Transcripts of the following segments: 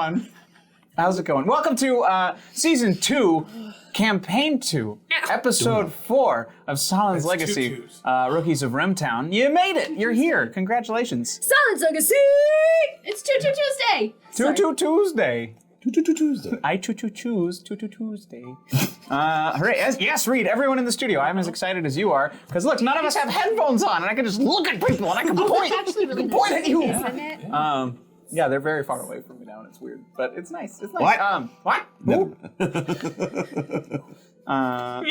everyone. How's it going? Welcome to Season 2, Campaign 2, Episode 4 of Sahlen's Legacy, Rookies of Rimtown. You made it! You're here! Congratulations. Sahlen's Legacy! It's Tuesday! Tuesday. I choose Tuesday. Hooray. Yes, Reed, everyone in the studio, I'm as excited as you are, because look, none of us have headphones on, and I can just look at people, and I can point. Actually really point at you. Isn't it? Yeah, they're very far away from me now, and it's weird, but it's nice. It's nice. What? What?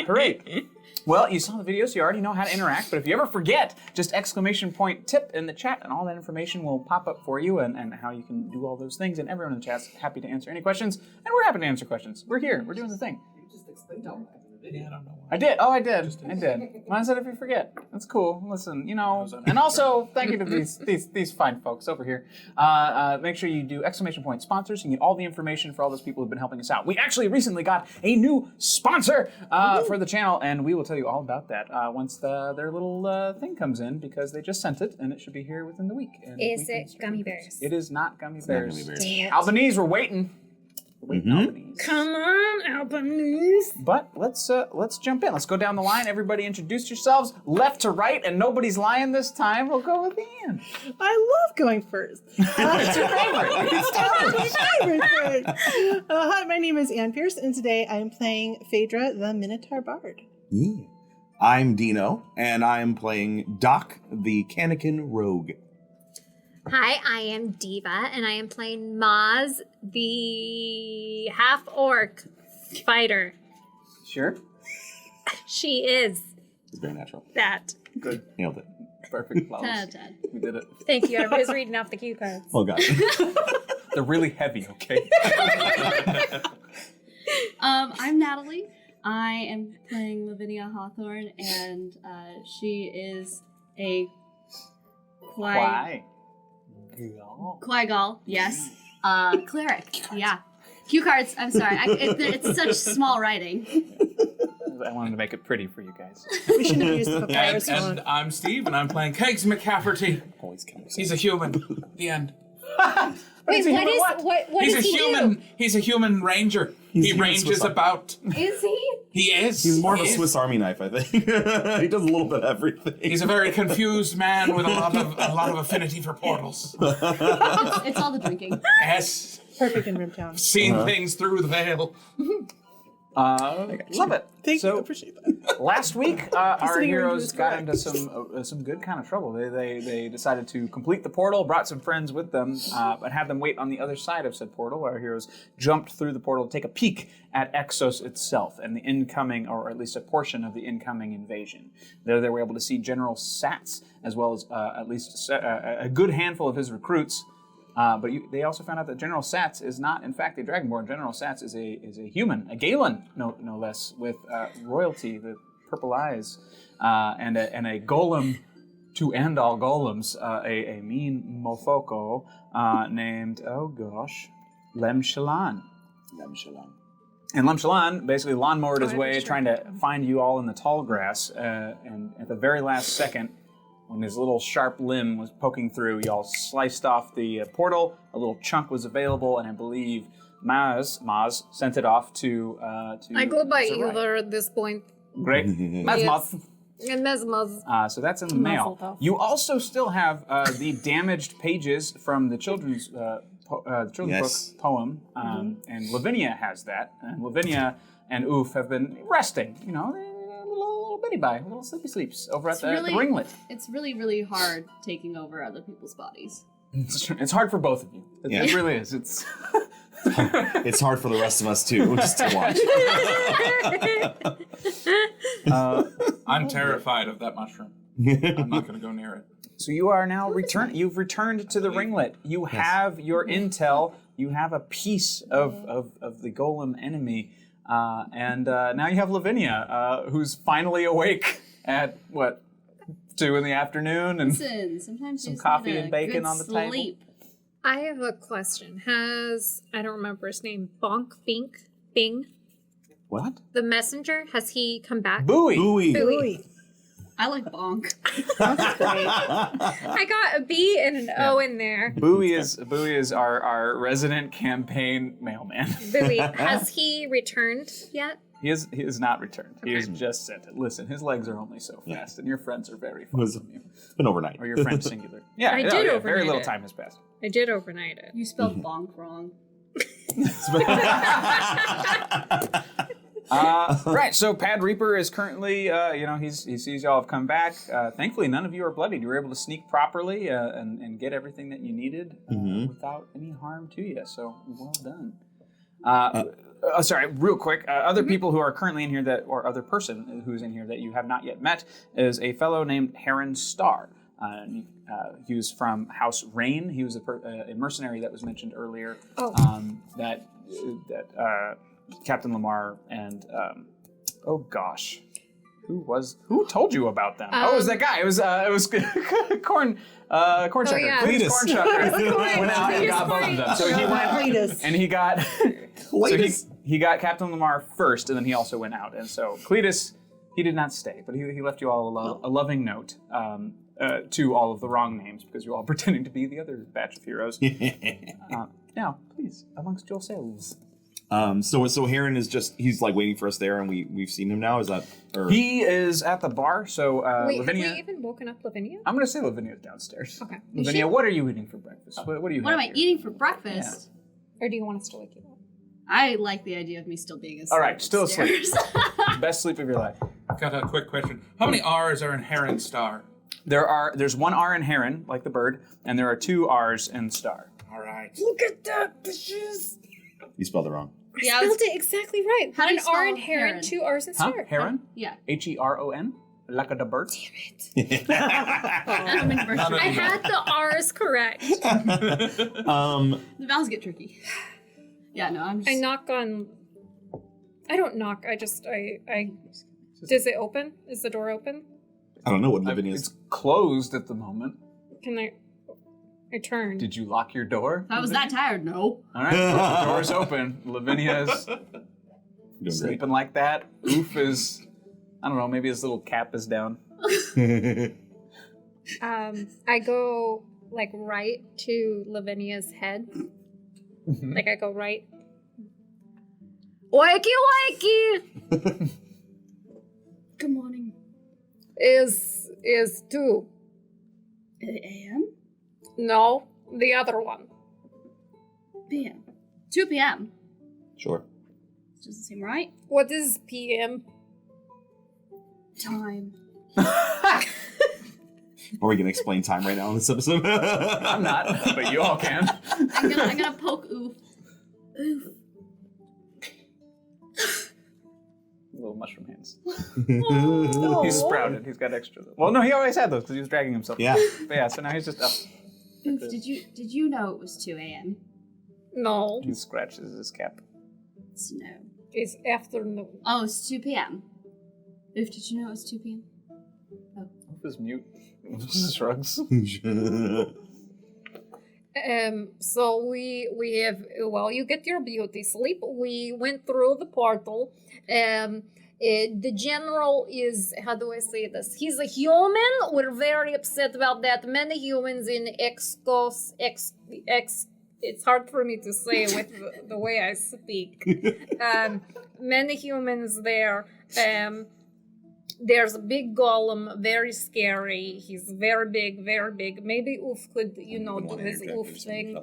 Hooray. Well, you saw the video, so you already know how to interact, but if you ever forget, just exclamation point tip in the chat, and all that information will pop up for you, and how you can do all those things, and everyone in the chat's happy to answer any questions, and we're happy to answer questions. We're here. We're doing the thing. You just explained all that in the video. I don't know why. I did. Oh, I did. I did. Well, I said if you forget. That's cool. Listen, you know. And also, thank you to these fine folks over here. Make sure you do exclamation point sponsors. You can get all the information for all those people who've been helping us out. We actually recently got a new sponsor for the channel, and we will tell you all about that once their little thing comes in, because they just sent it, and it should be here within the week. And Is it gummy bears? It is not gummy bears. Gummy bears. Dang it. Albanese, we're waiting. Albanese. Come on, Albanese. But let's jump in. Let's go down the line. Everybody introduce yourselves left to right, and nobody's lying this time. We'll go with Ian. I love going first. It's your favorite. Hi, my name is Ann Pierce, and today I'm playing Phaedra, the Minotaur Bard. Yeah. I'm Dino, and I'm playing Doc, the Canakin Rogue. Hi, I am Diva, and I am playing Maz, the half-orc fighter. Sure. She is It's very natural. that. Good. Nailed it. Perfect. Flawless. We did it. Thank you. I was reading off the cue cards. Oh, God. They're really heavy, okay? I'm Natalie. I am playing Lavinia Hawthorne, and she is a Why? Quaigal, yes. Cleric, yeah. Cue cards, I'm sorry. It's such small writing. I wanted to make it pretty for you guys. We shouldn't have used the papyrus And font. I'm Steve, and I'm playing Kegs McCafferty. Always counts. He's a human. The end. Wait, what He's does a he human. do? He's a human ranger. He's He human ranges Swiss Army. about. Is he? He is. He's more of a He is. Swiss Army knife, I think. He does a little bit of everything. He's a very confused man with a lot of affinity for portals. It's all the drinking. Yes, Perfect in Rimtown. seen things through the veil. Love it. Thank you, So, appreciate that. last week, our sitting here heroes and got who's into some good kind of trouble. They decided to complete the portal, brought some friends with them, but had them wait on the other side of said portal. Our heroes jumped through the portal to take a peek at Exos itself and the incoming, or at least a portion of the incoming invasion. There they were able to see General Satz, as well as at least a good handful of his recruits. But they also found out that General Satz is not, in fact, a Dragonborn. General Satz is a human, a Galen, no less, with royalty, the purple eyes, and a golem to end all golems, a mean mofoko named, oh gosh, Lem Shalan. And Lem Shalan basically lawnmowered his way, trying to find you all in the tall grass, and at the very last second, when his little sharp limb was poking through, y'all sliced off the portal. A little chunk was available, and I believe Maz sent it off to. I go by Zerai. either at this point. Great, Maz. And Maz. So that's in the mail. You also still have the damaged pages from the children's Yes. book poem, and Lavinia has that. And Lavinia and Oof have been resting. You know, little bitty bye, little sleepy sleeps over at the ringlet. It's really, really hard taking over other people's bodies. It's hard for both of you. It really is. It's It's hard for the rest of us, too, just to watch. I'm terrified of that mushroom. I'm not going to go near it. So you are now returned. You've returned to the ringlet. You have your intel. You have a piece of the golem enemy, and now you have Lavinia, who's finally awake at what 2 p.m. and Listen, sometimes some you just coffee need a and bacon good on the sleep. table. I have a question. I don't remember his name, Bing, What? the messenger, has he come back? Bowie. Ooey. Bowie. I like bonk. I got a B and an O in there. Bowie is our resident campaign mailman. Bowie, has he returned yet? He is not returned. He has just sent it. Listen, his legs are only so fast, and your friends are very far from you. It's been overnight. Or your friend singular. Yeah, I did Very overnight little it. time has passed. I did overnight it. You spelled bonk wrong. Right, so Pad Reaper is currently, he sees y'all have come back. Thankfully, none of you are bloodied. You were able to sneak properly and get everything that you needed without any harm to you. So well done. Sorry, real quick. Other people who are currently in here or other person who's in here that you have not yet met is a fellow named Heron Starr. He was from House Rain. He was a mercenary that was mentioned earlier. That Captain Lamar and who told you about them? It was that guy. It was Corn Shucker. yeah. Cletus Corn Shucker Corn. went out and got both of them. So he went Cletus. and he got Cletus. he got Captain Lamar first, and then he also went out. And so Cletus, he did not stay, but he left you all a loving note. To all of the wrong names because you're all pretending to be the other batch of heroes. Now, please, amongst yourselves. So Heron is he's like waiting for us there, and we've seen him now. Is that? Or? He is at the bar. So Wait, Lavinia. have we even woken up Lavinia? I'm going to say Lavinia's downstairs. Okay. Lavinia, what are you eating for breakfast? What do you? What have am I here? eating for breakfast? Or do you want us to wake you up? I like the idea of me still being asleep. All right, still asleep. upstairs. Best sleep of your life. I've got a quick question. How many R's are in Heron Star? There's one R in Heron, like the bird, and there are two R's in Star. All right. Look at that, bitches. You spelled it wrong. Yeah, I Spelled was- it exactly right. How do you An R in spell Heron, Heron? 2 R's in Huh? Star. Heron? Yeah. Heron? Like the bird? I'm in first I had the R's correct. The vowels get tricky. Yeah, no, I'm just... I knock on... I don't knock. I just... I Does it open? Is the door open? I don't know what Lavinia It's is. closed at the moment. Can I turn. Did you lock your door? If I was that tired, no. All right, well, the door's open. Lavinia's Doing great. sleeping like that. Oof is, I don't know, maybe his little cap is down. I go like right to Lavinia's head. Like I go right. Wakey wakey! Good morning. Is 2. A.M.? No, the other one. P.M. 2 p.m. Sure. Doesn't seem right. What is PM? Time. Are we gonna explain time right now in this episode? I'm not, but you all can. I'm gonna poke Oof. Oof. Little mushroom hands. Oh. He's sprouted. He's got extra. Well, no, he always had those because he was dragging himself. Yeah. But yeah, so now he's just up. Oof, did you know it was 2 a.m.? No, He scratches his cap. It's no. it's afternoon. Oh, it's 2 p.m. Oof, did you know it was 2 p.m.? Oof is mute. Shrugs. So we have, well, you get your beauty sleep. We went through the portal. The general is, how do I say this? He's a human. We're very upset about that. Many humans in it's hard for me to say with the way I speak. Many humans there. There's a big golem, very scary. He's very big, very big. Maybe Oof could, do his Oof thing.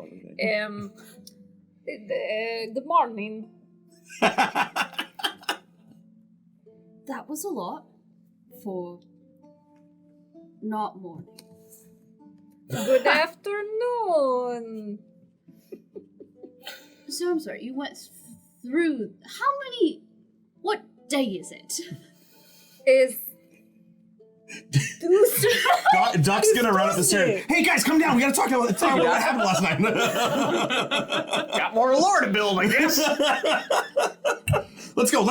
Good morning. That was a lot for not morning. Good afternoon. So I'm sorry, you went through what day is it? Is Duck's gonna run up the stairs. Hey guys, come down. We gotta talk about what happened last night. Got more lore to build, I guess. Let's go.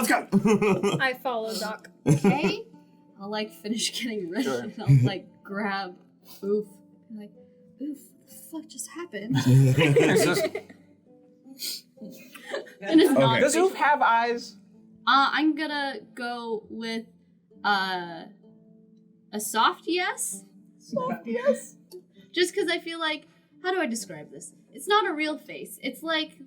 I follow Doc. Okay. I'll finish getting ready Sure. and I'll grab Oof. I'm like, Oof, what the fuck just happened? It's just- And it's not. Does Oof have eyes? I'm gonna go with a soft yes. Soft yes. Just because I feel like, how do I describe this? It's not a real face. It's like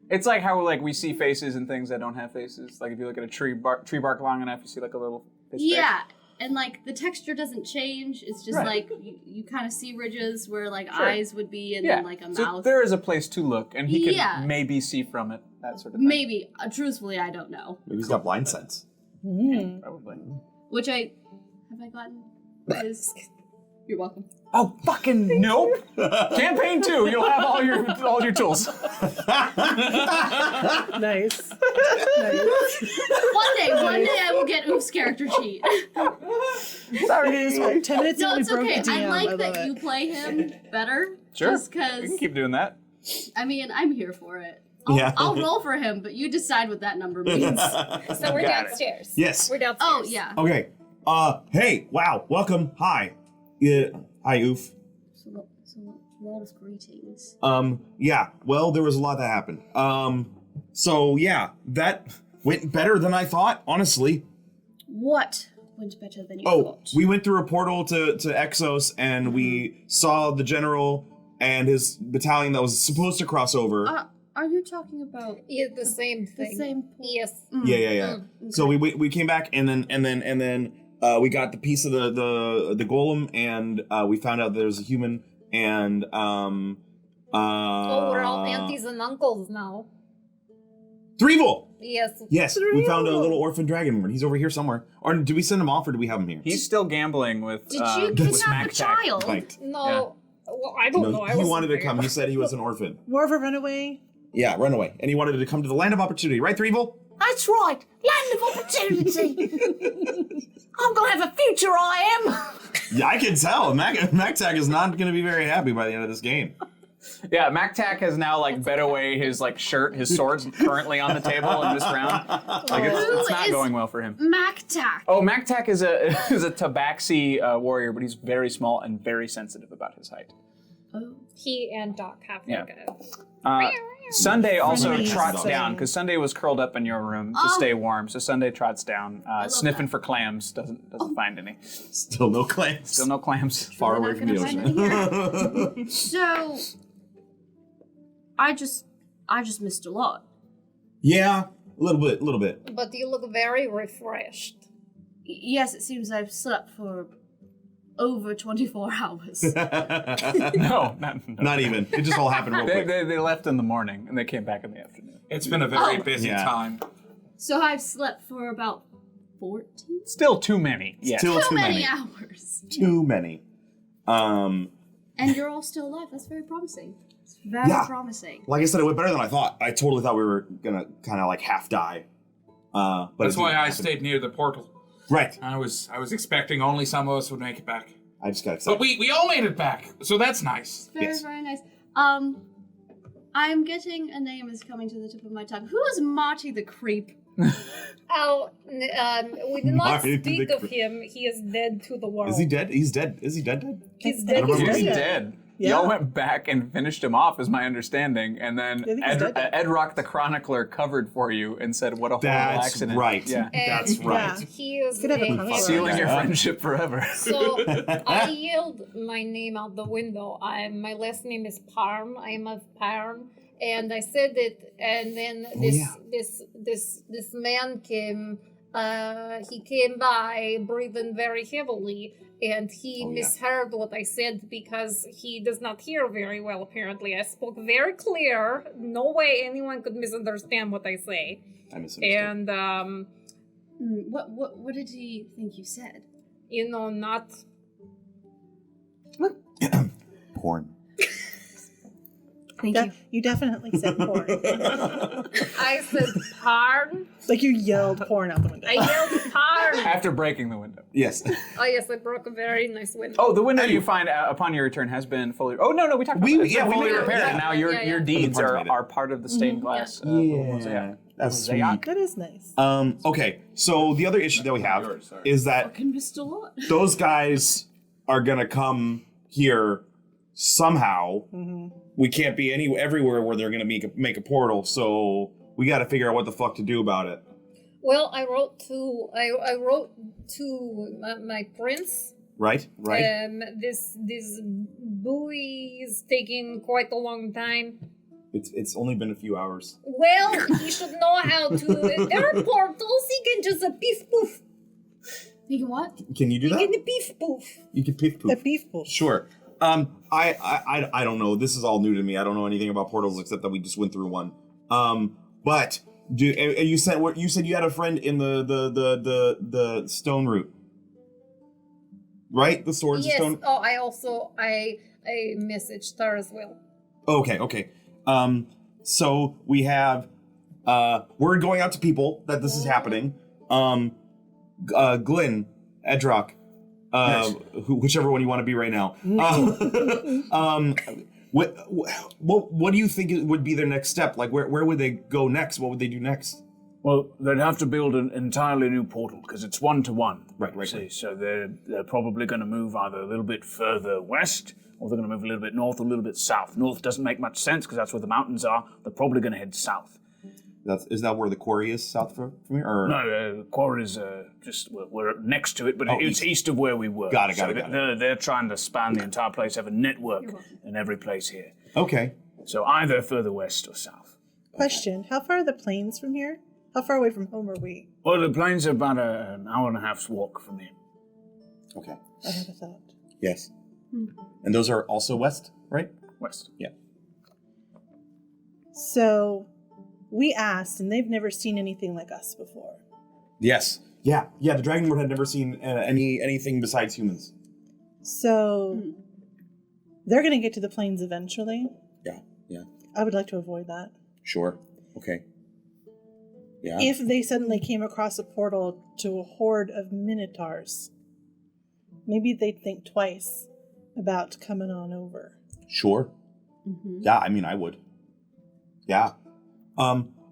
It's like how like we see faces and things that don't have faces. Like if you look at a tree bark long enough, you see like a little fish yeah, and like the texture doesn't change. It's just Right. like you kind of see ridges where like Sure. eyes would be, and Yeah. then like a So mouth. there is a place to look, and he could Yeah. maybe see from it, that sort of thing. Maybe. Truthfully, I don't know. Maybe he's got blind sense. Probably. Which I gotten. Is You're welcome. Oh, fucking nope. Campaign 2, you'll have all your tools. Nice. One day I will get Oof's character sheet. Sorry. 10 minutes No, and we it's broke okay. the DM. I like love that it. you play him better. Sure. Just We because, can keep doing that. I mean, I'm here for it. Yeah. I'll roll for him, but you decide what that number means. So we're Got it. downstairs. Yes. We're downstairs. Oh, yeah. Okay. Hey, wow, welcome. Hi. Hi, Oof. So a lot of greetings. Yeah, well, there was a lot that happened. So yeah, that went better than I thought, honestly. What went better than you Oh, thought? we went through a portal to Exos, and we saw the general and his battalion that was supposed to cross over. Are you talking about Yeah, the same the thing. same? Yes. Yeah. So we came back, and then we got the piece of the golem, and we found out there's a human, and Oh, we're all aunties and uncles now. Threevil! Yes. Yes, we found a little orphan dragon. He's over here somewhere. Or did we send him off, or do we have him here? He's still gambling with Did you with kidnap a Smack Tack. child? Right. No. Well, I don't know. No, I he wasn't wanted to there. come. He said he was an orphan. More of a runaway. Yeah, runaway. And he wanted to come to the land of opportunity. Right, Threevil? That's right. Land of opportunity. I'm gonna have a future, I am. Yeah, I can tell. MacTac is not going to be very happy by the end of this game. Yeah, MacTac has now like bet away his like shirt, his sword's currently on the table in this round. Like it's not Who going is- well for him. MacTac. Oh, MacTac is a tabaxi warrior, but he's very small and very sensitive about his height. Oh. He and Doc have Yeah. like a. Sunday also Friendly trots dog. down because Sunday was curled up in your room to stay warm. So Sunday trots down, love sniffing that. for clams. Doesn't find any. Still no claims. Still no clams. Far We're away not from the gonna find ocean. So, I just missed a lot. Yeah, a little bit. But you look very refreshed. Yes, it seems I've slept for over 24 hours. No, not Not even. It just all happened real They, quick. they left in the morning and they came back in the afternoon. It's been a very Oh. busy Yeah. time. So I've slept for about 14? Still too many. Yes. Still Too too many many. hours. Too many. And you're all still alive. That's very promising. It's very Yeah. promising. Like I said, it went better than I thought. I totally thought we were gonna kind of like half die. But That's it why didn't I happen. stayed near the portal. Right. I was expecting only some of us would make it back. I just got excited. But we all made it back, so that's nice. Very, Yes. very nice. I'm getting a name is coming to the tip of my tongue. Who is Marty the Creep? Oh, we did not Marty the speak of Creep. him. He is dead to the world. Is he dead? He's dead. Is he dead? He's I dead. don't remember He's Yeah. dead. Yeah. Y'all went back and finished him off, is my understanding, and then I think he's dead. Edrock the Chronicler covered for you and said, "What a horrible That's accident!" right. Yeah, And That's right. He is Could have a a chronicler. hero. sealing your Yeah. friendship forever. So I yelled my name out the window. My last name is Parm. I am of Parm, and I said it. And then this man came. He came by breathing very heavily, and he Oh, yeah. misheard what I said because he does not hear very well. Apparently, I spoke very clear. No way anyone could misunderstand what I say. I misunderstood. And What did he think you said? not. Porn. Thank you. You definitely said porn. I said Parm. Like you yelled porn out the window. I yelled Parm. After breaking the window. Yes. Oh yes, I broke a very nice window. Oh, the window you find upon your return has been fully. Oh no, we talked about that. It's been we fully made it, repaired, yeah. and now your Yeah, yeah. your deeds Other parts made it. are part of the stained glass. Yeah. That's sweet. Mosaic. That is nice. Okay, so the other issue that we have Yours, sorry. is that Fucking missed a lot. those guys are gonna come here somehow. We can't be everywhere where they're gonna make a portal, so we got to figure out what the fuck to do about it. Well, I wrote to my prince. Right. This buoy is taking quite a long time. It's only been a few hours. Well, he should know how to. There are portals. He can just beef poof. You can what? Can you do He that? can beef poof. You can piff The poof. beef bull. Sure. I don't know. This is all new to me. I don't know anything about portals except that we just went through one. But you said you had a friend in the stone route, right? The swords Yes. stone. Oh, I messaged her as well. Okay. So we have word going out to people that this is happening. Glenn, Edrock, Yes. whichever one you want to be right now. What do you think would be their next step? Like, where would they go next? What would they do next? Well, they'd have to build an entirely new portal because it's 1-to-1. Right. See, so they're probably going to move either a little bit further west, or they're going to move a little bit north, or a little bit south. North doesn't make much sense because that's where the mountains are. They're probably going to head south. Is that where the quarry is, south from here? Or? No, the quarry's we're next to it, but it's east of where we were. Got it. They're trying to span the entire place, have a network in every place here. Okay. So either further west or south. Question: how far are the plains from here? How far away from home are we? Well, the plains are about an hour and a half's walk from here. Okay. I have a thought. Yes. And those are also west, right? West. Yeah. So we asked, and they've never seen anything like us before. Yes. Yeah. The Dragon Lord had never seen anything besides humans. So they're going to get to the plains eventually. Yeah. I would like to avoid that. Sure. Okay. Yeah. If they suddenly came across a portal to a horde of minotaurs, maybe they'd think twice about coming on over. Sure. Yeah, I mean, I would. Yeah.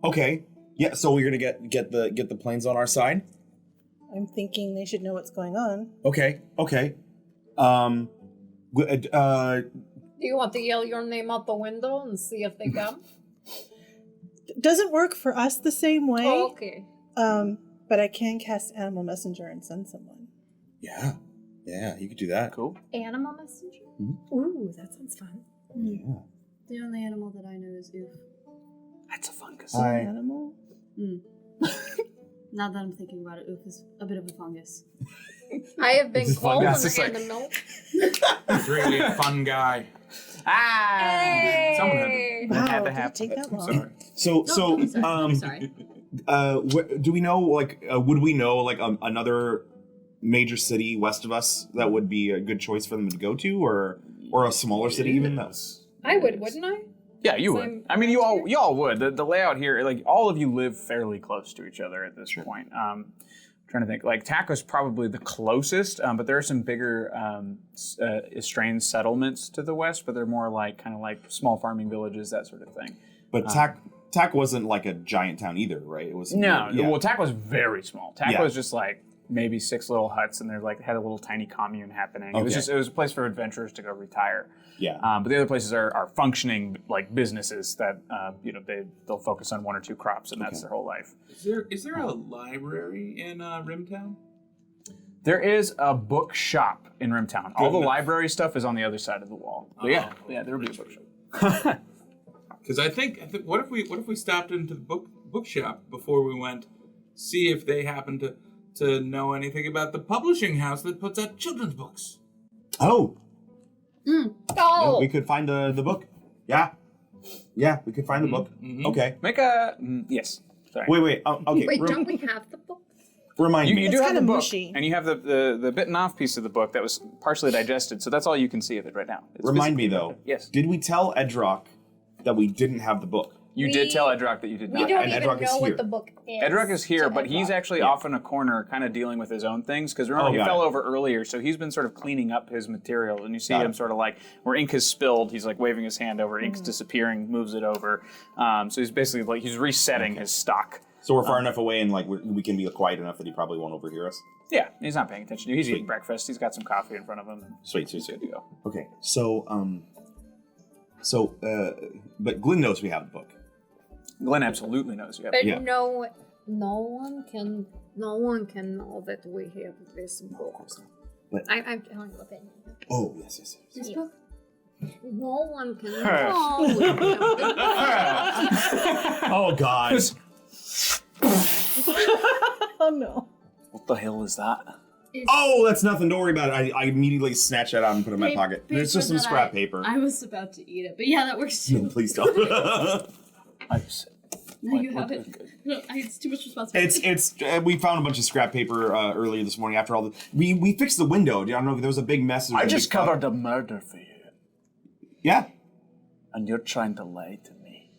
Okay. Yeah. So we're gonna get the planes on our side. I'm thinking they should know what's going on. Okay. Do you want to yell your name out the window and see if they come? Doesn't work for us the same way. Oh, okay. But I can cast Animal Messenger and send someone. Yeah. You could do that. Cool. Animal messenger? Ooh, that sounds fun. Yeah. The only animal that I know is oof. That's a fungus. Animal? Now that I'm thinking about it, oof is a bit of a fungus. I have been called an It's like- animal. He's really a fun guy. Someone Wow, had to did it happen. take that long? Sorry. So I'm sorry. do we know would we know another major city west of us that would be a good choice for them to go to, or a smaller city even? That's I would, wouldn't I? Yeah, you would. Same- I mean, you all would. The layout here, like all of you live fairly close to each other at this point. Trying to think, like Taco's probably the closest, but there are some bigger estranged settlements to the west, but they're more like kind of like small farming villages, that sort of thing. But Tac wasn't like a giant town either, right? It was No, yeah. well, Tac was very small. Tac Yeah. was just like maybe 6 little huts, and they're like had a little tiny commune happening. It was Okay. it was a place for adventurers to go retire. Yeah. But the other places are functioning like businesses that they'll focus on 1 or 2 crops, and that's their whole life. Is there a library in Rimtown? There is a bookshop in Rimtown. All the Good. library stuff is on the other side of the wall. But yeah, there would be a bookshop. Because I think what if we stopped into the bookshop before we went, see if they happen to know anything about the publishing house that puts out children's books. Oh, Oh, we could find the book. Yeah, we could find the book. Okay. Make a yes. Sorry. Wait. Okay. wait, don't we have the book? Remind You me. do It's have the kinda book, mushy. and you have the bitten off piece of the book that was partially digested. So that's all you can see of it right now. It's Remind me though. Yes. Did we tell Edrock that we didn't have the book? You did tell Edrock that you did We not. don't and even Edrock is know here. what the book is. Edrock is here, to but he's Edrock. actually off in a corner, kind of dealing with his own things. Because remember, he got fell it. over earlier, so he's been sort of cleaning up his material. And you see Got him it. sort of like where ink has spilled, he's like waving his hand over, ink's disappearing, moves it over. So he's basically like he's resetting his stock. So we're far enough away, and like we can be quiet enough that he probably won't overhear us. Yeah, he's not paying attention to you. He's eating breakfast. He's got some coffee in front of him. And Sweet. he's good to go. Okay. But Glenn knows we have the book. Glenn absolutely knows you have. But Yeah. no No one can know that we have this book. But- I'm telling you that. Oh, yes. This book? No one can know. We have the Oh, God. Oh no. What the hell is that? Oh, that's nothing. Don't worry about it. I immediately snatch that out and put it in my pocket. It's just some scrap paper. I was about to eat it, but yeah, that works too. No, please don't. No, you have it. No, it's too much responsibility. It's we found a bunch of scrap paper earlier this morning after all the we fixed the window. I don't know if there was a big mess. I just covered a murder for you, Yeah. and you're trying to lie to me.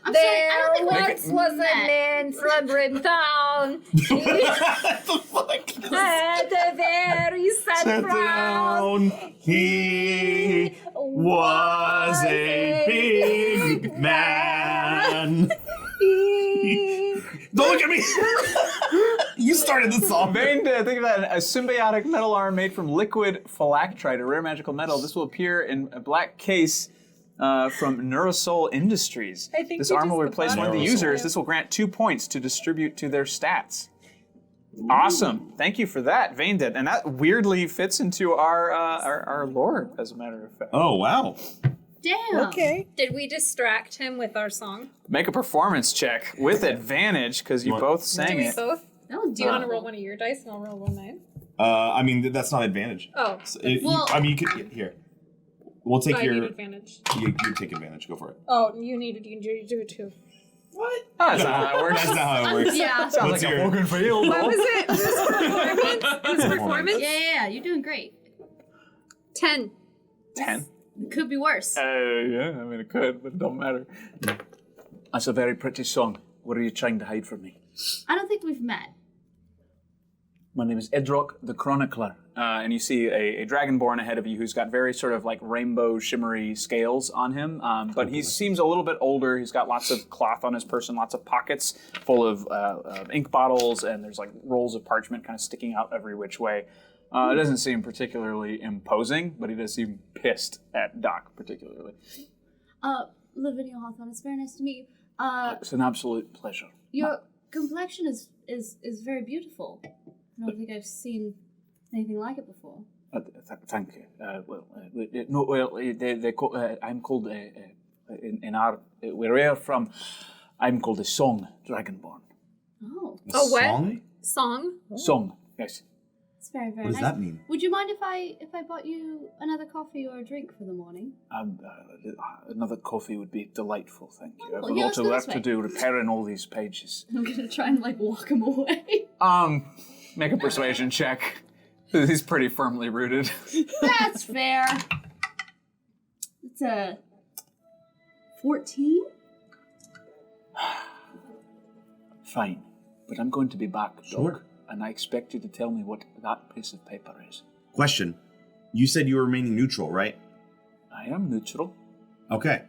I'm sorry, I There don't think once was a man from Rimtown. He the fuck? had a very sad Sit frown. down. He was a big man. Don't look at me. You started the song. Think of that, a symbiotic metal arm made from liquid phylactrite, a rare magical metal. This will appear in a black case from Neurosol Industries. I think this you arm just will replace one of the Neurosol. users. This will grant 2 points to distribute to their stats. Awesome. Thank you for that, Vane did. And that weirdly fits into our lore, as a matter of fact. Oh wow. Damn. Okay. Did we distract him with our song? Make a performance check with advantage, because you What? both Do sang we it. both? That was Do you want to beautiful. roll one of your dice and I'll roll one of mine? I mean that's not advantage. Oh, Well- I mean you could here. We'll take I need your. advantage. You take advantage. Go for it. Oh, you do it too. What? Oh, that's not how that works. That's not how it works. Yeah. Sounds What's like your- a fucking fail. What was it? It was performance? It was performance? Yeah, you're doing great. 10. 10? It could be worse. Yeah, I mean, it could, but it don't matter. That's a very pretty song. What are you trying to hide from me? I don't think we've met. My name is Edrock the Chronicler. And you see a dragonborn ahead of you who's got very sort of like rainbow shimmery scales on him. But he seems a little bit older. He's got lots of cloth on his person, lots of pockets full of ink bottles, and there's like rolls of parchment kind of sticking out every which way. It doesn't seem particularly imposing, but he does seem pissed at Doc particularly. Lavinia Hawthorne, it's very nice to meet you. It's an absolute pleasure. Your complexion is very beautiful. I don't think I've seen anything like it before. Thank you. I'm called in our where we're from. I'm called a Song Dragonborn. Oh, Oh, what? Song? Song? Song, yes. it's very, very What does nice. that mean? Would you mind if I bought you another coffee or a drink for the morning? Another coffee would be delightful. Thank you. I've Wonderful. got Yeah, lots of let's work go to this do repairing all these pages. I'm gonna try and like walk him away. Make a persuasion check. He's pretty firmly rooted. That's fair. It's a 14. Fine, but I'm going to be back, Doc, Sure. and I expect you to tell me what that piece of paper is. Question. You said you were remaining neutral, right? I am neutral. Okay.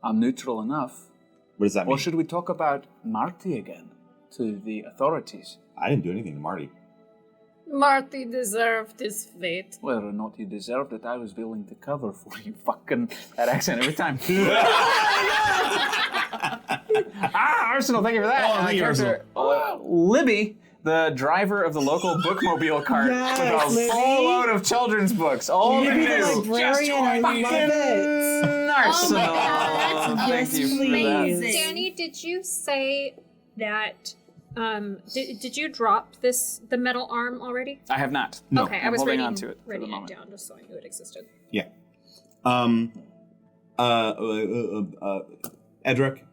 I'm neutral enough. What does that mean? Or should we talk about Marty again to the authorities? I didn't do anything to Marty. Marty deserved his fate. Whether or not you deserved it, I was willing to cover for you. Fucking that accent every time. Arsenal, thank you for that. Oh, thank you, Character, Libby, the driver of the local bookmobile cart Yes, with a Libby. full load of children's books. All the Libby the new. librarian, I love it. Arsenal. Oh my God, that's Thank you for that. amazing. Danny, did you say that? Did you drop the metal arm already? I have not. No, Okay, I I'm was holding writing, on to it for the writing it moment. down just so I knew it existed. Yeah. Edric,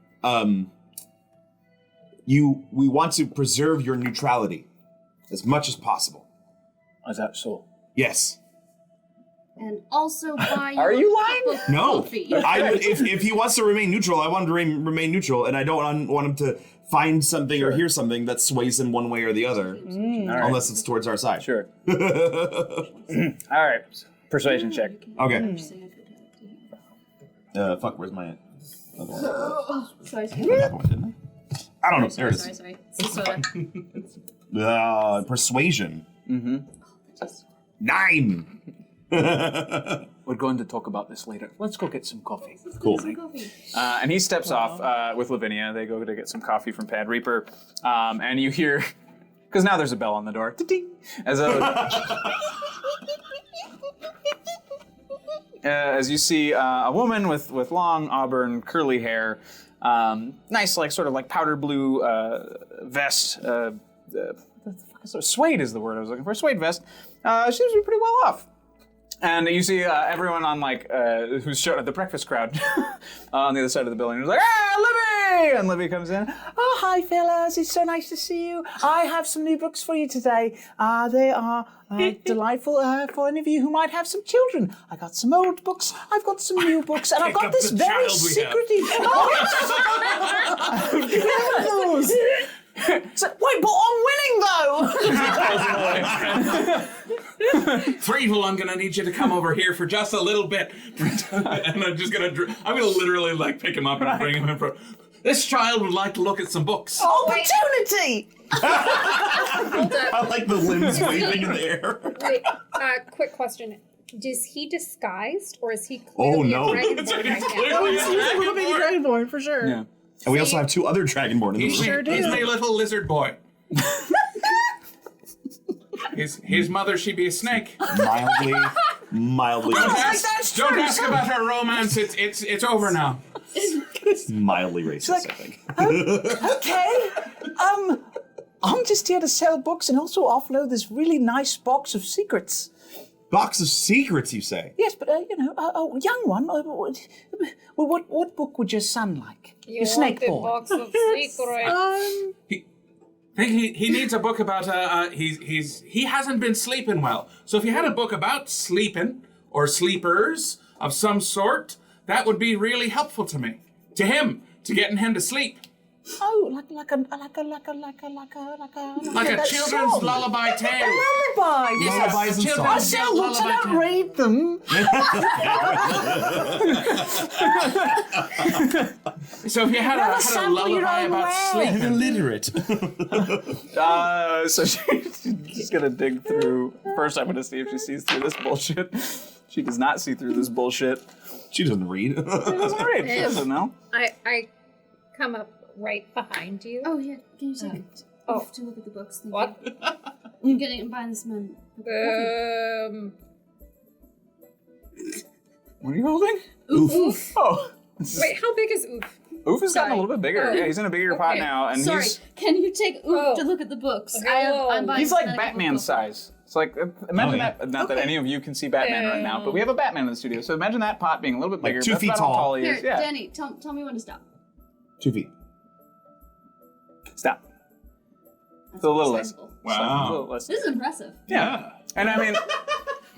we want to preserve your neutrality as much as possible. Is that so? Yes. And also buy you Are a you cup lying? of No. coffee. If he wants to remain neutral, I want him to remain neutral, and I don't want him to find something or hear something that sways him one way or the other, All right. unless it's towards our side. Sure. All right. Persuasion check. Okay. Fuck. Where's my? Sorry, Didn't I don't know. There it is. sorry. It's a soda. Persuasion. Mm-hmm. 9. What we're going to talk about this later. Let's go get some coffee. Cool. And he steps off with Lavinia. They go to get some coffee from Pad Reaper. And you hear, because now there's a bell on the door. Ding, as you see a woman with long auburn curly hair, nice sort of powder blue vest. Suede is the word I was looking for. Suede vest. She seems to be pretty well off. And you see everyone on who's shown at the breakfast crowd on the other side of the building. Who's like, Libby! And Libby comes in. Oh, hi, fellas. It's so nice to see you. I have some new books for you today. They are delightful for any of you who might have some children. I got some old books. I've got some new books. And I've got this very secretive... So, wait, but I'm winning, though! Threevil, I'm gonna need you to come over here for just a little bit. And I'm gonna literally pick him up and bring him in front. This child would like to look at some books. Opportunity! I like the limbs waving in the air. Wait, quick question. Is he disguised or is he Oh, clearly no. a dragonborn right now? Clearly He's a little baby dragonborn for sure. Yeah. And we also have 2 other Dragonborn in the room. Sure do. He's my little lizard boy. His mother, she be a snake. Mildly Don't racist. ask about her romance. It's over now. Mildly racist, I think. Okay. I'm just here to sell books and also offload this really nice box of secrets. Box of secrets, you say? Yes, but, a young one. What book would your son like? Your snake want a boy. box of secrets. I think he needs a book about he hasn't been sleeping well. So if you had a book about sleeping or sleepers of some sort, that would be really helpful to him, to getting him to sleep. Oh, like a children's song. lullaby tale. Lullaby. Lullabies and I songs. sell books, I don't read them. So if you had a lullaby about sleep. Illiterate. So she's gonna dig through. First, I'm gonna see if she sees through this bullshit. She does not see through this bullshit. She doesn't read. She doesn't read. She doesn't know. I come up right behind you. Oh, yeah. Can you take it off to look at the books? Thank What? you. I'm buying this man. What are you holding? Oof. Oh. Wait, how big is Oof? Oof has gotten a Sorry. little bit bigger. Oh. Yeah, he's in a bigger pot Okay. now, and Sorry. Can you take Oof to look at the books? I'm buying he's like a couple Batman books. size. It's like imagine yeah. that. Not that any of you can see Batman right now, but we have a Batman in the studio. So imagine that pot being a little bit bigger. 2 That's feet about how tall. tall he Here, is. Yeah. Danny, tell me when to stop. 2 feet. Stop. That's a little less. sizable. A little less. This is impressive. Yeah. And I mean,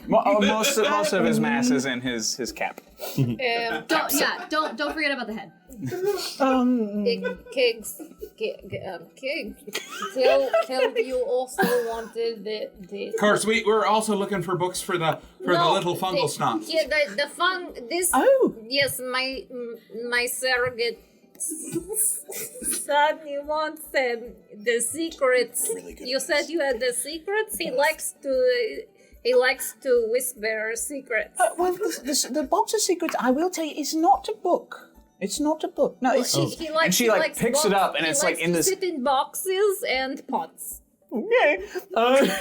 most of his mass is in his cap. Don't forget about the head. Kigs. Tell you also wanted the. Of course, we're also looking for books for the little fungal snot. Yeah, the fun. This. Oh. Yes, my surrogate son. He wants the secrets. Really good You at said you had the secrets. He likes to whisper secrets. Well, the box of secrets, I will tell you, is not a book. It's not a book. No, it's He likes, And she, he like, likes picks it box- up, and he it's, likes like, in to this- sit in boxes and pots. Okay.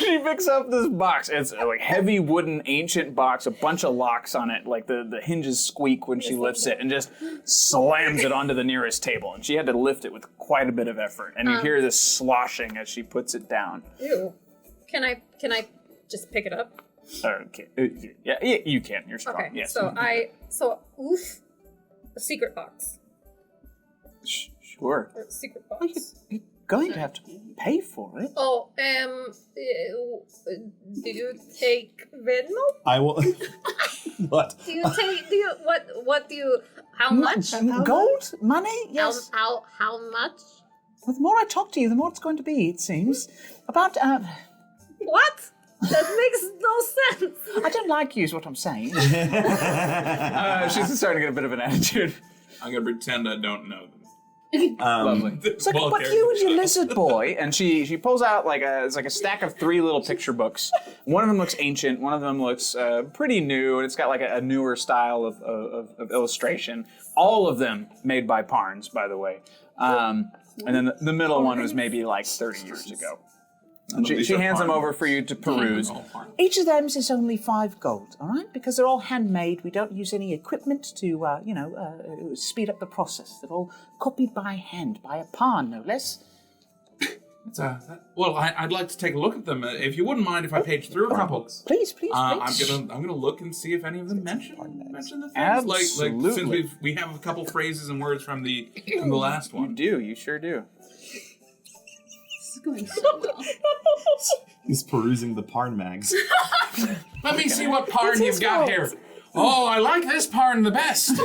She picks up this box. It's a heavy wooden ancient box, a bunch of locks on it. Like the hinges squeak when she lifts it, and just slams it onto the nearest table. And she had to lift it with quite a bit of effort. And you hear this sloshing as she puts it down. Ew. Can I just pick it up? Okay. Yeah, you can. You're strong. Okay. Yes. So oof, a secret box. Sure. Or a secret Well, box. you're going to have to pay for it. Oh, do you take Venmo? I will. What? Do you how much? Gold? Money? Yes. How much? Well, the more I talk to you, the more it's going to be, it seems. About, What? That makes no sense. I don't like you is what I'm saying. She's starting to get a bit of an attitude. I'm gonna pretend I don't know them. Lovely. It's like, but you and your lizard boy. And she pulls out it's like a stack of 3 little picture books. One of them looks ancient. One of them looks pretty new, and it's got like a newer style of illustration. All of them made by Parnes, by the way. And then the middle one was maybe like 30 years ago. And she hands them over for you to peruse. Each of them is only 5 gold, all right? Because they're all handmade. We don't use any equipment to, speed up the process. They're all copied by hand, by a Parn, no less. Well, I'd like to take a look at them. If you wouldn't mind if I page through a couple. Please. I'm gonna look and see if any of them mention the things. Absolutely. Like since we have a couple phrases and words from the last one. You sure do. This is going so well. He's perusing the Parn mags. Let me see what Parn you've got here. Oh, I like this Parn the best.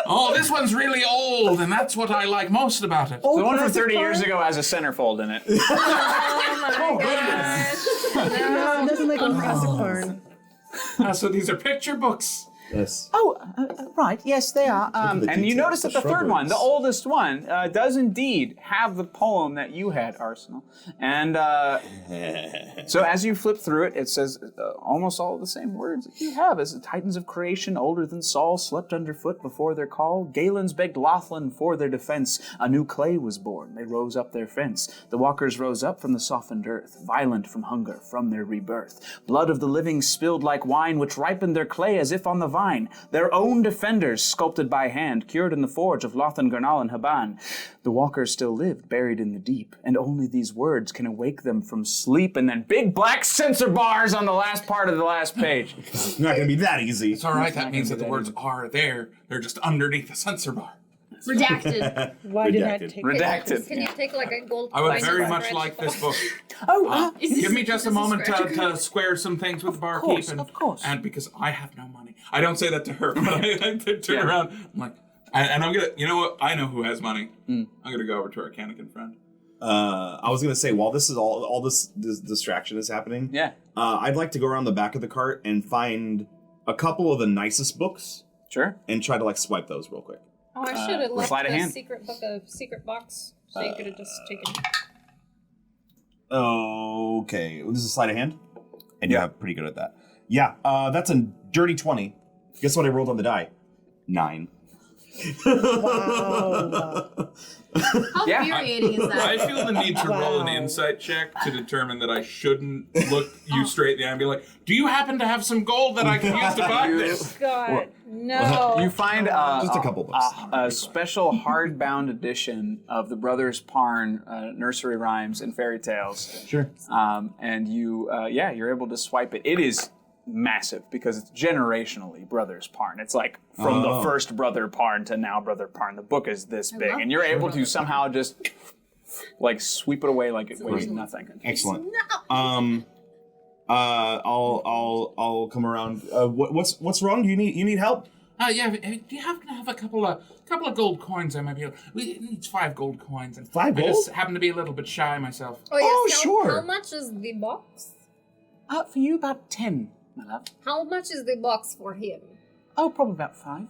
Oh, this one's really old, and that's what I like most about it. The one from 30 years ago has a centerfold in it. Oh my gosh. No, it doesn't like a classic Parn. So these are picture books. Yes. Oh, right. Yes, they are. And you notice that the third one, the oldest one, does indeed have the poem that you had, Arsenal. And so as you flip through it, it says almost all the same words that you have. As the Titans of creation, older than Saul, slept underfoot before their call. Galens begged Lothland for their defense. A new clay was born. They rose up their fence. The walkers rose up from the softened earth, violent from hunger, from their rebirth. Blood of the living spilled like wine, which ripened their clay as if on the vine. Their own defenders, sculpted by hand, cured in the forge of Lothan, Garnal, and Haban. The walkers still lived, buried in the deep, and only these words can awake them from sleep. And then big black censor bars on the last part of the last page. It's not going to be that easy. It's all right. That means that the words are there. They're just underneath the censor bar. Redacted. Why did I take Redacted. Can you take like a gold I would coin very and much scratch like the- this book. Is Give me just a this moment scratch? to square some things with the barkeep. of course. And because I have no money. I don't say that to her, but I turn around. I'm like, and I'm going to, you know what? I know who has money. I'm going to go over to our Kannakin friend. I was going to say, while this is all this distraction is happening, I'd like to go around the back of the cart and find a couple of the nicest books Sure. and try to swipe those real quick. Oh, I should have left sleight of the hand. secret book of secret box, so you could have just taken. Okay, this is sleight of hand, and you're pretty good at that. Yeah, that's a dirty 20. Guess what I rolled on the die? 9. Wow. How infuriating is that? I feel the need to roll an insight check to determine that I shouldn't look you straight in the eye and be like, do you happen to have some gold that I can use to buy this? God, no. You find Just a couple books. a special hardbound edition of the Brothers Parn nursery rhymes and fairy tales. Sure. And you're able to swipe it. It is massive because it's generationally Brothers Parn. It's like from the first Brother Parn to now Brother Parn. The book is this big, love and you're able to somehow just sweep it away like it weighs nothing. Excellent. I'll come around. What's wrong? Do you need help? Yeah. Do you happen to have a couple of gold coins? I might be able. It needs 5 gold coins, and 5 I gold? just happen to be a little bit shy myself. Yes, sure. How much is the box? For you, about 10, my love. How much is the box for him? Oh, probably about 5.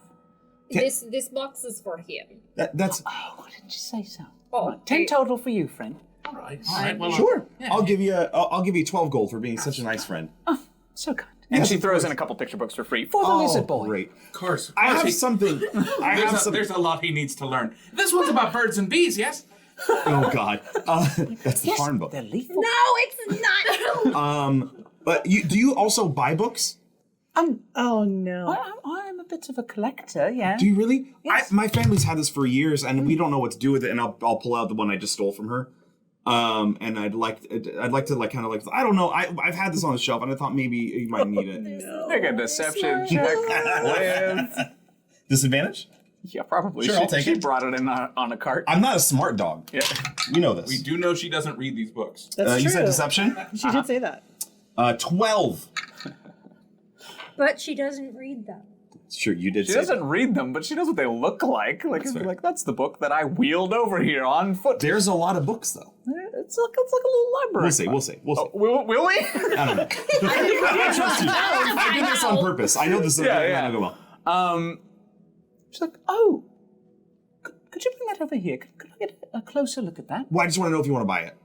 This box is for him. That's Oh, why didn't you say so? Oh, Right, 10 total for you, friend. All right. Well, sure. yeah. I'll give you 12 gold for being such a nice friend. So kind. And she throws in a couple picture books for free. For the lizard boy. Great. Of course. I have he- something. There's a lot he needs to learn. This one's about birds and bees, yes? Oh God. That's the Parn book. They're lethal. No, it's not. But do you also buy books? Oh no. I am a bit of a collector, yeah. Do you really? Yes. My family's had this for years, and we don't know what to do with it. And I'll pull out the one I just stole from her. And I'd like to I don't know. I've had this on the shelf, and I thought maybe you might need it. Make a deception check with... Disadvantage? Yeah, probably. Sure, I'll take she it. brought it in on a cart. I'm not a smart dog. Yeah. You know this. We do know she doesn't read these books. That's true. You said deception? She did say that. 12. But she doesn't read them. Sure, you did She say doesn't that. read them, but she knows what they look like. Like, That's it'd be fair. like, that's the book that I wheeled over here on foot. There's a lot of books, though. It's like a little library. We'll see. Oh, will we? I don't know. I trust you. I did this on purpose. I know this is Yeah. not go well. She's like, oh, Could you bring that over here? Could I get a closer look at that? Well, I just want to know if you want to buy it.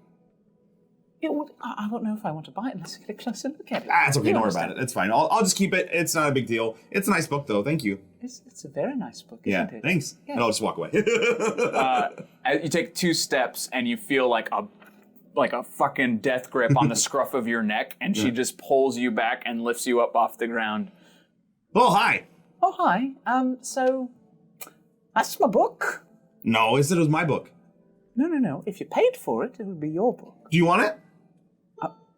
Yeah, well, I won't know if I want to buy it unless I get a closer look at it. Ah, it's okay. You Don't worry understand. about it. It's fine. I'll just keep it. It's not a big deal. It's a nice book, though. Thank you. It's a very nice book, Yeah. isn't it? Thanks. Yeah. And I'll just walk away. You take 2 steps and you feel like a fucking death grip on the scruff of your neck, and she just pulls you back and lifts you up off the ground. Oh, hi. Oh, hi. So that's my book. No, it said it was my book. No. If you paid for it, it would be your book. Do you want it?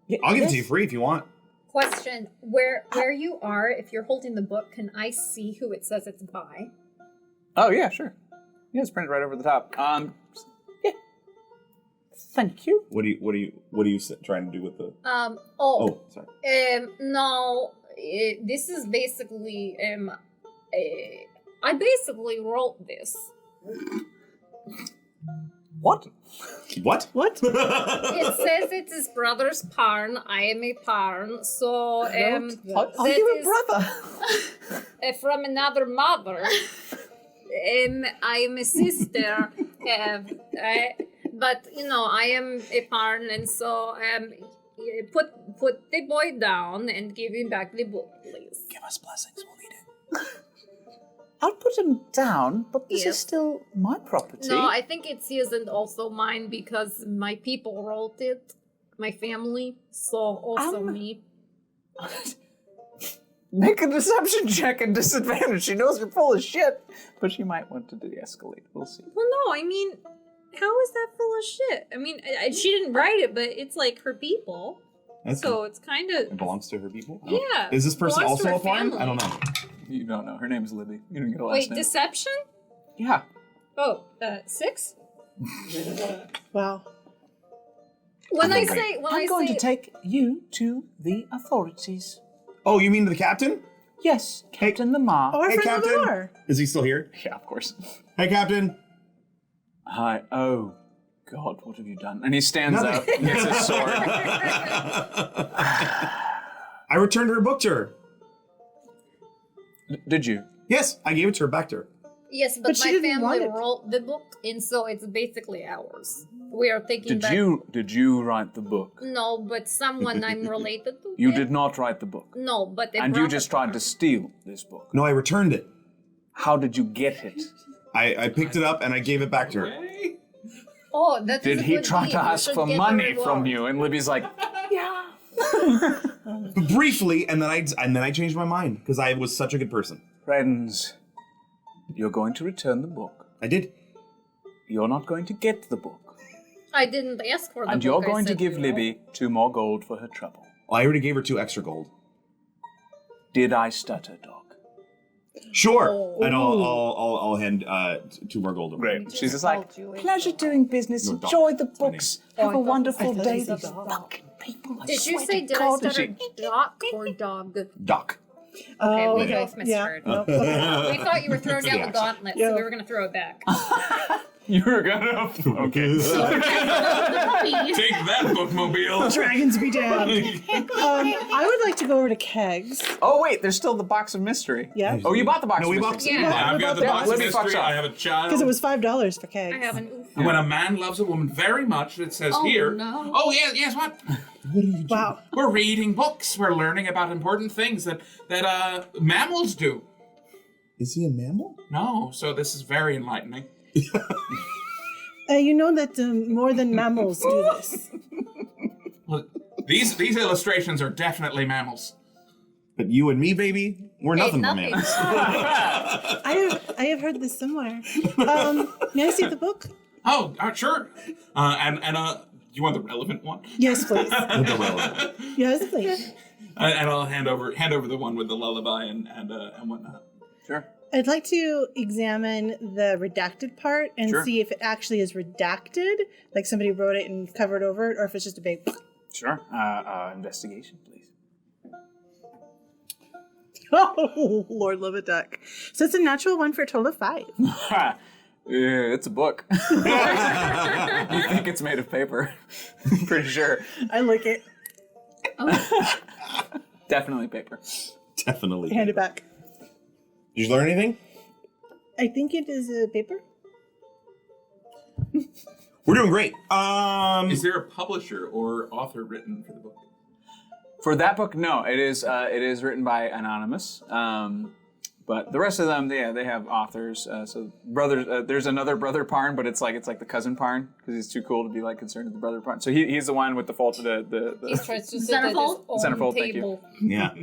Yeah, I'll give it yes. to you free if you want. Question: Where you are, if you're holding the book, can I see who it says it's by? Oh yeah, sure. Yeah, it's printed right over the top. Thank you. What are you trying to do with the? Oh, Sorry. no. This is basically I basically wrote this. What? What? What? It says it's his brother's parn. I am a parn. So Wrote that. Are that you a is, brother? from another mother. I am a sister. But I am a parn, and so put the boy down and give him back the book, please. Give us blessings. We'll need it. I'll put him down, but this Yes. is still my property. No, I think it's his and also mine because my people wrote it, my family, so also me. Make a deception check and disadvantage. She knows you're full of shit, but she might want to de-escalate. We'll see. Well, no, I mean, how is that full of shit? I mean, she didn't write it, but it's like her people. That's So it's kind it of. belongs to her people. Yeah. Is this person belongs to also her a parn? family. I don't know. You don't know. Her name's Libby. You didn't get a last Wait, name. deception? Yeah. Oh, 6? Wow. When I Okay. say, when I'm I going say, to take you to the authorities. Oh, you mean the captain? Yes, Captain Lamar. Oh, our Hey, friend Captain. Lamar. Is he still here? Yeah, of course. Hey, Captain. Hi. Oh, God, what have you done? And he stands Nothing. up and gets his sword. I returned her book to her. Did you? Yes, I gave it to her back to her. yes, But but she my didn't family want it. wrote the book, and so it's basically ours. We are thinking Did back. you write the book? No, but someone I'm related to. You did. did not write the book. No, but they And you brought just it tried her. to steal this book. No, I returned it. How did you get it? I picked it up and I gave it back to her. Oh, that is Did a he good try deed. to You ask should for get the money from reward. you? And Libby's like, Briefly, and then I changed my mind because I was such a good person. friends, you're going to return the book. I did. You're not going to get the book. I didn't ask for the And book. you're I going to said give no. Libby 2 more gold for her trouble. Well, I already gave her 2 extra gold. Did I stutter, dog? Sure. Oh. And I'll hand 2 more gold over. Great. She's just like, Pleasure doing business. No, Doc. Enjoy the That's my books. Oh, Have a wonderful I thought day. you said These dog. fucking people. I Did you swear say to did I God. stutter doc or dog? Doc. Okay, Oh, we okay. both Yeah. misheard. No, okay. We thought you were throwing down Yeah. the gauntlet, Yeah. so we were going to throw it back. you're gonna. Okay. Take that, bookmobile. Dragons be damned. I would like to go over to Kegs. Oh, wait, there's still the box of mystery. Yeah. Oh, you bought the box No, of we mystery. bought. Yeah. I've got the Yeah, box of Libby fucks mystery. up. I have a child. Because it was $5 for Kegs. I have an oof. And when a man loves a woman very much, it says Oh, here. no. Oh, yes, what? Wow. We're reading books. We're learning about important things that mammals do. Is he a mammal? No, so this is very enlightening. You know that more than mammals do this. Well, these illustrations are definitely mammals. But you and me, baby, we're nothing but nothing. mammals. I have heard this somewhere. May I see the book? Oh, sure. And you want the relevant one? Yes, please. The relevant. Yes, please. And I'll hand over the one with the lullaby and whatnot. Sure. I'd like to examine the redacted part and Sure. see if it actually is redacted, like somebody wrote it and covered over it, or if it's just a big. Sure. Investigation, please. Oh, Lord love a duck. So it's a natural one for a total of 5. Yeah, it's a book. You think it's made of paper? Pretty sure. I like it. Definitely paper. Definitely. Hand it back. Did you learn anything? I think it is a paper. We're doing great. Is there a publisher or author written for the book? For that book, no. It is written by Anonymous. But the rest of them, they have authors. So brothers, there's another Brother Parn, but it's like the cousin Parn because he's too cool to be like concerned with the Brother Parn. So he's the one with the fault. The He tries to sit at his Centerfold? own Centerfold, thank you. table. Yeah.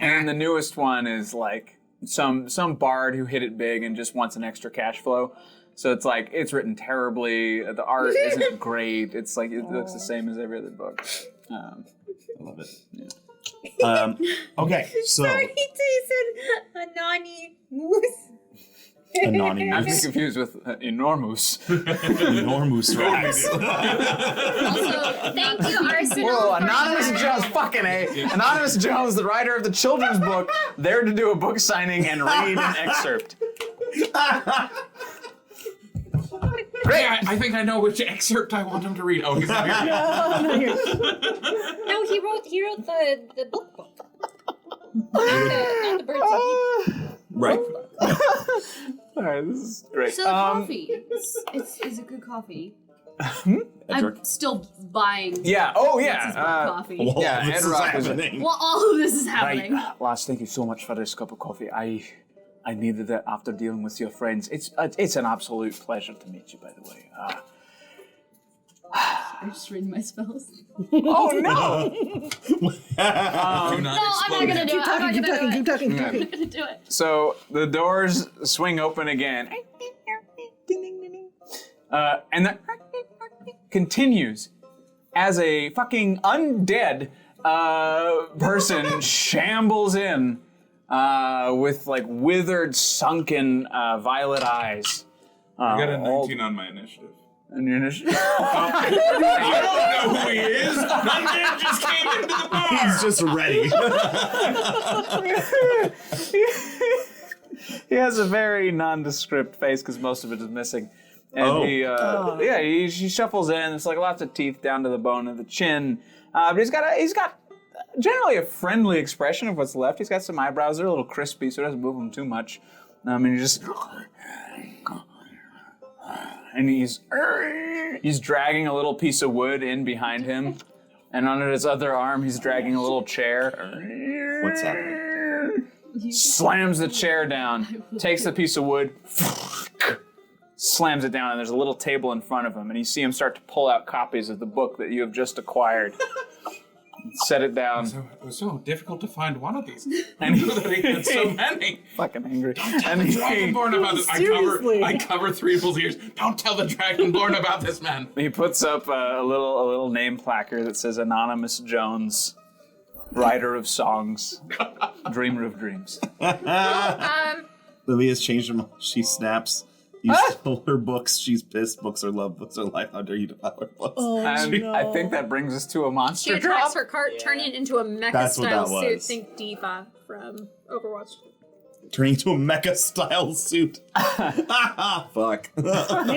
And the newest one is like some bard who hit it big and just wants an extra cash flow. So it's like it's written terribly. The art isn't great. It's like it looks the same as every other book. I love it. Yeah. Okay, so Sorry, he said Anani Moose. I'm Anonymous. confused with enormous. Enormous rags. Also, thank you, Arsenal. Whoa, for Anonymous your- Jones, fucking A. Anonymous Jones, the writer of the children's book, there to do a book signing and read an excerpt. Great. I think I know which excerpt I want him to read. Oh, he's not here. No, he wrote the book. Not the birds. Right. All right, this is great. So the coffee, it's a good coffee. Edric. I'm still buying. Yeah, oh This is yeah. coffee. Well, Yeah, this is Edrock is- happening. Well, all of this is Right. happening. Lass, thank you so much for this cup of coffee. I needed it after dealing with your friends. It's an absolute pleasure to meet you, by the way. I'm just reading my spells. Oh no! Do not No, I'm not explode. gonna do it. I'm not Keep gonna do it. talking. I'm not gonna do it. So the doors swing open again. And that continues as a fucking undead person shambles in with like withered, sunken violet eyes. I got a 19 on my initiative. And your initiative. I don't know who he is. That man just came into the bar. He's just ready. He has a very nondescript face because most of it is missing. And he shuffles in. There's like lots of teeth down to the bone of the chin. But he's got generally a friendly expression of what's left. He's got some eyebrows. They're a little crispy, so it doesn't move them too much. And he's dragging a little piece of wood in behind him. And under his other arm, he's dragging a little chair. What's happening? Slams the chair down, takes the piece of wood, slams it down, and there's a little table in front of him, and you see him start to pull out copies of the book that you have just acquired. Set it down. So it was so difficult to find one of these. And I knew that he had so many. Fucking angry. And the Dragonborn about this. Seriously. I cover three people's ears. Don't tell the Dragonborn about this man. He puts up a little name placard that says Anonymous Jones, writer of songs, dreamer of dreams. Lily has changed her mind. She snaps. You stole her books. She's pissed. Books are love. Books are life. How dare you devour books? And I think that brings us to a She monster attracts drop. her cart, turning it into a mecha That's what style that suit. was. Think Diva from Overwatch. Turning into a mecha style suit. Fuck. Made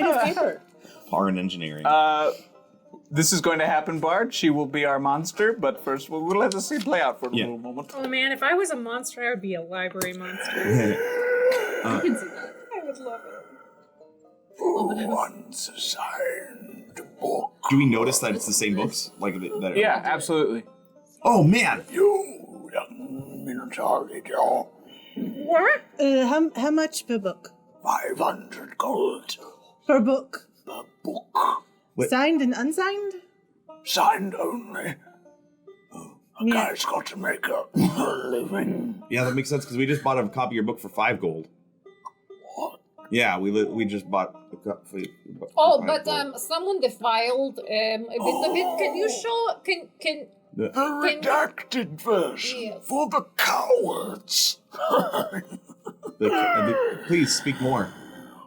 of paper. Foreign engineering. This is going to happen, Bard. She will be our monster, but first we'll let the scene play out for a little moment. Oh man, if I was a monster, I would be a library monster. I can see that. I would love it. Once assigned book. Do we notice that it's the same books? Like that? Yeah, absolutely. Oh man. You young Minotaur, Joe. How much per book? 500 gold Per book. per book. Wait. Signed and unsigned? Signed only. A guy's got to make a living. Yeah, that makes sense because we just bought a copy of your book for 5 gold. What? Yeah, we just bought a copy. Oh, but someone defiled a bit. Can you show? Can The redacted version Yes. for the cowards. Please speak more.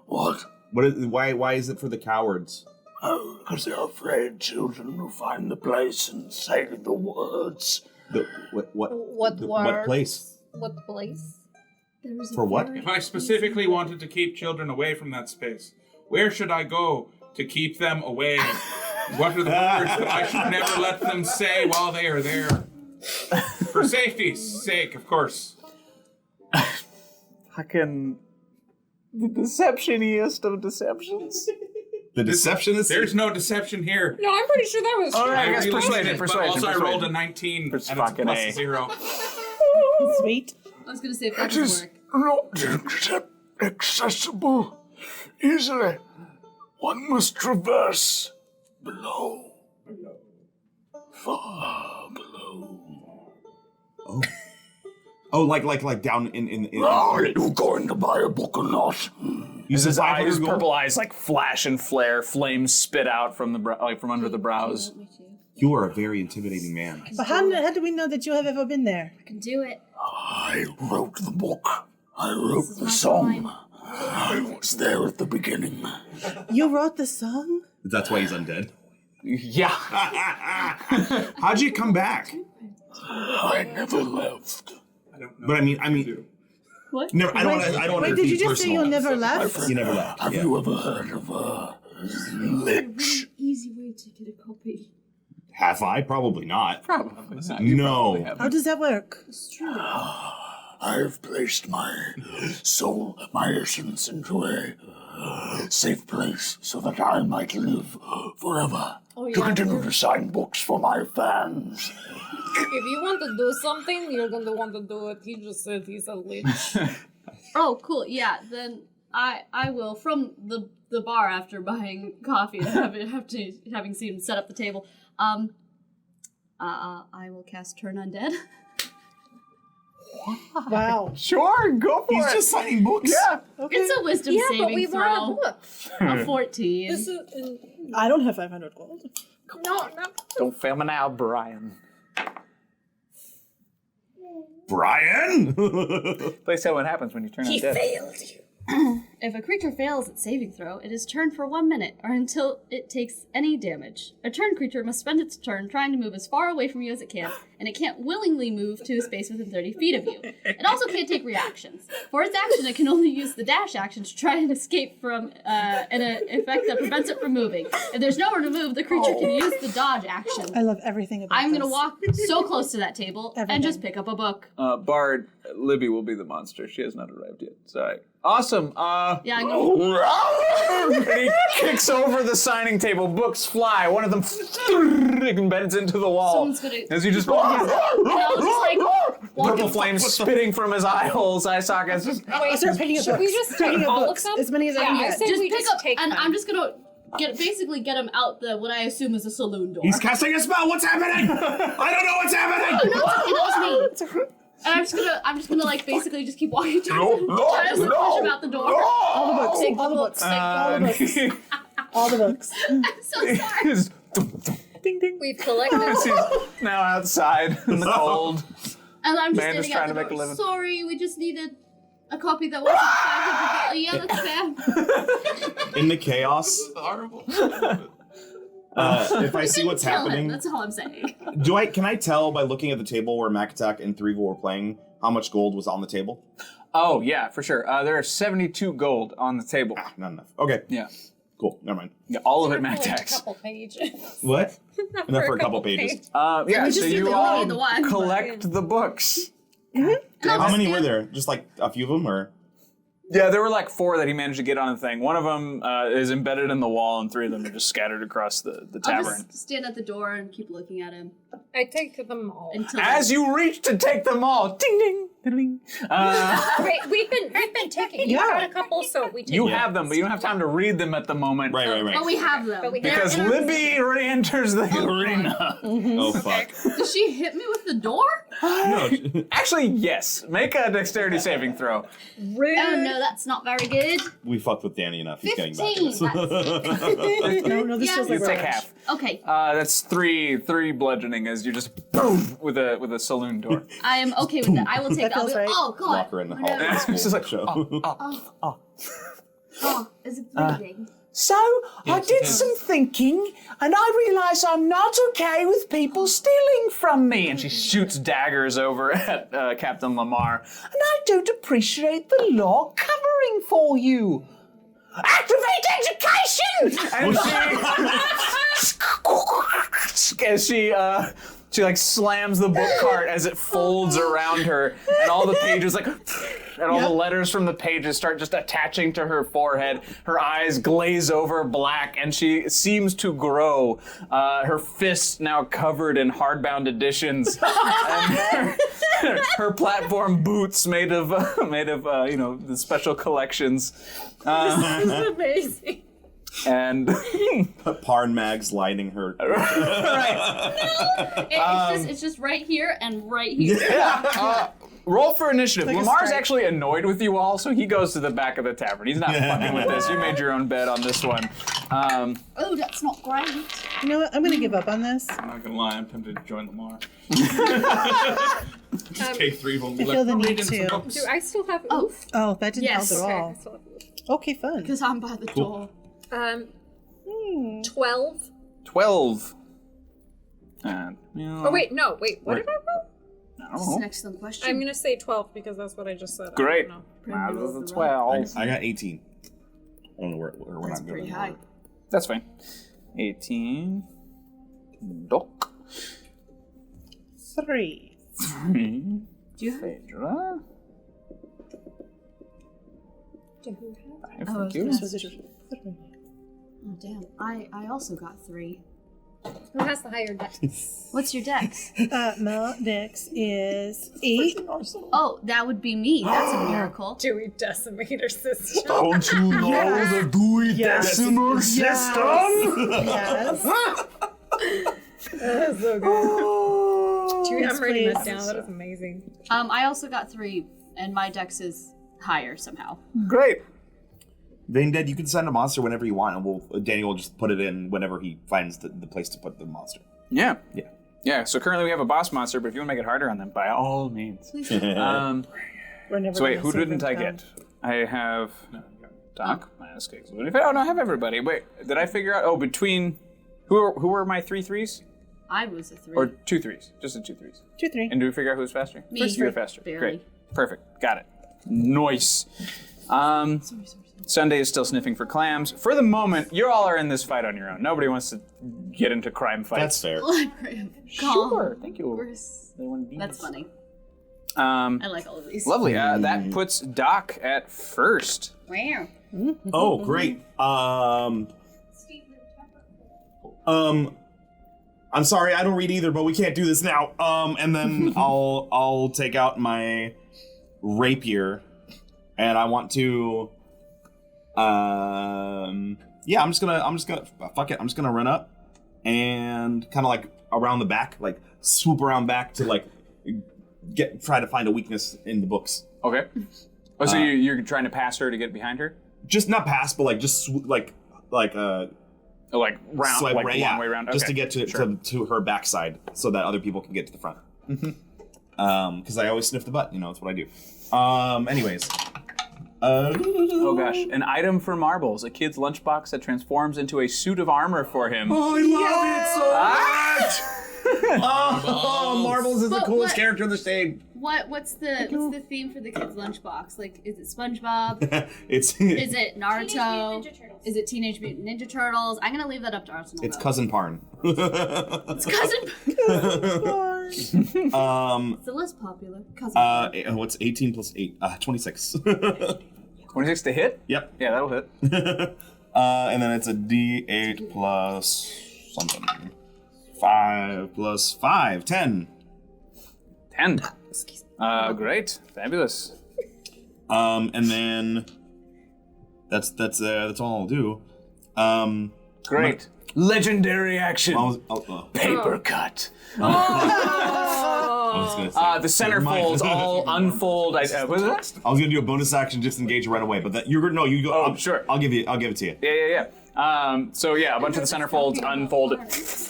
What? Why is it for the cowards? Oh, because they're afraid children will find the place and say the words. what What word? place? What place? There was a For what? very- If I specifically wanted to keep children away from that space, where should I go to keep them away? What are the words that I should never let them say while they are there? For safety's sake, of course. Fucking the deceptioniest of deceptions. The deception is. There's no deception here. No, I'm pretty sure that was. All right, I guess Really persuasion, did, but persuasion, also I rolled a persuasion. 19 and it's fucking plus A. 0. Sweet. I was gonna say if that doesn't work. Not accessible easily. One must traverse below. Far below. Oh, like down in. Are you going to buy a book or not? You said His eyes, 500 gold? purple eyes, like flash and flare. Flames spit out from the from under the brows. You are a very intimidating man. But how do we know that you have ever been there? I can do it. I wrote the book. I wrote is the my song. time. I was there at the beginning. You wrote the song? That's why he's undead. Yeah. How'd you come back? I never left. But I mean. What? Never. I don't. I don't want Wait, to did be you just say personal. you never left? You never left. Have Yeah. you ever heard of Lich? Easy way to get a copy. Have I? Probably not. Probably not. No. How does that work? I've placed my soul, my essence into a safe place so that I might live forever. Oh, To yeah. continue to sign books for my fans. If you want to do something, you're going to want to do it. He just said he's a lich. Oh, cool. Yeah, then I will from the bar after buying coffee and having seen him set up the table. I will cast Turn Undead. Wow. Sure, go for He's it. just signing books. Yeah. It's a wisdom Yeah, saving but we throw. want a book. A 14. This is I don't have 500 gold. no. Don't fail me now, Brian. Brian. Please tell what happens when you turn undead. failed you. If a creature fails its saving throw, it is turned for 1 minute or until it takes any damage. A turned creature must spend its turn trying to move as far away from you as it can, and it can't willingly move to a space within 30 feet of you. It also can't take reactions. For its action, it can only use the dash action to try and escape from an effect that prevents it from moving. If there's nowhere to move, the creature can use the dodge action. I love everything about I'm this. gonna walk so close to that table and just pick up a book. Bard, Libby will be the monster. She has not arrived yet. Sorry. Awesome. Yeah, I'm gonna. And he kicks over the signing table. Books fly. One of them embeds into the wall. Someone's gonna. As you just I'll just like purple flames spitting from his eye holes. Eye sockets. Just Wait, Start picking up should books. we just Picking take up all books. of them? As many as I Yeah, can I get. say just we pick just up, take and them. I'm just gonna basically get him out the what I assume is a saloon door. He's casting a spell. What's happening? I don't know what's happening. It was me. And I'm just gonna like basically just keep walking towards him, trying to push him out the door. All the books. Take All the books. All the books. All the books. I'm so sorry. Ding ding. We've collected. He's now outside in the cold. And I'm just Man is standing trying at to the make a door. living. Sorry, we just needed a copy that wasn't 500. Yeah, that's fair. In the chaos, Horrible. if I see what's Kill him, happening, that's all I'm saying. can I tell by looking at the table where Makatak and Threevil were playing how much gold was on the table? Oh, yeah, for sure. There are 72 gold on the table. Not enough. Okay, Yeah. cool. Never mind. Yeah, all of it For Mac like a tax. couple pages. What? Enough for a couple pages. Yeah, We so just you did all the one. collect the books. How many were there? Just like a few of them, or? Yeah, there were like 4 that he managed to get on the thing. One of them is embedded in the wall, and 3 of them are just scattered across the I'll tavern. just stand at the door and keep looking at him I take them all. until. As you reach to take them all, ding ding, ding ding. Wait, we've been taking. You got a couple, so we take. You have them, but you don't have time to read them at the moment. Right. But we have them. But we They're Because in our Libby re-enters the arena. Oh fuck. possession. Does she hit me with the door? No. Actually, yes. Make a dexterity saving throw. Rude. Oh no, that's not very good. We fucked with Danny enough. He's getting back 15. at us. No, this Yeah. feels You like take revenge. half. Okay, That's three bludgeoning as you just boom with a saloon door. I am okay with that. I will take That that. I'll feels be, right. oh god. Lock her in the hall. No. That's cool. It's just like, Show. Oh, is it bleeding? So, I did some thinking, and I realise I'm not okay with people stealing from me. and she shoots daggers over at Captain Lamar. And I don't appreciate the law covering for you. Activate education! And as she She like slams the book cart as it folds around her, and all the pages like, and all the letters from the pages start just attaching to her forehead. Her eyes glaze over black, and she seems to grow. Her fists now covered in hardbound editions, and her platform boots made of the special collections. This is amazing. And Parn Mag's lighting her. right. It's just right here and right here. Yeah. Roll for initiative. Like a Lamar's strike. actually annoyed with you all, so he goes to the back of the tavern. He's not fucking with this. You made your own bed on this one. Oh, that's not great. You know what? I'm gonna give up on this. I'm not gonna lie, I'm tempted to join Lamar. Just take 3 of them. I feel the need to. Do I still have Oh. oof? Oh, that didn't Yes. help at Okay, I all. still have oof. Okay, fun. Because I'm by the door. 12. 12. Oh wait, no, wait. What did I roll? I That's don't an know. excellent question. I'm gonna say 12 because that's what I just said. Great. I don't know. Might as well Primrose the the rock. 12. I got 18. I don't know where we're That's not good. pretty in high. order. That's fine. 18. Doc. 3. 3. Do you have? Phaedra. Do who have? 5, Oh, thank you. that's- Was it 3? Oh, damn. I also got 3. Who has the higher dex? What's your dex? My dex is 8. Oh, that would be me. That's a miracle. Dewey Decimator System. Don't you know the Dewey Yes. Decimal Yes. System? Yes. That's so good. Dewey, Yes, I'm writing this please. down. That is amazing. I also got 3, and my dex is higher somehow. Great. Vein Dead, you can send a monster whenever you want, and Daniel will just put it in whenever he finds the place to put the monster. Yeah. Yeah. Yeah, so currently we have a boss monster, but if you want to make it harder on them, by all means. Please. We're never So wait, gonna who save didn't I Rimtown. get? I have Doc, minus Kicks. Oh no, I have everybody. Wait, did I figure out? Oh, between who were my 3 3s I was a 3. or 2 3s? Just the 2 3s. 2, 3. And do we figure out who's faster? Me. First, you're faster. Barely. Great, perfect, got it. Nice. Sorry. Sunday is still sniffing for clams. For the moment, you all are in this fight on your own. Nobody wants to get into crime fights. That's fair. Sure. Thank you. Course. Everyone That's funny. Um, I like all of these. lovely. That puts Doc at first. Wow. Oh, great. I'm sorry, I don't read either, but we can't do this now. And then I'll take out my rapier, and I want to. Yeah, I'm just gonna fuck it. I'm just gonna run up and kind of like around the back, like swoop around back to like try to find a weakness in the books. Okay. Oh, so you're trying to pass her to get behind her? Just not pass, but like just Oh, like round, swipe like right, long yeah, way around. just to Okay. get to, Sure. to her backside so that other people can get to the front. Because I always sniff the butt, that's what I do. Anyways. Oh gosh, an item for Marbles, a kid's lunchbox that transforms into a suit of armor for him. Oh, I love it so much! Oh, Marbles is the But coolest what- character in the shade. What's the theme for the kids' lunchbox? Like, is it SpongeBob? It's Is it Naruto? Ninja Turtles. Is it Teenage Mutant Ninja Turtles? I'm gonna leave that up to Arsenal. it's though. Cousin Parn. It's cousin. It's the less popular cousin. What's 18 plus 8? 26. 26 to hit? Yep. Yeah, that'll hit. And then it's a D8 plus something. 5 plus 5, 10. 10. Great, fabulous. And then that's all I'll do. Great. Legendary action. Paper cut. I was gonna say, The center never mind. folds all unfold. What is that? I was gonna do a bonus action, disengage right away, but that you go. Oh, sure. I'll give it to you. Yeah. So yeah, a bunch of the center folds unfold.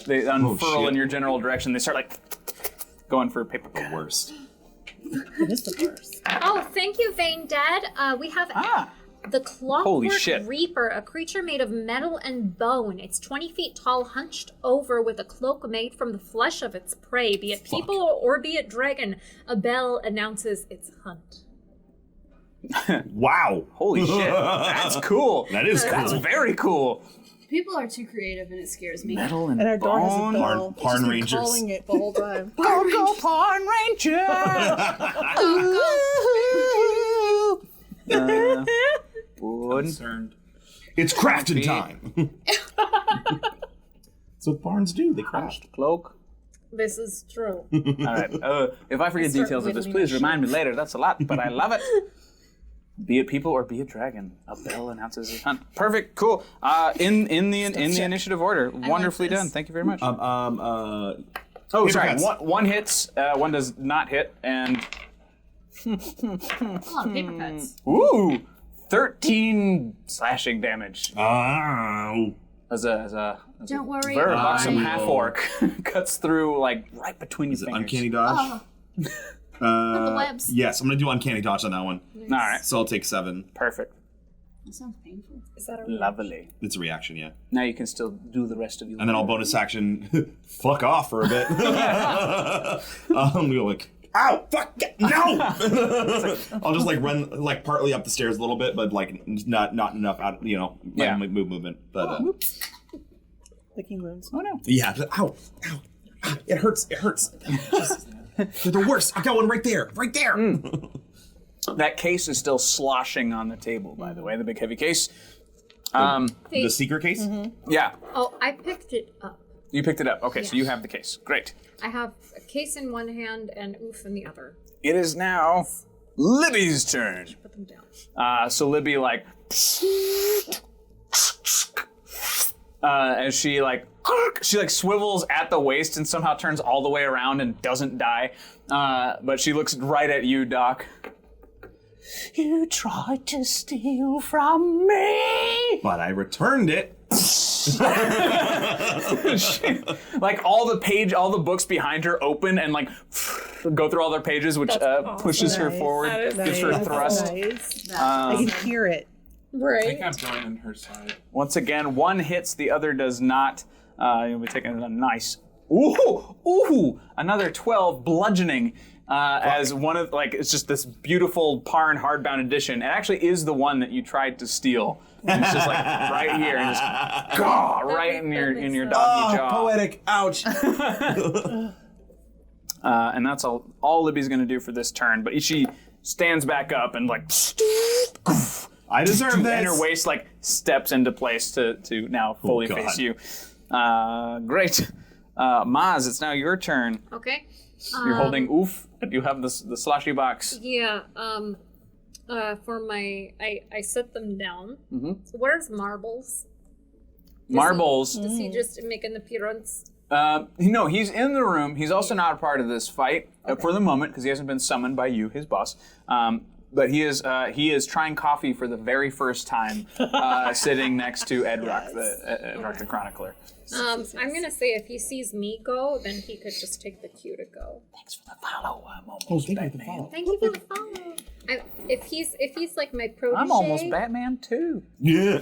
They unfurl shit. in your general direction. They start like going for a paper cut. Worst. It is the worst. Oh, thank you, Vein Dead. We have the Holy Clockwork shit. Reaper, a creature made of metal and bone. It's 20 feet tall, hunched over with a cloak made from the flesh of its prey, be it people or be it dragon. A bell announces its hunt. Wow. Holy shit. That's cool. That is cool. That's very cool. People are too creative and it scares me. Metal and And our door has a bone. bell. Parn She's been Rangers. calling it the whole time. Go, Parn Ranger! Wood. Concerned. It's crafting time. That's what barns do. They craft. Cloak. This is true. All right. If I forget Start details of this, whittling please my remind me later. That's a lot, but I love it. Be it people or be it dragon, a bell announces his hunt. Perfect. Cool. In the initiative order, wonderfully this. done. Thank you very much. Oh, sorry. cuts. One hits. One does not hit, and A lot of paper cuts. 13 slashing damage. Ow. As a Don't worry. very buxom I- half orc cuts through like right between your Is it fingers. uncanny dodge? The webs. Yes, I'm gonna do uncanny dodge on that one. All right. So I'll take 7. Perfect. That sounds painful. Is that a Lovely. It's a reaction, yeah. Now you can still do the rest of your. And then I'll bonus action, fuck off for a bit. I'm go like, ow, fuck, no! I'll just like run like partly up the stairs a little bit, but like not enough out, Yeah. movement. But Licking wounds. Oh no. yeah, ow, it hurts. They're the worst. I got one right there. That case is still sloshing on the table, by the way. The big heavy case. The secret case? Yeah. Oh, I picked it up. You picked it up. Okay, so Yeah. you have the case. Great. I have a case in one hand and oof in the other. It is now Libby's turn. Put them down. So Libby as she swivels at the waist and somehow turns all the way around and doesn't die. But she looks right at you, Doc. You tried to steal from me! But I returned it. Like all the books behind her open and like go through all their pages, which pushes her Nice. forward, That is gives her a Nice. thrust. Nice. I can hear it. I Right. think I'm joining her side. Once again, one hits, the other does not. You'll be taking a nice, another 12 bludgeoning. As one of it's just this beautiful Parn hardbound edition. It actually is the one that you tried to steal. And it's just like right here, and just right in your doggy jaw. Poetic. Ouch. And that's all Libby's gonna do for this turn. But she stands back up and I deserve this. and her waist steps into place to now fully God. face you. Great. Maz, it's now your turn. Okay. You're holding oof. You have the sloshy box. Yeah. For my, I set them down. Mm-hmm. So where's Marbles? Marbles. Does he just make an appearance? No, he's in the room. He's also not a part of this fight for the moment because he hasn't been summoned by you, his boss. But he is trying coffee for the very first time, sitting next to Edrock, the chronicler. I'm gonna say if he sees me go, then he could just take the cue to go. Thanks for the follow. I'm almost Batman. Thank you for the follow. If he's like my protege, I'm almost Batman too. Yeah.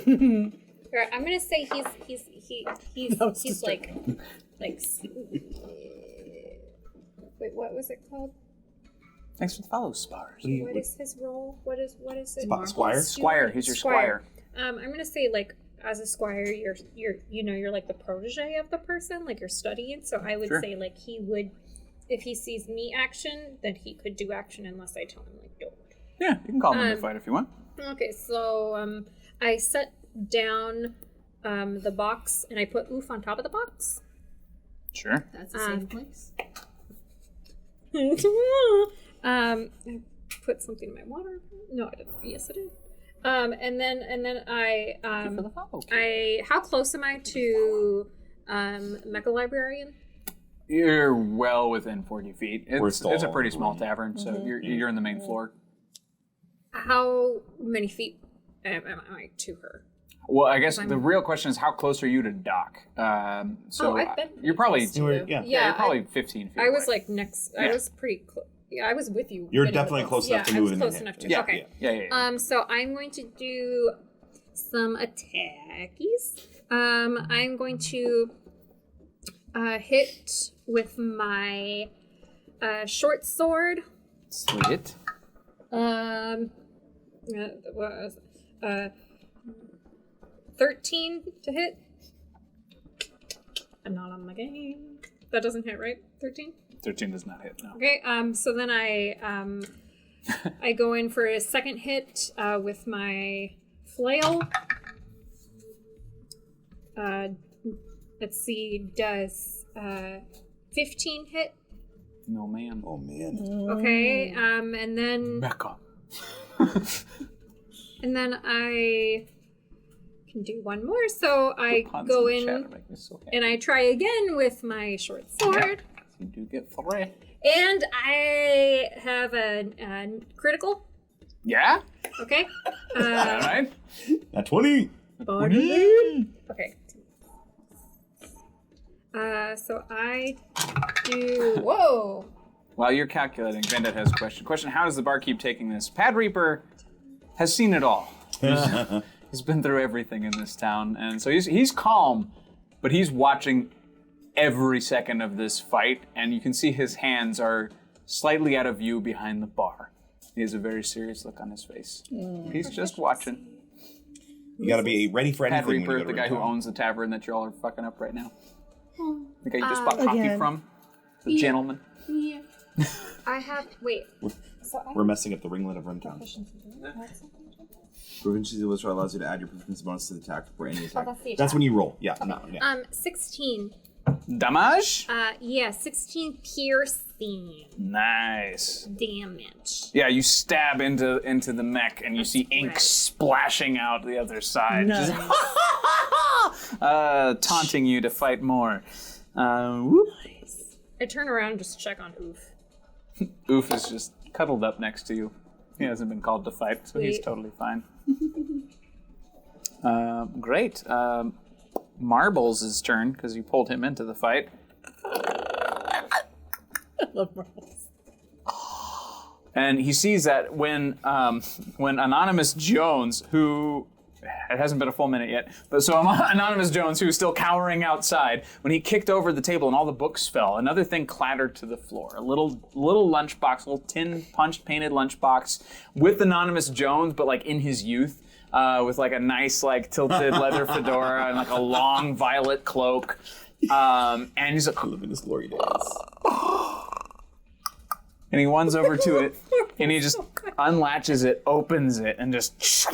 Or I'm gonna say he's like wait, what was it called? Thanks for the follow, Spars. What is his role? What is it? Squire? Squire. He's your squire. I'm gonna say as a squire, you're like the protege of the person, like you're studying. So I would Sure. say he would, if he sees me action, then he could do action unless I tell him don't. Yeah, you can call him in the fight if you want. Okay, so I set down the box and I put oof on top of the box. Sure. That's a safe place. I put something in my water. No, I didn't. Yes, I did. And then I how close am I to Mecha Librarian? You're well within 40 feet. It's a still- pretty small tavern, so you're in the main floor. How many feet am I to her? Well, I guess the real question is how close are you to Doc? So I've been you're probably close to you. yeah. you're probably 15 feet. I was away. next. Yeah. I was pretty close. Yeah, I was with you. You're getting definitely close enough to I move was in close there. enough to. Yeah, Okay. yeah. So I'm going to do some attackies. I'm going to hit with my short sword. Sweet. What was 13 to hit. I'm not on the game. That doesn't hit, right? 13? 13 does not hit, no. Okay, so then I go in for a second hit with my flail. Let's see, does 15 hit? No, ma'am. Oh man. Okay, and then Mecca. and then I can do one more. So I Puns go in the chat in are making me so happy. and I try again with my short sword. You do get 3. And I have a critical. Yeah? Okay. All right. At 20. Okay. So I do. Whoa. While you're calculating, Vendetta has a question. Question, how does the bar keep taking this? Pad Reaper has seen it all. He's been through everything in this town. And so he's calm, but he's watching every second of this fight. And you can see his hands are slightly out of view behind the bar. He has a very serious look on his face. He's just watching. You gotta be ready for anything. Pad when you Reaper, go to the guy who Rimtown. owns the tavern that you all are fucking up right now. The guy you just bought coffee Again. from. The gentleman. Yeah. I have. Wait. So I We're messing up the ringlet of Rimtown. Proficiency which allows you to add your proficiency bonus to the attack for any attack. that's the That's attack. when you roll. Yeah. No, yeah. 16. Damage? Yeah, 16 piercing Nice. damage. Yeah, you stab into the mech and you see ink right. splashing out the other side. Nice. Just, taunting you to fight more. Whoop. I turn around and just check on Oof. Oof is just cuddled up next to you. He hasn't been called to fight, so he's Sweet. totally fine. Great. Marbles' turn, because you pulled him into the fight. I love marbles. And he sees that when Anonymous Jones, who it hasn't been a full minute yet, but so Anonymous Jones, who's still cowering outside, when he kicked over the table and all the books fell, another thing clattered to the floor. A little lunchbox, little tin punched painted lunchbox with Anonymous Jones, but like in his youth, with like a nice like tilted leather fedora and like a long violet cloak. And he's like, Living his glory days. and he runs over to it, and he just unlatches it, opens it, and just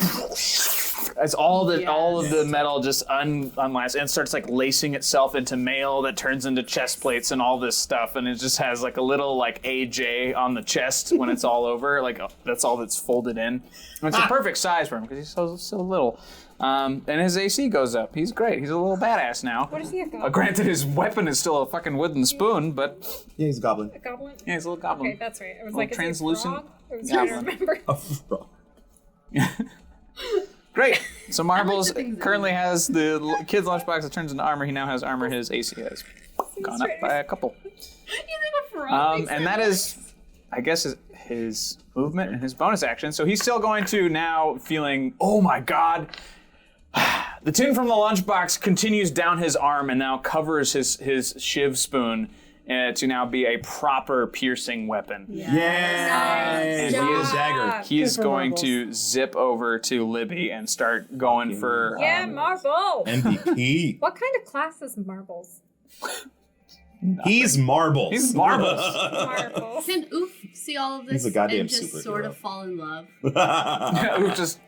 as all of the metal just unlatches and starts like lacing itself into mail that turns into chest plates and all this stuff, and it just has like a little like AJ on the chest when it's all over, like that's all that's folded in. And it's the perfect size for him because he's so little. And his AC goes up. He's great. He's a little badass now. What does he have? Granted, his weapon is still a fucking wooden spoon, but Yeah, he's a goblin. A goblin? yeah, he's a little goblin. Okay, that's right. I was Little like, is translucent he a frog? I was trying to goblin. remember. Great. So Marbles the things that currently has the kid's lunchbox that turns into armor. He now has armor. His AC has gone up by a couple. You think a frog makes And that is, I guess, his movement and his bonus action. So he's still going to now feeling, oh my god. The tin from the lunchbox continues down his arm and now covers his shiv spoon to now be a proper piercing weapon. Yay! Nice He is job. dagger. He's Good for going Marbles. to zip over to Libby and start going for Yeah, marbles. MVP. What kind of class is marbles? He's marbles. He's Marbles. Marbles. Can Oof see all of this He's a goddamn and just sort superhero. of fall in love? Who just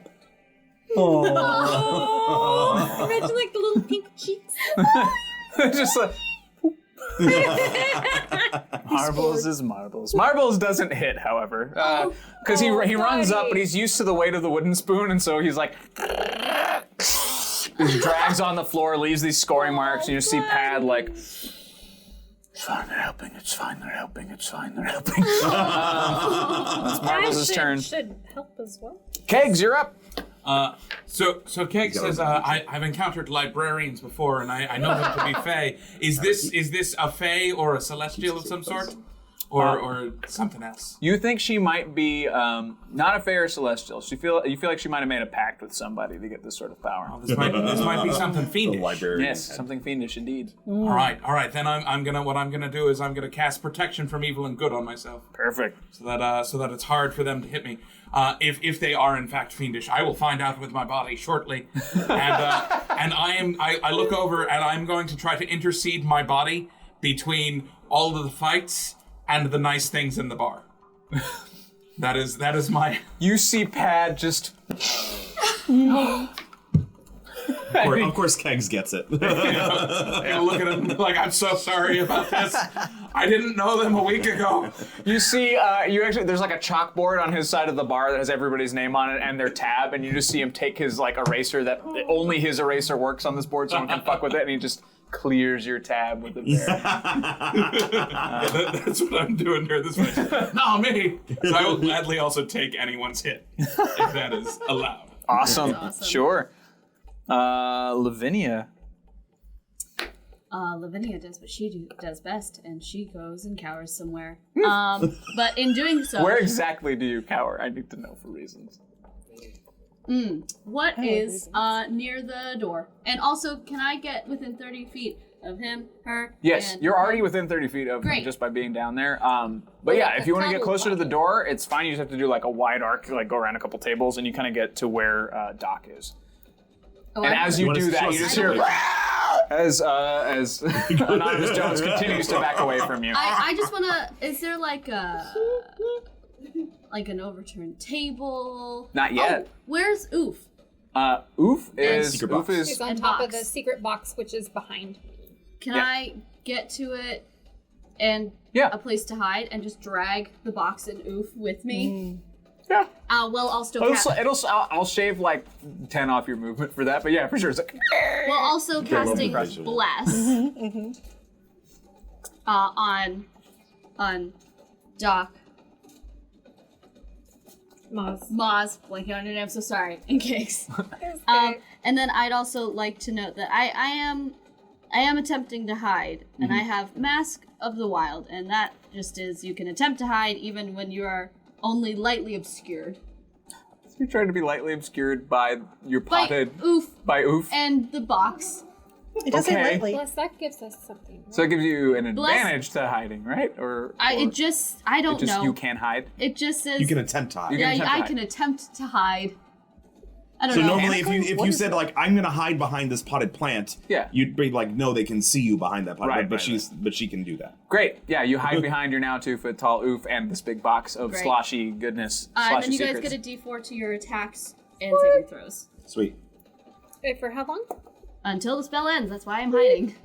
Oh, imagine like the little pink cheeks. just like Marbles is Marbles. Marbles doesn't hit, however, because he runs up, but he's used to the weight of the wooden spoon, and so he's like he drags on the floor, leaves these scoring marks, and you see Pad like. It's fine, they're helping. It's fine, they're helping. It's fine, they're helping. It's Marbles' turn. Should help as well. Kegs, you're up. So Keg says, I've encountered librarians before, and I know them to be Fae. Is this a Fae or a Celestial of some sort? or something else. You think she might be not a fair celestial. You feel like she might have made a pact with somebody to get this sort of power. This might be something The fiendish. librarian. Yes, something fiendish indeed. All right. Then I'm gonna do is I'm gonna cast protection from evil and good on myself, Perfect. so that it's hard for them to hit me. If they are in fact fiendish, I will find out with my body shortly. And I look over and I'm going to try to intercede my body between all of the fights and the nice things in the bar. That is my. You see Pad just. Of course, Kegs gets it. I look at him like, I'm so sorry about this. I didn't know them a week ago. You see, there's like a chalkboard on his side of the bar that has everybody's name on it and their tab, and you just see him take his like eraser that only his eraser works on this board, so no one can fuck with it, and he just clears your tab with it there. That's what I'm doing here this way. No, me. So I will gladly also take anyone's hit if that is allowed. Awesome. Sure. Lavinia. Lavinia does what she does best, and she goes and cowers somewhere. But in doing so, Where exactly do you cower? I need to know for reasons. what is near the door? And also, can I get within 30 feet of him, her? Yes, and you're already him? within 30 feet of him Great. just by being down there. But yeah, if you want to get closer to the door, it's fine. You just have to do like a wide arc, like go around a couple tables, and you kind of get to where Doc is. Oh, And I- as you do that, you just hear as Anonymous Jones continues to back away from you. I just wanna. Is there like an overturned table? Not yet. Oh, where's Oof? Oof is Secret box. He's on And top of box. the secret box, which is behind. Can Yeah. I get to it and Yeah. a place to hide and just drag the box and Oof with me? yeah. Well, I'll still I'll shave like 10 off your movement for that, but yeah, for sure. It's like, Well, also casting pressure. bless on Doc Maz, blanking on your name. So sorry, in case. And then I'd also like to note that I am attempting to hide, and I have Mask of the Wild, and that just is you can attempt to hide even when you are only lightly obscured you're trying to be lightly obscured by your potted by Oof Oof. and the box. It doesn't Okay. lightly. Plus, that gives us something. So it gives you an Bless- advantage to hiding, right? Or I don't know. you can hide. It just says You can attempt to hide. You can attempt to I hide. can attempt to hide. I don't So know. normally, if you said like I'm gonna hide behind this potted plant, Yeah. you'd be like, no, they can see you behind that potted Right, plant, right, but she can do that. Great. Yeah, you hide behind your now 2-foot tall Oof and this big box of Great. sloshy goodness. And Sloshy then you guys secrets. get a D4 to your attacks and saving throws Sweet. Wait, for how long? until the spell ends. That's why I'm hiding.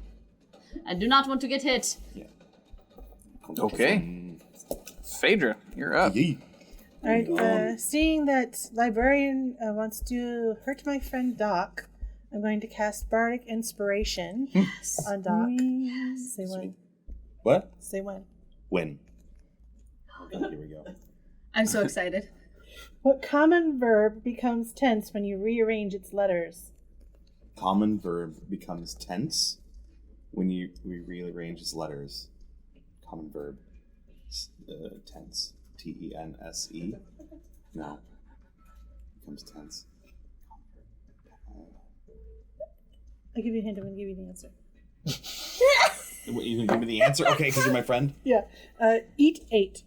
I do not want to get hit. Okay. Phaedra, you're up. Yee. All right. Seeing that librarian wants to hurt my friend Doc, I'm going to cast Bardic Inspiration on Doc. Say when. What? Say when. When? Okay, here we go. I'm so excited. What common verb becomes tense when you rearrange its letters? Common verb becomes tense when we rearrange its letters. Common verb. Tense. Tense. No. Becomes tense. I'll give you a hint. I'm going to give you the answer. What, you gonna give me the answer? Okay, because you're my friend. Yeah. Eat 8.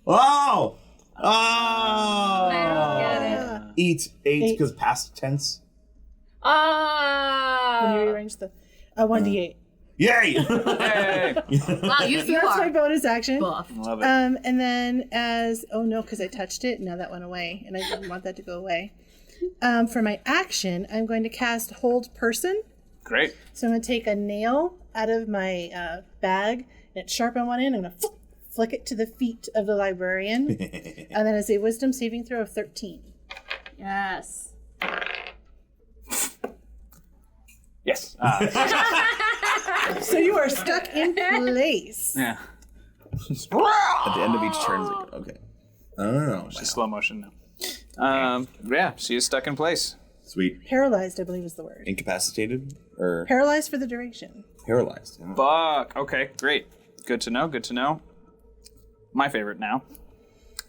Oh! Oh! I don't get it. Eat eight because past tense. When you Ah. rearrange the 1d8. Yay! Hey. Wow, you That's my are bonus action. buff. Love it. And then because I touched it, now that went away, and I didn't want that to go away. For my action, I'm going to cast Hold Person. Great. So I'm going to take a nail out of my bag, and it's sharp on one end. I'm going to flick it to the feet of the librarian, and then it's a Wisdom saving throw of 13. Yes. Yes. So you are stuck in place. Yeah. At the end of each turn, it's like, okay. Oh, She's slow motion now. Yeah, she is stuck in place. sweet. Paralyzed, I believe is the word. Incapacitated or Paralyzed for the duration. paralyzed? Yeah. Fuck. Okay, great. Good to know. Good to know. my favorite now.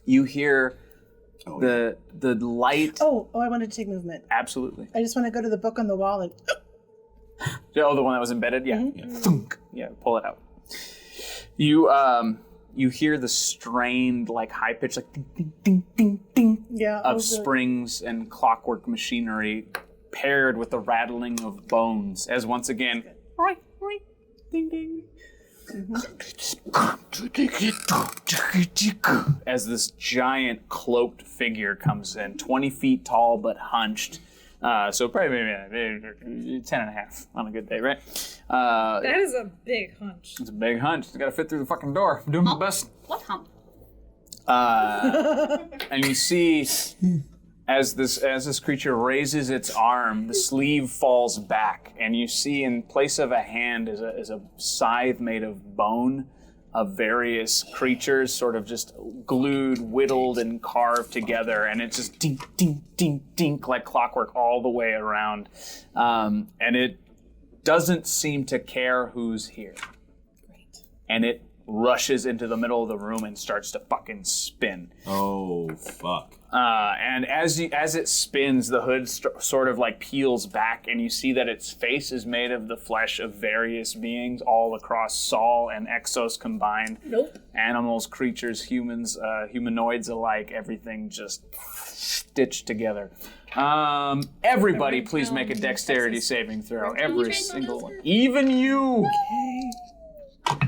You hear the light. Oh, I wanted to take movement. Absolutely. I just want to go to the book on the wall and. Oh, the one that was embedded? Yeah. Thunk. Yeah, pull it out. You hear the strained, like high pitch, like ding, ding, ding, ding, ding Yeah. of springs and clockwork machinery paired with the rattling of bones as once again, ding, ding. As this giant cloaked figure comes in, 20 feet tall but hunched. So probably maybe 10 and a half on a good day, right? That is a big hunch. It's a big hunch. It's got to fit through the fucking door. I'm doing my best. What hump? And you see, as this creature raises its arm, the sleeve falls back, and you see in place of a hand is a scythe made of bone of various creatures, sort of just glued, whittled, and carved together, and it's just dink, dink, dink, dink like clockwork all the way around, and it doesn't seem to care who's here. And it rushes into the middle of the room and starts to fucking spin. Oh, fuck. And as it spins, the hood sort of like peels back, and you see that its face is made of the flesh of various beings all across Saul and Exos combined. Nope. Animals, creatures, humans, humanoids alike, everything just stitched together. Everybody, please make a dexterity saving throw. Every single one. Even you!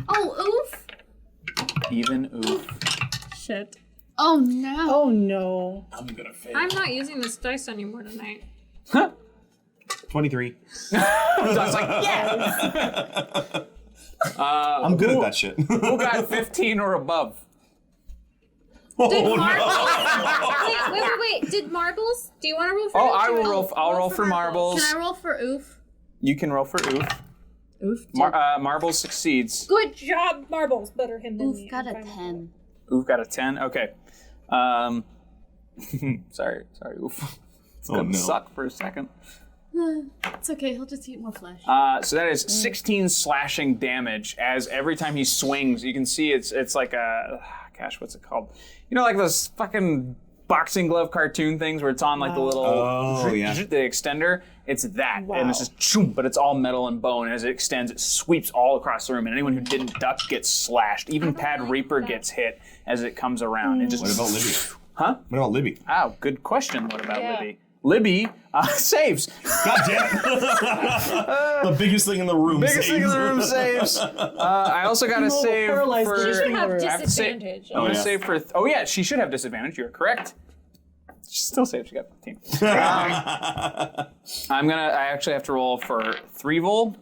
Oh, oof. Even oof. Shit. Oh, no. Oh no. I'm gonna fail. I'm not using this dice anymore tonight. 23. I was like, yeah! I'm good at that shit. Who got 15 or above? Did marbles? Wait. Did marbles? Do you want to roll for? Oh, oof? I Do you will roll. I'll roll for marbles. Can I roll for oof? You can roll for oof. Oof. Marbles succeeds. Good job, marbles. Better him than me. Oof got a I'm fine. 10. Oof got a 10. Okay. Sorry, oof. It's gonna suck for a second. It's okay, he'll just eat more flesh. So that is 16 slashing damage. As every time he swings, you can see it's like a gosh, what's it called? You know, like those fucking boxing glove cartoon things where it's on like the little the extender. It's that, and it's just choom, but it's all metal and bone. As it extends, it sweeps all across the room, and anyone who didn't duck gets slashed. Even Pad Reaper gets hit as it comes around. It just What about Libby? Huh? What about Libby? Oh, good question. What about Libby? Libby saves. God damn it. The biggest thing in the room Biggest thing in the room saves. I also got to save paralyzed for. the She should have I have to save- disadvantage. I'm gonna save for. Oh yeah, she should have disadvantage. You're correct. She still saves. She got 15. I actually have to roll for 3-vol.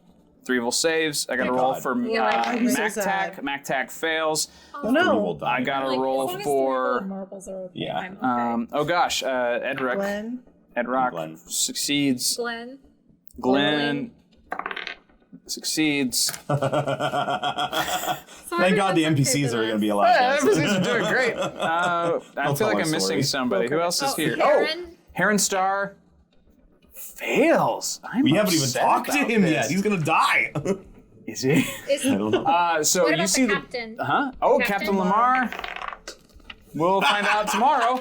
3-vol saves. I got to roll for I'm so Mac sad. Tac. Mac Tac fails. Oh no. I got to Like, roll as long as the for. marbles are okay. Yeah. I'm okay. Oh gosh, Edrock. Glenn. Edrock Glenn. succeeds. Glenn. Glenn succeeds. Thank God the NPCs are going to be alive. Yeah, guys. everything's doing great. I feel tell like our I'm missing story. somebody. Who else is here? Heron. Heron Star fails. I'm We haven't even upset talked to about him this. yet. He's going to die. Is he? Is, I don't know. So what you about see the captain? Huh? Oh, Captain Captain Lamar. We'll find out tomorrow.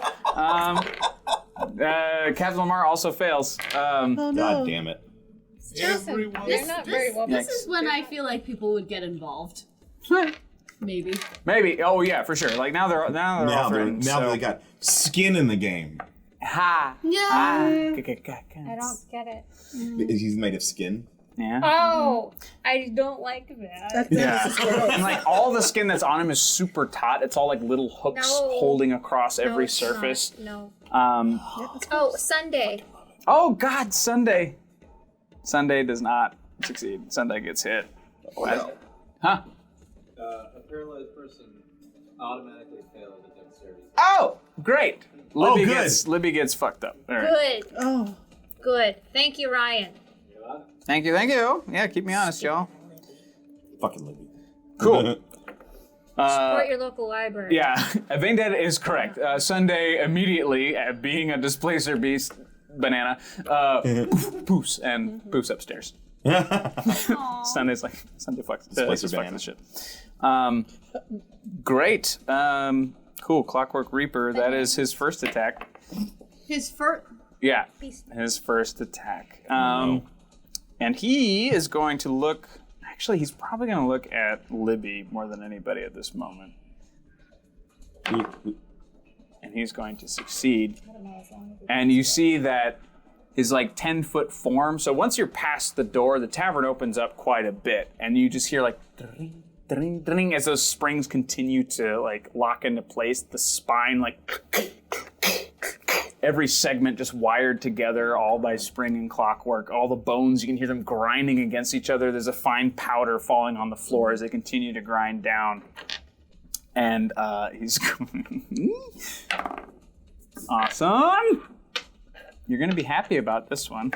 Captain Lamar also fails. Oh no. God damn it. Everyone. They're not very well. This is when I feel like people would get involved. Maybe. Maybe. Oh yeah, for sure. Like now they're Now, offering. they got skin in the game. Ha. Yeah. I don't get it. He's made of skin. Yeah. Oh, I don't like that. And like all the skin that's on him is super taut. It's all like little hooks No. holding across No, every it's surface. not. No. Oh, Sunday. Oh God, Sunday. Sunday does not succeed. Sunday gets hit. Oh, no. Huh? A paralyzed person automatically fails a dexterity. Oh, great. Libby good. Libby gets fucked up. All right. Good. Oh. Good. Thank you, Ryan. Thank you. Yeah, keep me honest, y'all. Fucking Libby. Cool. Support your local library. Yeah, Vaindad is correct. Sunday immediately, being a displacer beast banana, poofs and poofs upstairs. Sunday's like Sunday fucks. Splicer Just fuck banana. this shit. Great. Cool. Clockwork Reaper. That is his first attack. His first. Yeah, his first attack. And he is going to look. Actually, he's probably going to look at Libby more than anybody at this moment. And he's going to succeed. And you see that his like 10-foot form. So once you're past the door, the tavern opens up quite a bit, and you just hear like dring, dring, dring, as those springs continue to like lock into place. The spine like every segment just wired together, all by spring and clockwork. All the bones, you can hear them grinding against each other. There's a fine powder falling on the floor as they continue to grind down. And he's awesome. You're going to be happy about this one.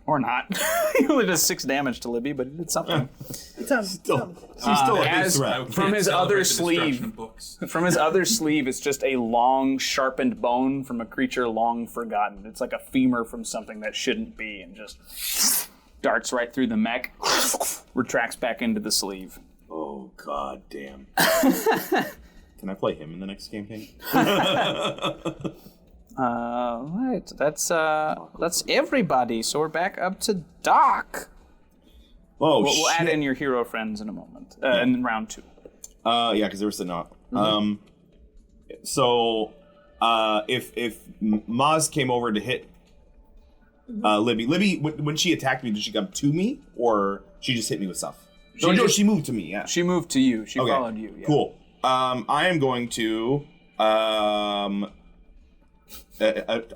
Or not. He only does 6 damage to Libby, but he did something. She's still a big threat. From his other sleeve, it's just a long, sharpened bone from a creature long forgotten. It's like a femur from something that shouldn't be, and just darts right through the mech, retracts back into the sleeve. Oh, god damn. Can I play him in the next campaign? Right, that's everybody. So we're back up to Doc. Oh, We'll shit. add in your hero friends in a moment, in round 2. Yeah, because they were sitting out. So, if Maz came over to hit Libby, when she attacked me, did she come to me, or she just hit me with stuff? She moved to me, yeah. She moved to you. She followed you. Yeah. Cool. I am going to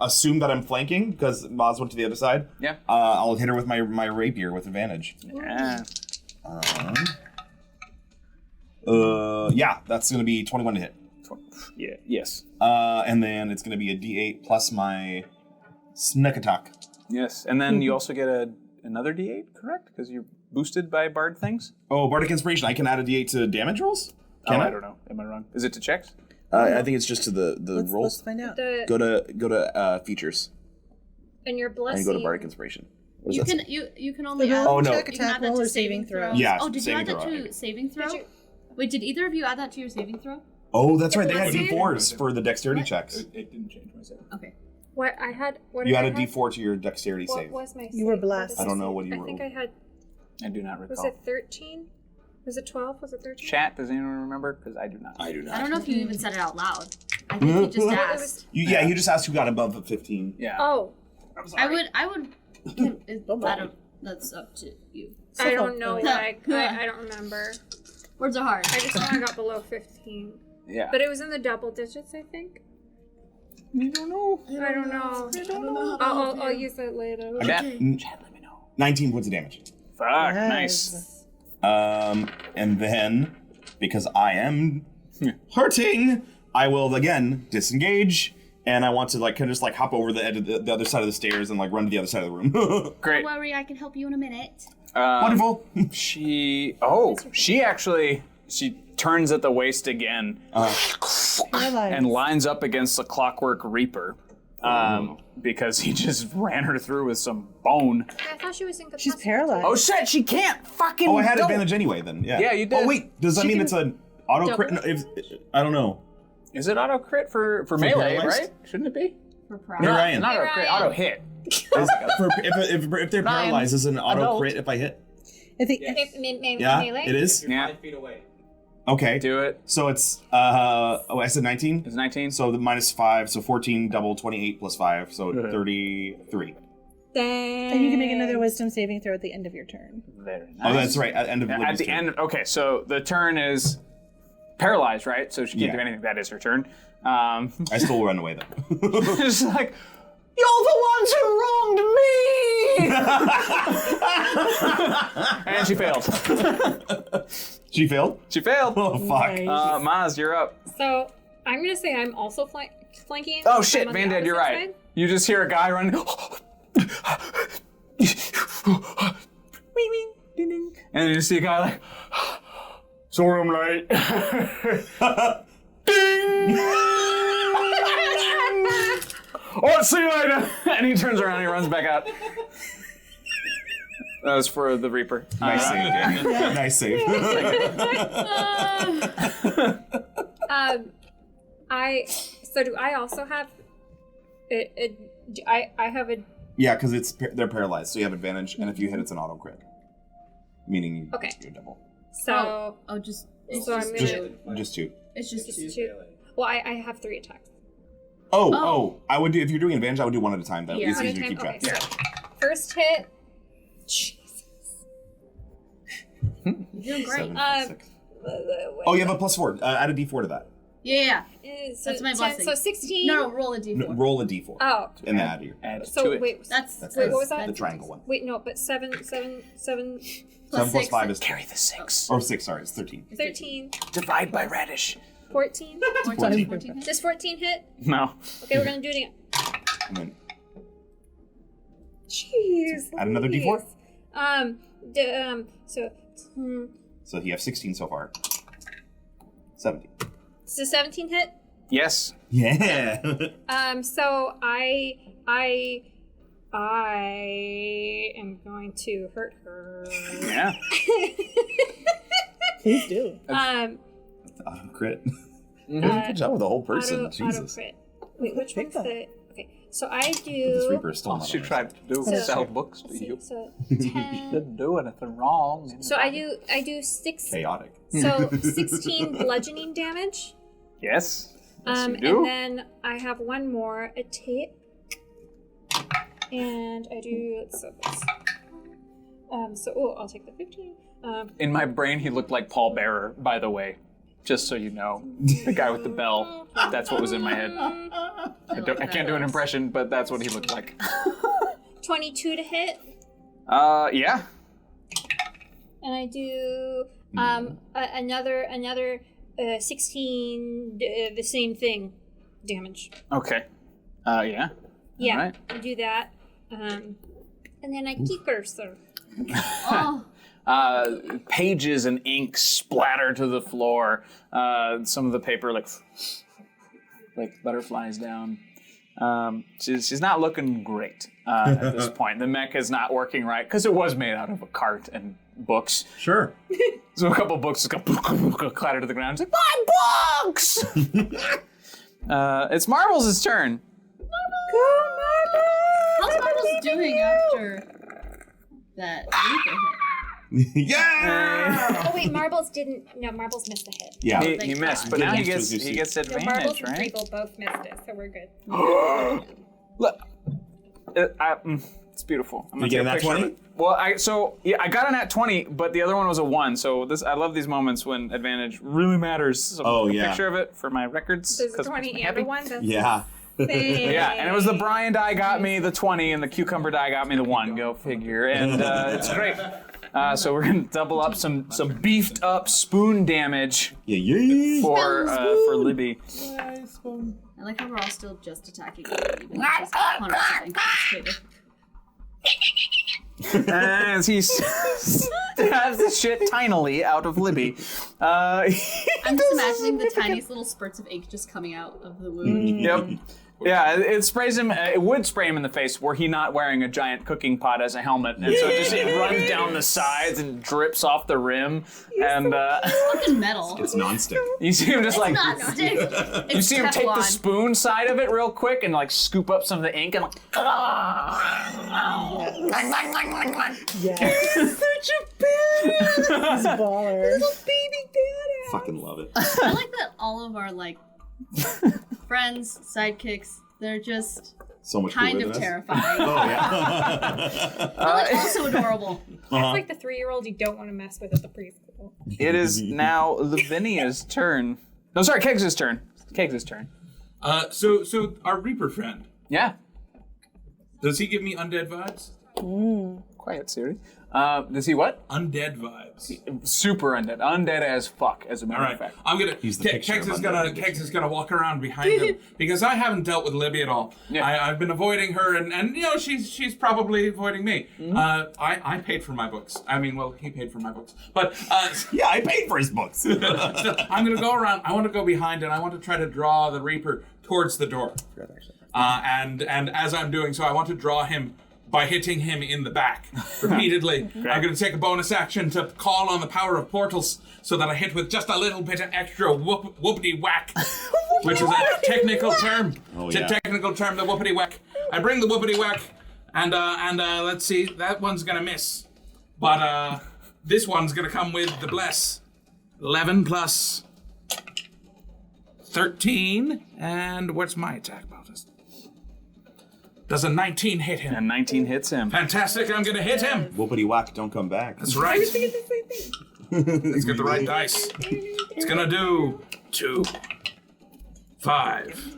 assume that I'm flanking, because Maz went to the other side. Yeah. I'll hit her with my rapier with advantage. Yeah. Yeah, that's going to be 21 to hit. Yeah. Yes. And then it's going to be a D8 plus my sneak attack. Yes. And then you also get another D8, correct? Because you're boosted by bard things. Oh, Bardic Inspiration. I can add a D8 to damage rolls? Can I? I don't know. Am I wrong? Is it to checks? I think it's just to the Let's rolls. find out. Go to features And your blessing. and go to Bardic Inspiration. What does You that can say? you can only The add. Oh, no. check, You can attack, add that roll, to or saving throw. Yeah, Oh, did you saving add that throw, I to think. saving throw? Did you- Wait, did either of you add that to your saving throw? Oh, that's right. They had Blessing? D4s for the dexterity checks. It didn't change my saving. Okay. What I had? What You did I added a have? D4 to your dexterity What save. was my? You were save? blessed. What did I don't know save? what you I think rolled. I had. I do not Was recall. it 13? Was it 12? Was it 13? Chat, does anyone remember? Because I do not. I do not. I don't know if you even said it out loud. I think you just asked. You just asked who got above 15. Yeah. Oh, I would. That's up to you. I don't know. No. I don't remember. Words are hard. I just know I got below 15. Yeah. But it was in the double digits, I think. I don't know. I don't know. I'll use it later. Chat, let me know. 19 points of damage. Fuck, Yes. nice. And then, because I am hurting, I will again disengage, and I want to kind of just hop over the edge of the other side of the stairs and run to the other side of the room. Great. Don't worry, I can help you in a minute. Wonderful. She turns at the waist again and lines up against the Clockwork Reaper because he just ran her through with some bone. I thought she was in She's capacity. paralyzed. Oh shit, she can't fucking Oh, I had go. advantage anyway then. Yeah. Yeah, you did. Oh wait, does that mean it's an auto crit? Double? I don't know. Is it auto crit for melee, paralyzed? right? Shouldn't it be? For pride. No, Ryan. Not auto Hey, crit, Ryan. auto hit. If they're paralyzed, is it an auto Adult. crit if I hit? I think Yeah, Melee? it is. Yeah, 5 feet away. Okay. do it. So it's I said 19. It's 19. So the -5, so 14 double 28 plus 5, so 33. then you can make another wisdom saving throw at the end of your turn. Very nice. Oh, that's right. At the end of At Libby's the turn. end. Okay, so the turn is paralyzed, right? So she can't Yeah. do anything. That is her turn. I still run away though. Just like, you're the ones who wronged me! And she failed. She failed? She failed. Oh fuck. Nice. Maz, you're up. So I'm gonna say I'm also flanking. Oh I'm shit, on the Vandad, you're opposite right. side. You just hear a guy running. Wing, wing, ding, ding. And you just see a guy like, sorry I'm late. Ding! All right, see you later. And he turns around and he runs back out. That was for the Reaper. Nice save, Dan. Nice save. So do I also have I have a Yeah, because they're paralyzed, so you have advantage, and if you hit, it's an auto crit, meaning you Okay. do a double. so Just so I'm gonna Just two. it's just two. two. Well, I have 3 attacks. Oh, I would do, if you're doing advantage, I would do one at a time, though. Yeah. It's One at easier a to keep time? track. Okay, so first hit. Jesus. You're doing great. 7, 6. Oh, you have a +4. Add a d4 to that. Yeah. So That's my 10, blessing. So 16. No, roll a d4. No, roll a d4. Oh. And then add your. Add So to it. wait. That's That's Wait, the, what was that? the triangle one. Wait, no, but 7. 7 plus plus 6. 5 is Carry the 6. Or 6, sorry, it's 13. 13. Divide by radish. 14. 14. Does 14 hit? No. Okay, we're gonna do it again. And then Jeez. add another Louise. d4. So So you have 16 so far. 17. so 17 hit. Yes. Yeah. So I am going to hurt her. Yeah. Please do. Auto crit. Good job with the whole person. Auto Jesus. crit. Wait, which Pick one's that. the? Okay, so I This do. Reaper is still All not she on tried to do So- was sell books to let's see, you. so 10. Didn't do anything wrong. So I do 6. Chaotic. So 16 bludgeoning damage. Yes. Yes, you do. And then I have one more attack. And I do I'll take the 15. In my brain, he looked like Paul Bearer, by the way. Just so you know. The guy with the bell. That's what was in my head. I can't do an impression, but that's what he looked like. 22 to hit. Yeah. And I do another 16 the same thing damage. Okay. Yeah. Yeah, Alright. I do that. And then I kick her, sir. Oh, Pages and ink splatter to the floor. Some of the paper like butterflies down. She's not looking great at this point. The mech is not working right because it was made out of a cart and books. Sure. So a couple books just go clatter to the ground. It's like, my books! It's Marbles' turn. how's Marbles doing after that Reaper hit? Yeah! Oh wait, Marbles missed a hit. Yeah. He missed, but now he gets So Marbles advantage, and right? Regal both missed it, so we're good. Look, it's beautiful. I'm Did you get a nat 20? Well, I got a nat 20, but the other one was a 1. So I love these moments when advantage really matters. So Oh, a yeah. picture of it for my records. There's a 'cause it makes 20 me and a happy. 1. That's Yeah. Yeah, and it was the Brian die got me the 20, and the cucumber die got me the 1. Go figure. And it's great. So we're gonna double up some beefed up spoon damage Yeah. for Libby. I like how we're all still just attacking you, even though she's 100% incapacitated. As he stabs the shit tinily out of Libby. I'm just imagining the tiniest little spurts of ink just coming out of the wound. Yep. Yeah, it sprays him. It would spray him in the face were he not wearing a giant cooking pot as a helmet, and so it runs down the sides and drips off the rim. And Fucking metal. It's nonstick. you see him just like Not stick. It's you see him take the Teflon. spoon side of it real quick and like scoop up some of the ink and like. Yes. Such a badass. Baller. Fucking love it. I like that all of our like friends, sidekicks, they're just So much kind cooler of than us. terrifying. Oh, yeah. But like also adorable. That's like the 3-year-old you don't want to mess with at the preschool. It is now Lavinia's turn. No, sorry, Kegs' turn. Kegs' turn. So our Reaper friend, Yeah. does he give me undead vibes? Quiet, Siri. Does he what? Undead vibes. Super undead. Undead as fuck, as a All matter right, of fact. I'm gonna. He's the picture Kegs of is undead. Kegs is gonna walk around behind him because I haven't dealt with Libby at all. Yeah. I've been avoiding her, and you know she's probably avoiding me. I paid for my books. I mean, well, he paid for my books, but Yeah, I paid for his books. still, I'm gonna go around. I want to go behind, and I want to try to draw the Reaper towards the door. And as I'm doing so, I want to draw him by hitting him in the back repeatedly. I'm going to take a bonus action to call on the power of portals so that I hit with just a little bit of extra whoopity whack, which is a technical term. It's a technical term, the whoopity whack. I bring the whoopity whack, and let's see, that one's going to miss. But this one's going to come with the bless. 11 plus 13, and what's my attack bonus? Does a 19 hit him? And 19 hits him. Fantastic, I'm gonna hit him. Whoopity whack, don't come back. That's right. Let's get the right dice. It's gonna do 2, 5,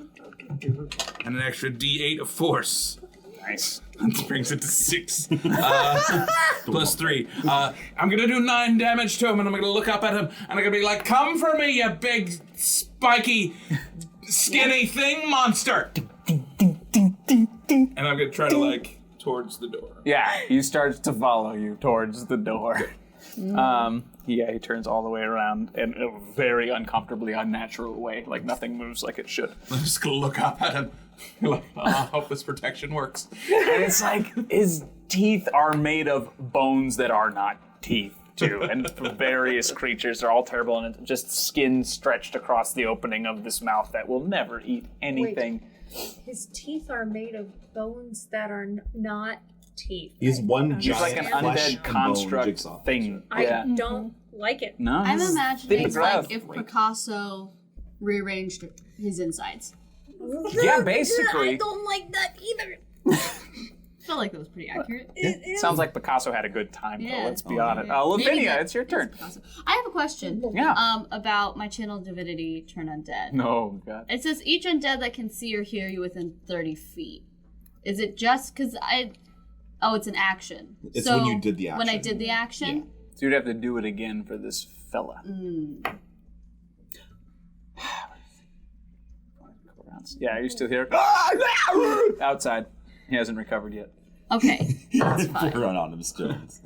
and an extra D8 of force. Nice. That brings it to 6. Plus 3. I'm gonna do 9 damage to him, and I'm gonna look up at him, and I'm gonna be like, "Come for me, you big, spiky, skinny thing monster!" And I'm gonna try to towards the door. Yeah, he starts to follow you towards the door. He turns all the way around in a very uncomfortably unnatural way, like nothing moves like it should. I'm just gonna look up at him. Like, I hope this protection works. And it's like his teeth are made of bones that are not teeth, too. And various creatures are all terrible, and it's just skin stretched across the opening of this mouth that will never eat anything. His teeth are made of bones that are not teeth. He's one He's like an giant undead construct thing. I don't like it. No, I'm he's imagining thick it's like breath. if Picasso rearranged his insides. Yeah, basically. I don't like that either. I felt like that was pretty accurate. Sounds like Picasso had a good time, though. Yeah. Let's be honest. yeah. Maybe Lavinia, that- it's your turn. Picasso. I have a question. Yeah. About my channel divinity turn undead. No, God. It says each undead that can see or hear you within 30 feet. Is it just because Oh, it's an action. It's so when you did the action. When I did the action? So you'd have to do it again for this fella. Yeah, you're still here. Outside. He hasn't recovered yet. Okay. That's fine. Run on him, Stones.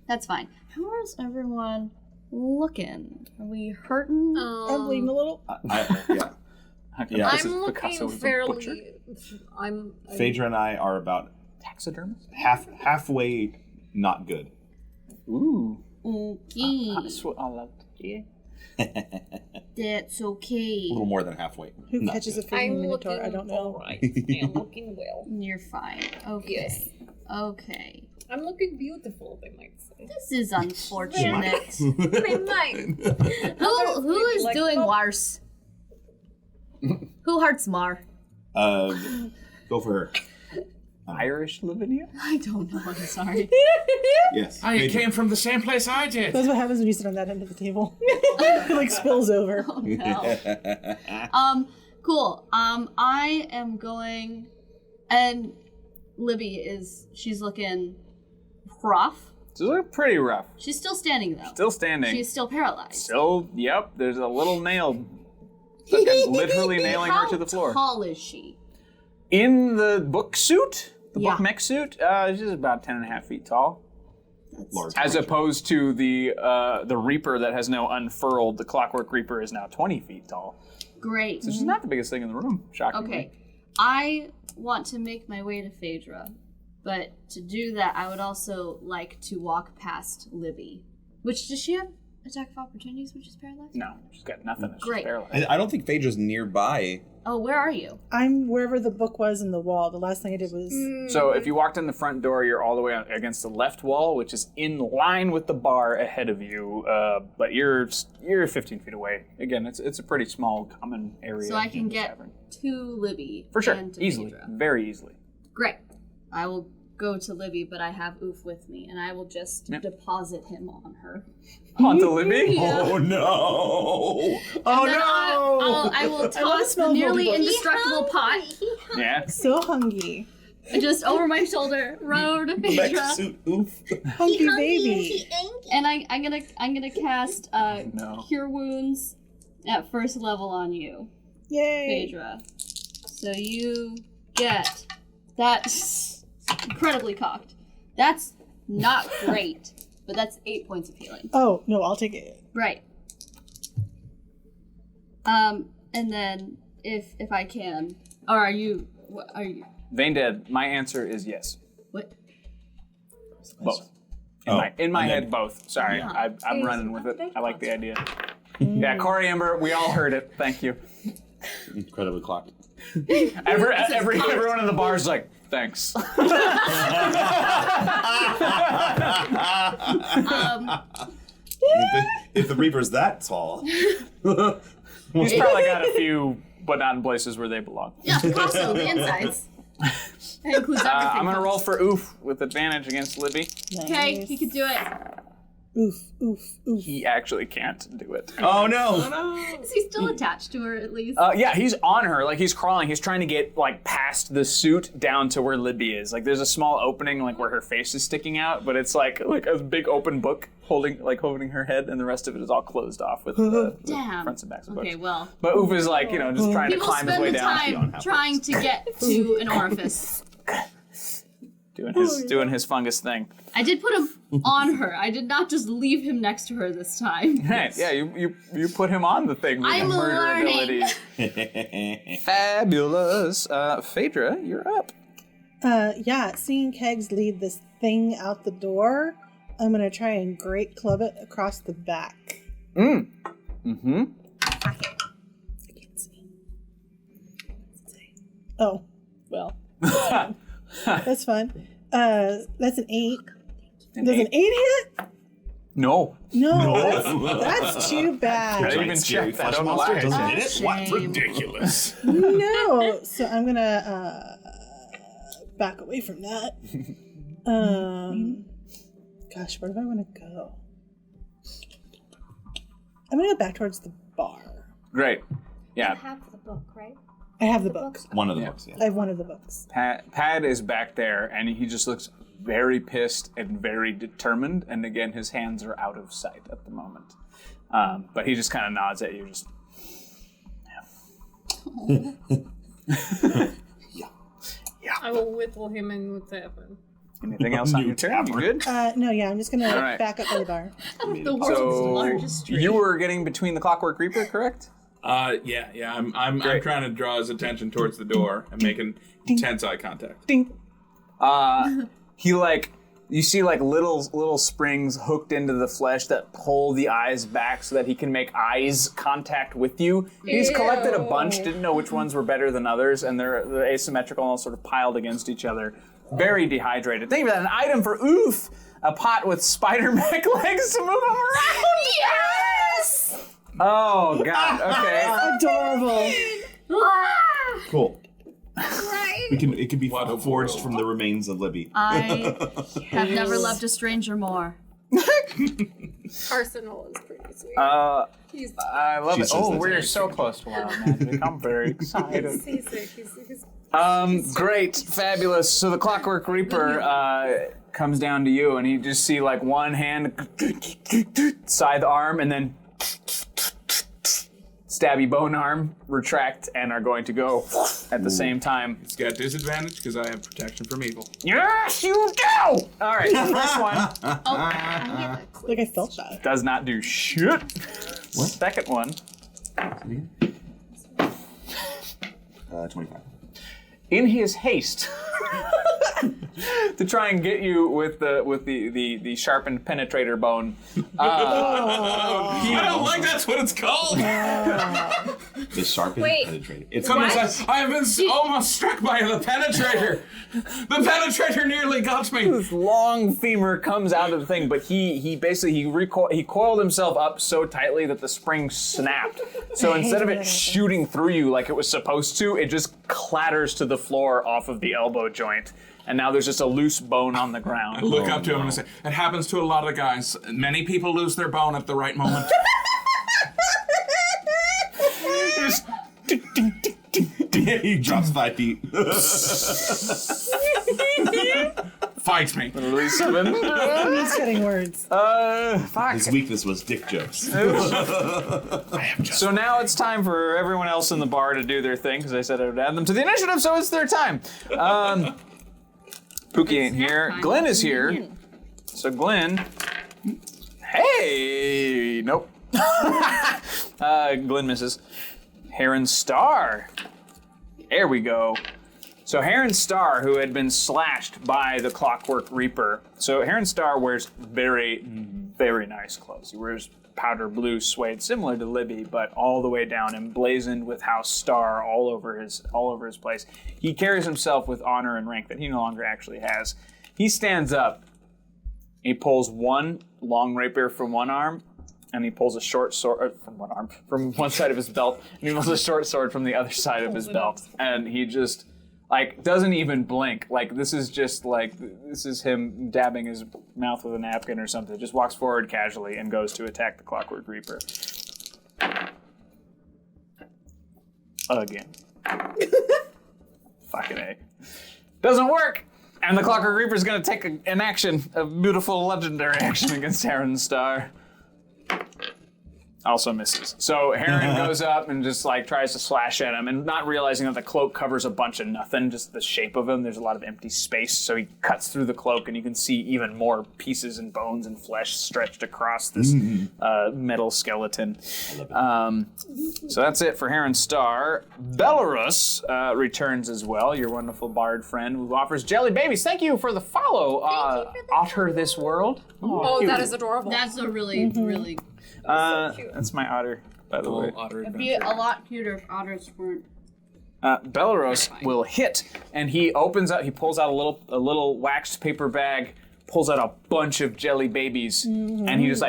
That's fine. How is everyone looking? Are we hurting? I'm bleeding a little. Yeah. Yeah. This is I'm Picasso looking is a butcher. fairly. I'm Phaedra and I are about Taxidermist? halfway not good. Ooh. Okay. That's what I love to hear. That's okay. A little more than halfway. Who Not catches good. a fleeing I'm minotaur? looking I don't know. all right. I'm looking well. You're fine. Okay. Yes. Okay. I'm looking beautiful, they might say. This is unfortunate. They might. Who is Like, doing oh. worse? Who hurts more? Go for her. Irish Lavinia? I don't know. I'm sorry. Yes. I Phaedra. came from the same place I did. That's what happens when you sit on that end of the table. It like spills over. Oh no. Cool. I am going, and Libby she's looking rough. She's looking pretty rough. She's still standing though. Still standing. She's still paralyzed. Still, yep, there's a little nail. Fucking literally nailing her to the floor. How tall is she? In the book suit? The Yeah. book mech suit? She's about 10 and a half feet tall. Large As creature. opposed to the Reaper that has now unfurled. The Clockwork Reaper is now 20 feet tall. Great. So she's not the biggest thing in the room, shockingly. Okay. I want to make my way to Phaedra, but to do that, I would also like to walk past Libby. Which, does she have attack of opportunities when she's paralyzed? No, she's got nothing. She's Great. paralyzed. I don't think Phaedra's nearby. Oh, where are you? I'm wherever the book was in the wall. The last thing I did was So if you walked in the front door, you're all the way against the left wall, which is in line with the bar ahead of you. But you're 15 feet away. Again, it's a pretty small common area. So I in can the get tavern. to Libby. For sure, and to easily, Phaedra. very easily. Great. I will go to Libby, but I have Oof with me, and I will just Yep. deposit him on her. Onto Libby. Oh no! And then I will toss smell the of nearly moldy books. indestructible pot Yeah. so hungry. just over my shoulder, run over to Mech Phaedra, suit, oof. Hungry baby. and I'm gonna cast No. Cure Wounds at first level on you, Yay. Phaedra. So you get that's incredibly cocked. That's not great, but that's 8 points of healing. Oh, no, I'll take it. Right. And then if I can, or are you Vein Dead, my answer is yes. What? Both. Oh, In my and head, then- both. Sorry, Yeah. I'm running with it. I like the idea. Yeah, Coriander, we all heard it. Thank you. Incredibly clocked. Everyone in the bar is like, thanks. If the Reaper's that tall. He's probably got a few, but not in places where they belong. Yeah, Picasso, the insides. That includes everything. I'm gonna roll for oof with advantage against Libby. Okay, he could do it. Oof, oof, oof. He actually can't do it. Oh no! Is he still attached to her at least? Yeah, he's on her, like he's crawling. He's trying to get like past the suit down to where Libby is. Like there's a small opening, like where her face is sticking out, but it's like a big open book holding her head, and the rest of it is all closed off with Damn. fronts and backs of books. Okay, well. But Oof is like just trying to People climb his spend way the down, time trying to get to an orifice. doing his fungus thing. I did put him on her. I did not just leave him next to her this time. Right, yeah, you put him on the thing with I'm the murder learning. ability. Fabulous. Phaedra, you're up. Yeah, seeing Kegs lead this thing out the door, I'm gonna try and great club it across the back. Mm-hmm. I can't see. Oh, well. That's fun. That's an 8. Does an 8 hit? No. No, that's too I bad. didn't even check that on the monster line. doesn't hit it. What? Shame. Ridiculous. No, so I'm gonna back away from that. Gosh, where do I want to go? I'm gonna go back towards the bar. Great. Yeah. Have the book, right? I have the book. One of the books, yeah. I have one of the books. Pad is back there, and he just looks very pissed and very determined. And again, his hands are out of sight at the moment. But he just kind of nods at you, just. Yeah. I will whittle him in with that one. Anything else on your turn? You good? No, yeah, I'm just gonna All right. back up by the bar. The world's largest tree. You were getting between the Clockwork Reaper, correct? Yeah. I'm trying to draw his attention towards the door and making tense eye contact. Ding. He you see little springs hooked into the flesh that pull the eyes back so that he can make eyes contact with you. He's collected a bunch, didn't know which ones were better than others, and they're asymmetrical and all sort of piled against each other. Very dehydrated. Think of that, an item for Oof, a pot with spider mech legs to move him around. Yes! Oh God. Okay. Adorable. Cool. It can be forged from the remains of Libby. I have never loved a stranger more. Arsenal is pretty sweet. He's I love She it. says Oh, that's we're very so close to Wild Magic. I'm very excited. he's Great, fabulous. So the Clockwork Reaper comes down to you, and you just see one hand scythe arm, and then stabby bone arm retract, and are going to go at the same time. It's got disadvantage because I have protection from evil. Yes, you do. All right, the first one Like I felt that. does not do shit. What? Second one. 25. In his haste to try and get you with the sharpened penetrator bone. I don't like that's what it's called. The sharpened Wait. penetrator. It's I have been almost struck by the penetrator. The penetrator nearly got me. This long femur comes out of the thing, but he coiled himself up so tightly that the spring snapped. So instead of it shooting through you like it was supposed to, it just clatters to the floor off of the elbow joint. And now there's just a loose bone on the ground. I look up to him and say, it happens to a lot of guys. Many people lose their bone at the right moment. He drops 5 feet. Fights me. He's getting words. Fuck. His weakness was dick jokes. So now it's time for everyone else in the bar to do their thing, because I said I would add them to the initiative, so it's their time. Pookie ain't here. Glenn is here. So Glenn, hey, nope. Glenn misses. Heron Star. There we go. So Heron Star, who had been slashed by the Clockwork Reaper. So Heron Star wears very, very nice clothes. He wears powder blue suede, similar to Libby, but all the way down, emblazoned with House Star all over his place. He carries himself with honor and rank that he no longer actually has. He stands up. He pulls one long rapier from one arm, and he pulls a short sword from one arm, from one side of his belt, and he pulls a short sword from the other side of his belt, and he just doesn't even blink. This is him dabbing his mouth with a napkin or something. Just walks forward casually and goes to attack the Clockwork Reaper. Again. Fucking A. Doesn't work! And the Clockwork Reaper is going to take an action, a beautiful legendary action against Heron Star. Also misses. So Heron goes up and just tries to slash at him, and not realizing that the cloak covers a bunch of nothing, just the shape of him. There's a lot of empty space, so he cuts through the cloak, and you can see even more pieces and bones and flesh stretched across this metal skeleton. So that's it for Heron Star. Belarus returns as well, your wonderful bard friend, who offers jelly babies. Thank you for the follow, Otter This World. Oh, that is adorable. That's a really, really. That's my otter, by the way. It'd be a lot cuter if otters weren't. Belarus will hit, and he pulls out a little waxed paper bag, pulls out a bunch of jelly babies, and he just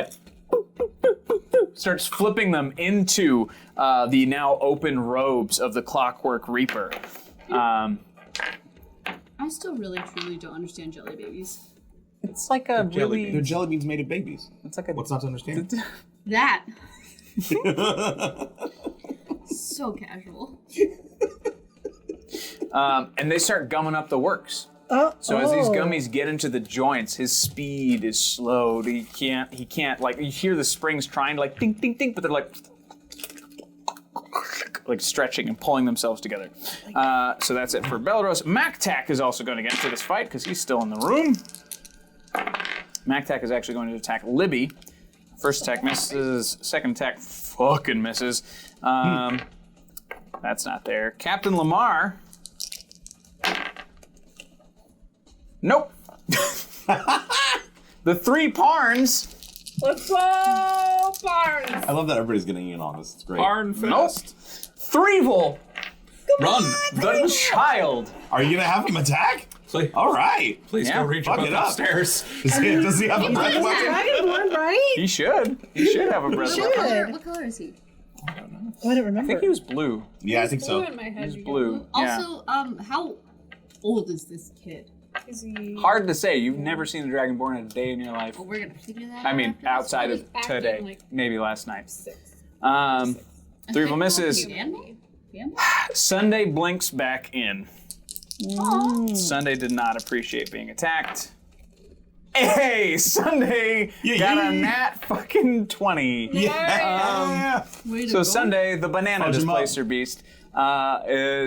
starts flipping them into the now open robes of the Clockwork Reaper. I still really, truly don't understand jelly babies. It's like a really... They're jelly beans made of babies. It's like a... What's not to understand? That. So casual. And they start gumming up the works. So as these gummies get into the joints, his speed is slowed. He can't, you hear the springs trying to ding, ding, ding, but they're stretching and pulling themselves together. So that's it for Belarus. Mactac is also going to get into this fight because he's still in the room. Mactac is actually going to attack Libby. First attack misses, second attack fucking misses. That's not there. Captain Lamar. Nope. The three Parns. Let's go, Barnes! I love that everybody's getting in on this. It's great. Parn Nope. fest. Threevil. Run. The child. Are you gonna have him attack? Please, All right. please Yeah, go reach fuck above it up. upstairs. Does he have a breath weapon? Dragonborn, right? He should. He should have a breath Should. weapon. What color is he? Oh, I don't remember. I think he was blue. Yeah, I think Blue so. in my head. He's you blue. Yeah. Also, how old is this kid? get- Is he? Hard to say. You've never seen a Dragonborn in a day in your life. Well, we're gonna figure that out. I mean, after this. outside of He's acting today. like- Maybe last night. 6. Threevil misses. Animal? Sunday blinks back in. Aw. Sunday did not appreciate being attacked. Hey, Sunday got a nat fucking 20. Yeah. Way to So go. Sunday, the banana Fudge him up. displacer beast,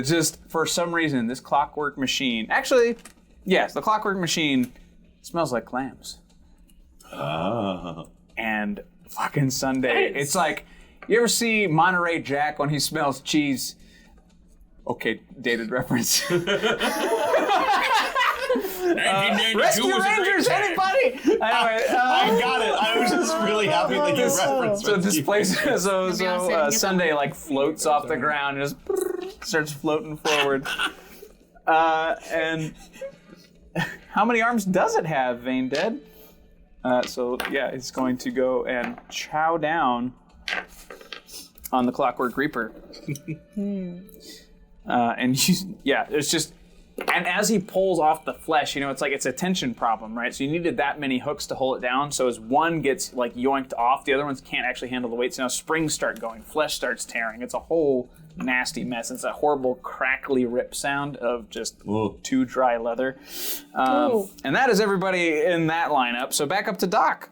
just for some reason, this clockwork machine. Actually, yes, the clockwork machine smells like clams. And fucking Sunday, it's like, you ever see Monterey Jack when he smells cheese? Okay, dated reference. Rescue Rangers, anybody? Anyway, I got it. I was just really happy that you referenced so it. displacer, so get Sunday floats off the ground and just starts floating forward. And how many arms does it have, Vein Dead? So yeah, it's going to go and chow down on the Clockwork Reaper. And it's just, and as he pulls off the flesh, it's like it's a tension problem, right? So you needed that many hooks to hold it down. So as one gets yoinked off, the other ones can't actually handle the weight. So now springs start going, flesh starts tearing. It's a whole nasty mess. It's a horrible crackly rip sound of just too dry leather. And that is everybody in that lineup. So back up to Doc.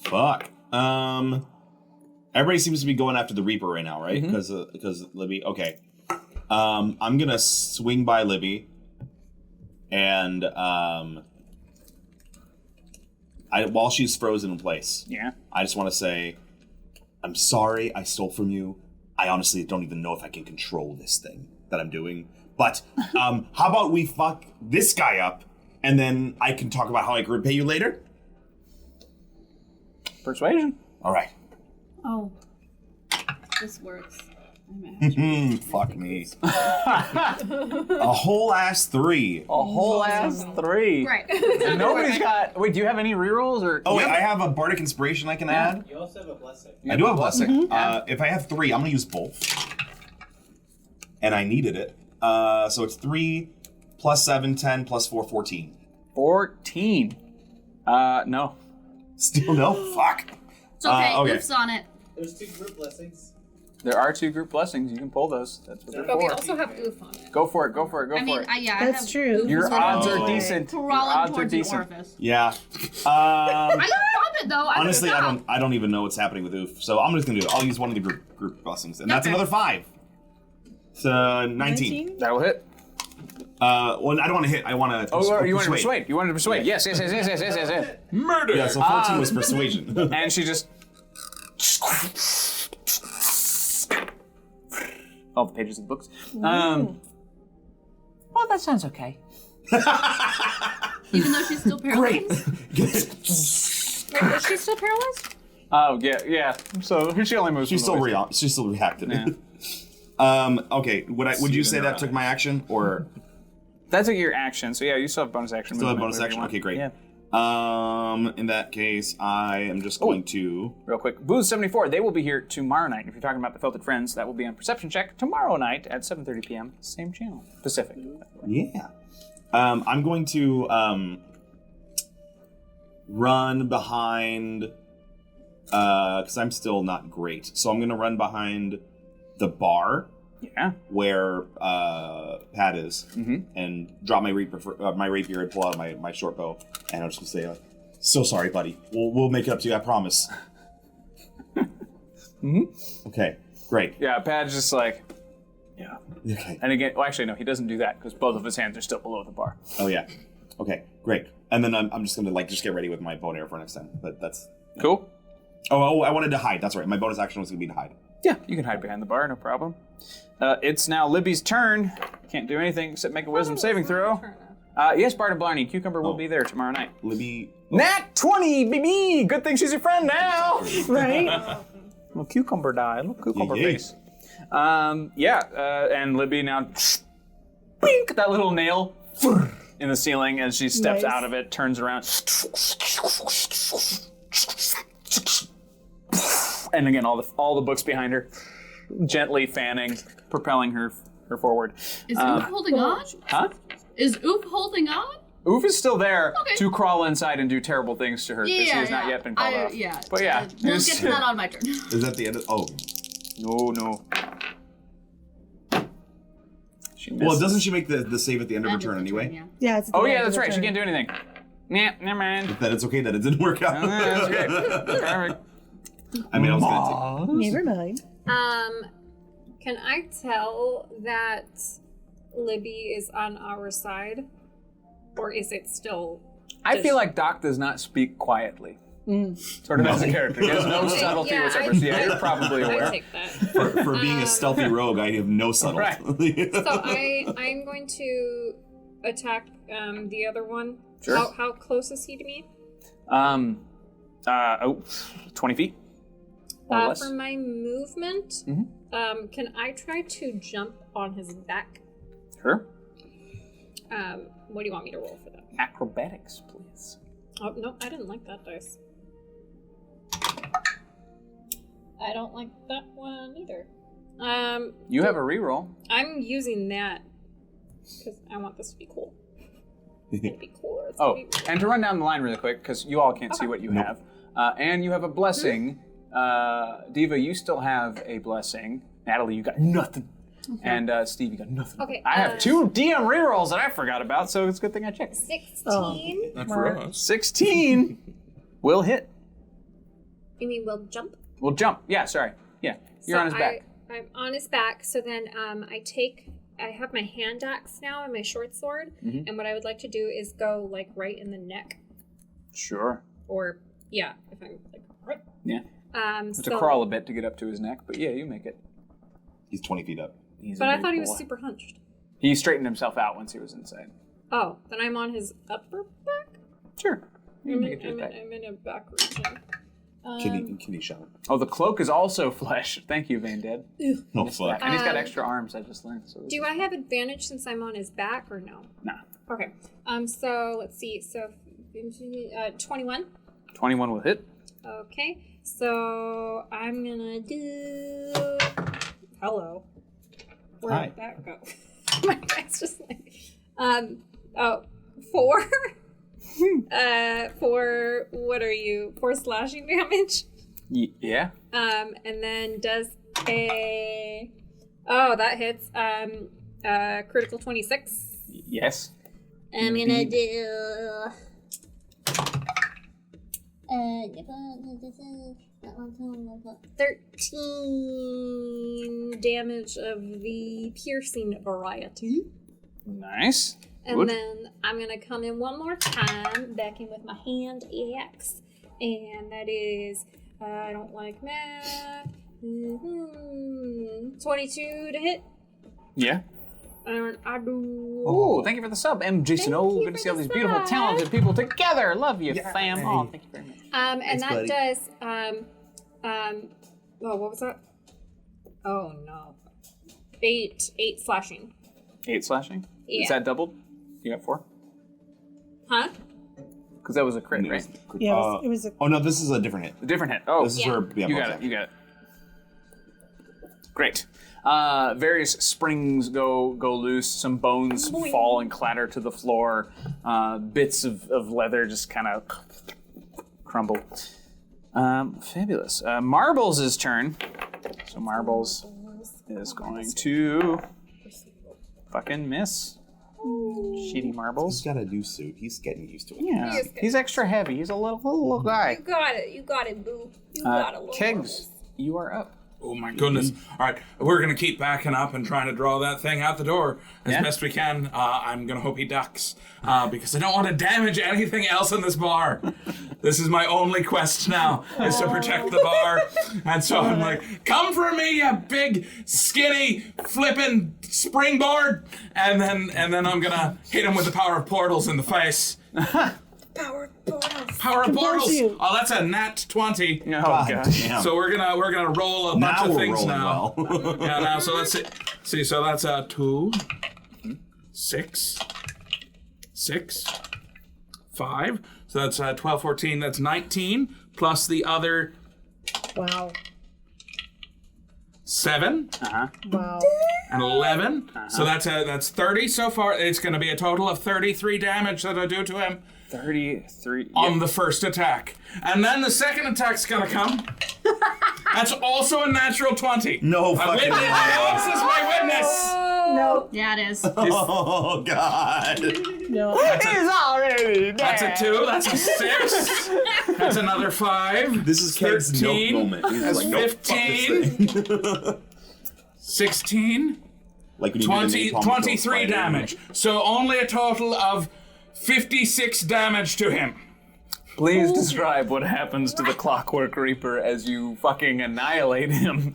Fuck. Everybody seems to be going after the Reaper right now, right? Because Libby. Okay. I'm gonna swing by Libby, and while she's frozen in place, I just want to say, I'm sorry I stole from you. I honestly don't even know if I can control this thing that I'm doing, But how about we fuck this guy up, and then I can talk about how I can repay you later? Persuasion. All right. Oh, this works. I'm actually Fuck me. A whole ass 3. A whole ass 3. Right. And nobody's got. Wait, do you have any rerolls or? Oh wait, I have a bardic inspiration I can add. You also have a blessing. I do have a blessing. If I have 3, I'm gonna use both. And I needed it. So it's 3 plus 7, 10 plus 4, 14. 14. No. Still no? Fuck. It's okay. Okay. Oops on it. There's 2 group blessings. There are 2 group blessings. You can pull those. That's what they're But we for. also have oof on it. Go for it. Go for it. Go I for mean, it. yeah, That's I have true. oops Your on odds it. are decent. Your Crawling odds are towards an decent. orifice. Yeah. I gotta rob it though. Honestly, I don't even know what's happening with Oof. So I'm just gonna do it. I'll use one of the group blessings. And that's Okay. another 5. So 19. That'll hit. Well, I don't want to hit. I want to. Oh, you want to persuade? You wanted to persuade? Yes. Murder. Yeah. So 14 was persuasion. And she just. All the pages of the books. Well, that sounds okay. Even though she's still paralyzed. Great. Wait, is she still paralyzed? Oh yeah. So she only moves. She's from still the way. she's still reacting. Yeah. Okay. Would you say that took my action or That's your action. So yeah, you still have bonus action. still have movement, bonus whatever action? you want. Okay, great. Yeah. In that case, I am just going to. Real quick, Booze 74. They will be here tomorrow night. If you're talking about the Filtered Friends, that will be on Perception Check tomorrow night at 7:30 p.m. Same channel, Pacific. Yeah. I'm going to run behind because I'm still not great. So I'm going to run behind the bar Yeah. where Pat is and drop my rapier and pull out my short bow. And I'm just going to say, so sorry, buddy. We'll make it up to you, I promise. Okay, great. Yeah, Pad's just like, yeah. Okay. And again, well, actually, no, he doesn't do that because both of his hands are still below the bar. Oh, yeah. Okay, great. And then I'm just going to just get ready with my bow and arrow for next time. But that's... Cool. Oh, I wanted to hide. That's right. My bonus action was going to be to hide. Yeah, you can hide behind the bar, no problem. It's now Libby's turn. Can't do anything except make a wisdom saving throw. Yes, Bart and Blarney, Cucumber will be there tomorrow night. Libby... Nat 20, baby! Good thing she's your friend now! Right? Little cucumber die, little cucumber Yeah. face. And Libby now, bink, that little nail in the ceiling as she steps Nice. out of it, turns around. And again, all the books behind her, gently fanning, propelling her forward. Is Oof holding on? Huh? Is Oof holding on? Oof is still there Okay. to crawl inside and do terrible things to her because she has not yet been called off. Yeah. But yeah. We'll it's- get to that on my turn. Is that the end of... Oh. No. She missed. Well, doesn't she make the save at the end of her turn anyway? Yeah. Yeah. It's at the Oh end yeah, of that's the right. She turn. can't do anything. Yeah, never mind. That it's okay that it didn't work out. That's great. Perfect. I mean, I was going to Never mind. Can I tell that Libby is on our side? Or is it still... I feel like Doc does not speak quietly. Sort of as a character. He has no subtlety Yeah, whatsoever. So yeah, you're probably I aware. take that. for being a stealthy rogue, I have no subtlety. So I'm going to attack the other one. Sure. How close is he to me? 20 feet. More or less. For my movement, Mhm. can I try to jump on his back? Sure. What do you want me to roll for that? Acrobatics, please. Oh, no, I didn't like that dice. I don't like that one either. You have a reroll. I'm using that because I want this to be cool. It's gonna be cooler. It's Oh, gonna be... and to run down the line really quick, because you all can't see what you have. And you have a blessing. Diva, you still have a blessing. Natalie, you got nothing. And Steve, you got nothing. Okay, I have 2 DM rerolls that I forgot about, so it's a good thing I checked. 16. Not for us. 16 will hit. You mean we'll jump? We'll jump. Yeah, sorry. Yeah, you're So on his back. I'm on his back. So then I have my hand axe now and my short sword. Mhm. And what I would like to do is go like right in the neck. Sure. Or, yeah, if I'm like right. Yeah. Um, Have so, to crawl a bit to get up to his neck, but yeah, you make it. He's 20 feet up. He's a But I big thought he was boy. super hunched. He straightened himself out once he was inside. Oh, then I'm on his upper back? Sure. I'm in a back region. Kitty shot. Oh, the cloak is also flesh. Thank you, Vane Dead. Oh, fuck. And he's got extra arms, I just learned. So Do I have advantage since I'm on his back or no? Nah. Okay. So let's see. So 21. 21 will hit. Okay. So I'm gonna do. Hello. Hi. Where'd that go? My guy's just like. 4. For what are you? 4 slashing damage. Yeah. And then does a. Oh, that hits. Critical 26. Yes. I'm gonna do. 13 damage of the piercing variety. Nice. And Good. then I'm going to come in one more time, back in with my hand axe. And that is, I don't like math. 22 to hit. Yeah. And I do. Oh, thank you for the sub, MJ Snow. you Good to for see all the these beautiful, sub. talented people together. Love you, Yeah. fam. Oh, thank you very much. And Thanks, that buddy. does, oh, what was that? Oh, no. 8 slashing. 8 slashing? Yeah. Is that doubled? You got 4? Huh? Because that was a crit, right? Yeah, it was a. Oh no, this is a different hit. A different hit. Oh, This is Yeah. her. Yeah, you bonus got it. action. You got it. Great. Various springs go loose. Some bones fall and clatter to the floor. Bits of leather just kind of crumble. Fabulous. Marbles' turn. So Marbles is going to fucking miss. Shitty Marbles. He's got a new suit. He's getting used to it. Yeah, he's extra heavy. He's a little guy. You got it, boo. You got it, little Kegs, you are up. Oh my goodness. All right, we're going to keep backing up and trying to draw that thing out the door as Yeah. best we can. I'm going to hope he ducks because I don't want to damage anything else in this bar. This is my only quest now, is to protect the bar. And so I'm like, come for me, you big, skinny, flippin' springboard. And then I'm going to hit him with the power of portals in the face. Power portals. Power of portals. you. Oh, that's a nat 20. Oh, God gosh. damn. So we're gonna roll a bunch now of we're things rolling now. well. Yeah, now so let's see. So that's 2, 6, 5. So that's 12, 14. That's 19 plus the other Wow. 7 Wow. and 11. So that's 30 so far. It's gonna be a total of 33 damage that I do to him 33. on the first attack, and then the second attack's gonna come. That's also a natural 20. No My fucking witness. way. Alex is my witness. No. Yeah, it is. Oh god. No. He's already dead. That's a 2. That's a 6. That's another 5. This is Keg's milk 13. moment. He's That's like, nope, fuck this 15. thing. 16. Like when you do the 20, napalm 23 spider. damage. So only a total of 56 damage to him. Please describe what happens to the Clockwork Reaper as you fucking annihilate him.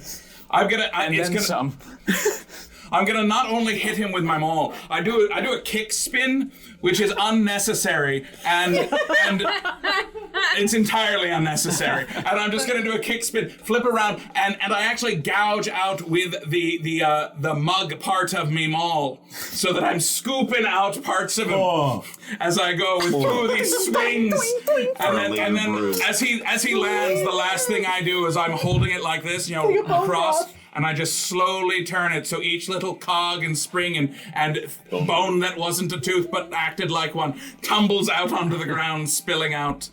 I'm gonna. And it's then gonna. some. I'm gonna not only hit him with my maul. I do a kick spin, which is unnecessary, and it's entirely unnecessary. And I'm just gonna do a kick spin, flip around, and I actually gouge out with the mug part of me maul, so that I'm scooping out parts of him Oh. as I go with 2 of these swings. And then Bruce. as he lands, the last thing I do is I'm holding it like this, across. And I just slowly turn it so each little cog and spring and bone that wasn't a tooth but acted like one tumbles out onto the ground, spilling out.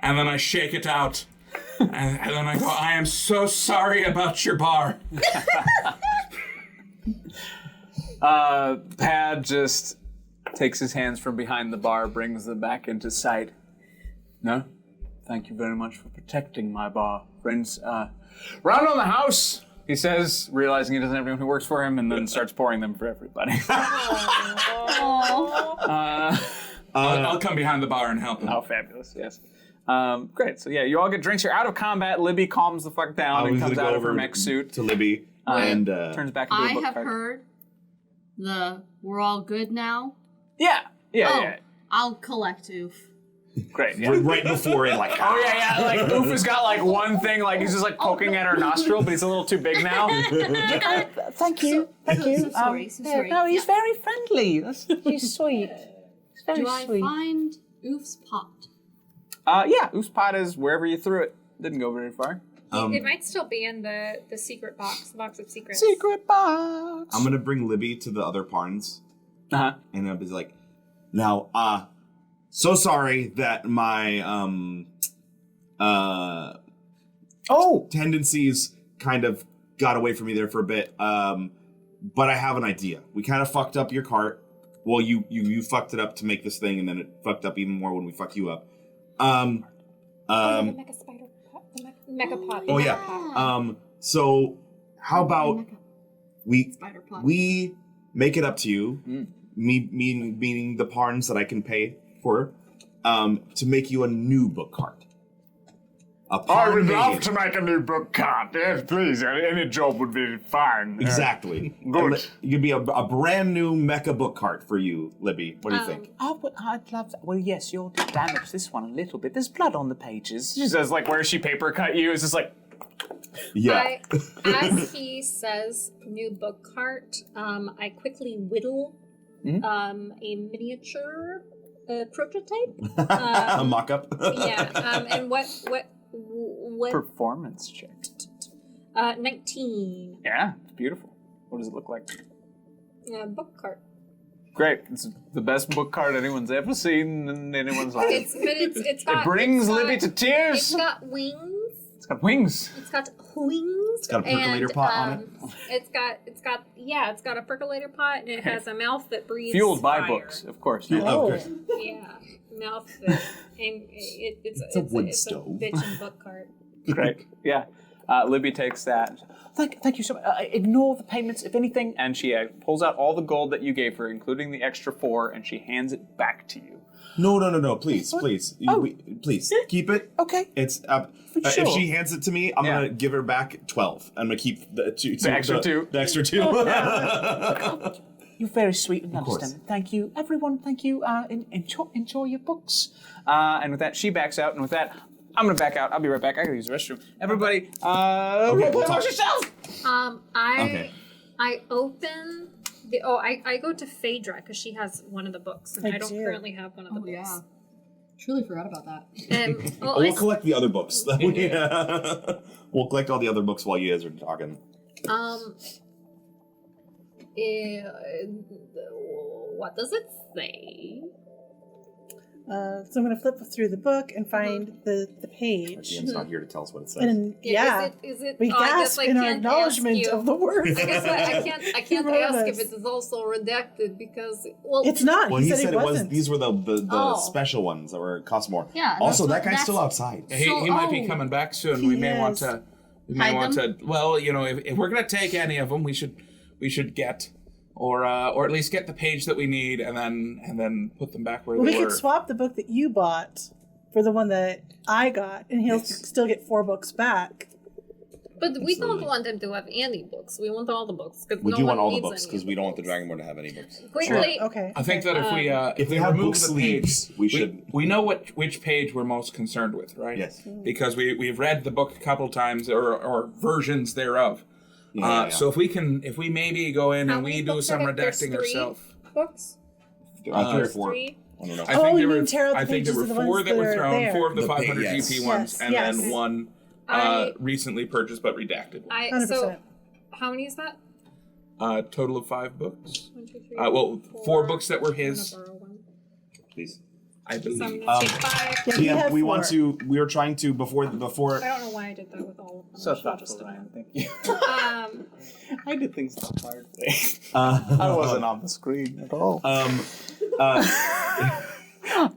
And then I shake it out. And then I go, I am so sorry about your bar. Pad just takes his hands from behind the bar, brings them back into sight. No? Thank you very much for protecting my bar, friends. Round on the house, he says, realizing he doesn't have anyone who works for him, and then starts pouring them for everybody. I'll come behind the bar and help him. Oh, fabulous, yes. Great, so yeah, you all get drinks. You're out of combat. Libby calms the fuck down and comes out of her mech suit. to Libby and turns back into a I book have card. heard we're all good now? Yeah. Yeah. Oh. Yeah. I'll collect Oof. Great. Yeah. Right before it, like. Oh yeah, yeah. Like Oof has got like one thing, like he's just like poking at her nostril, but he's a little too big now. Thank you. Thank you. So sorry, so yeah, sorry. No, he's very friendly. He's sweet. He's very Do I sweet. find Oof's pot? Yeah. Oof's pot is wherever you threw it. Didn't go very far. It might still be in the secret box, the box of secrets. Secret box. I'm gonna bring Libby to the other parns, Uh-huh. and I'll be like, now, so sorry that my tendencies kind of got away from me there for a bit. But I have an idea. We kind of fucked up your cart. Well, you fucked it up to make this thing, and then it fucked up even more when we fucked you up. The mecha spider pot. The mecha pot. Oh yeah. So how about Spider pot. we make it up to you, meaning the parns that I can pay for, to make you a new book cart. A I would parn love made. to make a new book cart. Yes, please. Any job would be fine. Exactly. Good. It could be a brand new mecha book cart for you, Libby. What do you think? Oh, but I'd love that. Well, yes, you'll damage this one a little bit. There's blood on the pages. She says, like, where she paper cut you? It's just like, Yeah. As he says new book cart, I quickly whittle a miniature prototype. A mock-up. Yeah. And what performance check. 19 Yeah, it's beautiful. What does it look like? book cart. Great. It's the best book cart anyone's ever seen in anyone's life. It's got, It brings it's got- Libby to tears. It's got wings. It's got wings. It's got wings. It's got a percolator pot on it. It's got a percolator pot, and it has a mouth that breathes Fueled by fire. books, of course. Yeah, Oh. okay. Yeah, mouth that, and it's a wood it's stove. a bitchin' book cart. Great. Yeah. Libby takes that. Thank you so much. Ignore the payments, if anything. And she pulls out all the gold that you gave her, including the extra 4, and she hands it back to you. No. Please. Please keep it. Okay. It's Sure. if she hands it to me, I'm Yeah. gonna give her back 12. I'm gonna keep the extra 2. The extra 2. You're very sweet and course. understanding. Thank you, everyone. Thank you. Enjoy your books. And with that, she backs out. And with that, I'm going to back out. I'll be right back. I got to use the restroom. Everybody, we'll talk. watch yourself. Okay. I open the. I go to Phaedra because she has one of the books, and I don't do. currently have one of the Oh, yeah. books. Truly forgot about that. We'll collect the other books. We'll collect all the other books while you guys are talking. What does it say? So I'm going to flip through the book and find the page. Ian's not here to tell us what it says. And yeah, Is it? we I guess gasp I in our can't acknowledgement ask you. of the words. I guess I can't wrote ask if us. it is also redacted because It's not. Well, he he said, it wasn't. these were the Oh. special ones that were cost more. Yeah, Also, that's that guy's what- still outside. He might be coming back soon. We may want is. to. Hide them? Well, you know, if we're gonna take any of them, we should get, or at least get the page that we need, and then put them back where Well, we they could were. swap the book that you bought for the one that I got, and he'll still get 4 books back. But we don't want him to have any books. We want all the books because We no do one want all the needs books any because we don't want the Dragonborn to have any books. Quickly, Okay. I think that if they we have remove book the sleeves, page, we should. we know which page we're most concerned with, right? Yes. Because we've read the book a couple times or versions thereof. Yeah. So if we maybe go in How and many we do books some are there? There's redacting 3 ourselves. books. 3 or 4. 3. I don't know. I think you mean tear out the I think there pages were of the 4 ones that were that are thrown, there. 4 of the The 500 yes. GP ones, Yes, and yes. then 1 I- recently purchased but redacted one. 100%. How many is that? Total of 5 books. 1, 2, 3. Well, 4 4 books that were I'm gonna his, borrow one. Please. I So I'm believe. gonna take 5. Yeah, you Yeah, have we 4. want to. We are trying to before. I don't know why I did that with all of them. So I should've thoughtful, just done Ryan. Thank you. that. I did things the hard way. I wasn't on the screen at all.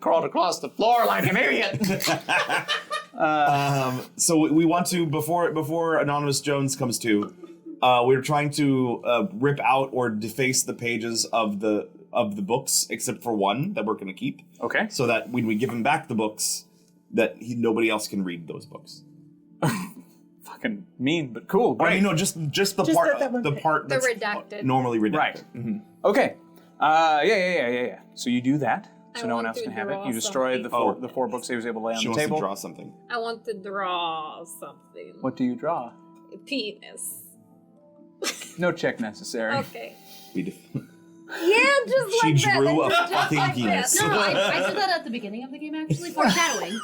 Crawled across the floor like an idiot. So we want to before Anonymous Jones comes to. We're trying to rip out or deface the pages of the books except for one that we're going to keep. Okay. So that when we give him back the books, that nobody else can read those books. fucking mean, but cool. I Great. mean, no, just the part that one the bit. part The that's redacted. normally redacted. Right. Okay. Yeah. So you do that, so I no one want else to can have it. draw You destroy something. the four books he was able to lay on She the wants table. to draw something. I want to draw something. What do you draw? A penis. No check necessary. Okay. We def- Yeah, just She like that. drew a Just fucking like penis. that. No, I did that at the beginning of the game, actually, foreshadowing.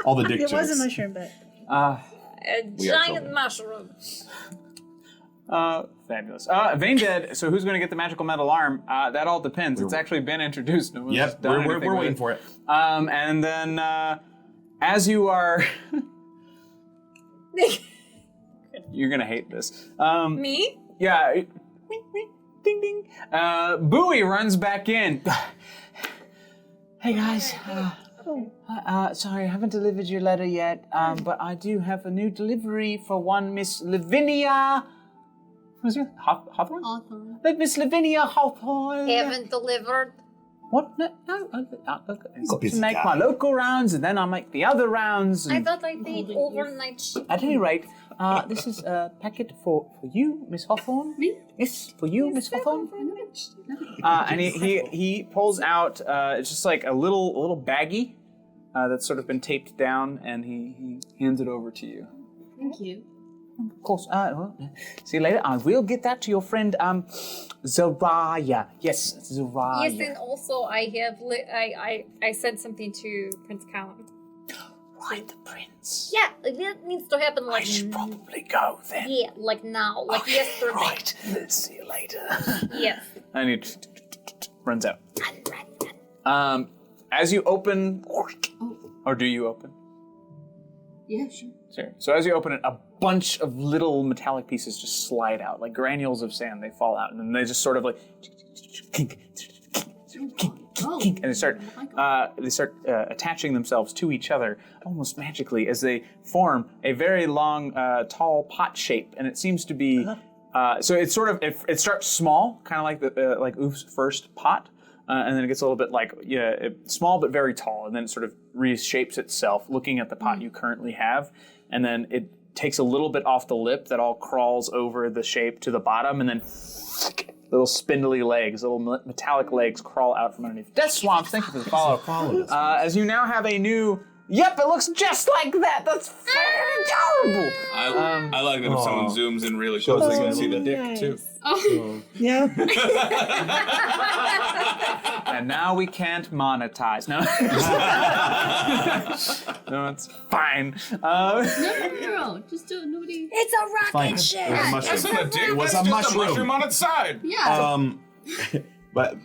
all the dick It jokes. was a mushroom, but A We are giant children. mushroom. Fabulous. Vane Dead. So who's going to get the magical metal arm? That all depends. It's actually been introduced. No one's Yep, done we're anything with waiting it. for it. And then as you are, you're gonna hate this. Me? Yeah. Wink, wink, ding, ding. Bowie runs back in. Hey guys, sorry, I haven't delivered your letter yet, but I do have a new delivery for one Miss Lavinia. What's your Hawthorne? Awesome. Miss Lavinia Hawthorne. Haven't delivered. What? No, He's a to busy make guy. my local rounds, and then I'll make the other rounds. I And thought I paid overnight shipping. at any rate, this is a packet for you, Miss Hawthorne. Me? Yes, for you, Miss Hawthorne. And he pulls out it's just like a little baggie that's sort of been taped down, and he hands it over to you. Thank you. Of course. Well, see you later. I will get that to your friend, Zoraya. Yes, Zoraya. Yes, and also I have I said something to Prince Callum. Right, the prince. Yeah, that needs to happen I like should probably go then. yeah, like now, like Okay, yesterday. right. See you later. Yes. And he runs out. As you open, or do you open? Yeah, sure. Sure. So as you open it, a bunch of little metallic pieces just slide out, like granules of sand. They fall out, and then they just sort of like, and they start attaching themselves to each other almost magically as they form a very long, tall pot shape. And it seems to be so it's sort of it starts small, kind of like like Oof's first pot. And then it gets a little bit like, small but very tall. And then it sort of reshapes itself, looking at the pot you currently have. And then it takes a little bit off the lip that all crawls over the shape to the bottom. And then little spindly legs, little metallic legs crawl out from underneath. Death Swamp, thank you for the follow. As you now have a new... Yep, it looks just like that. That's fucking adorable. I like that if someone zooms in really close, they can see the dick too. Oh, yeah. And now we can't monetize. No, no, it's fine. no. Just do it. Nobody. It's a Fine. rocket ship. It was a mushroom. That's not a dick. It was That's a just mushroom. on its side. Yeah. But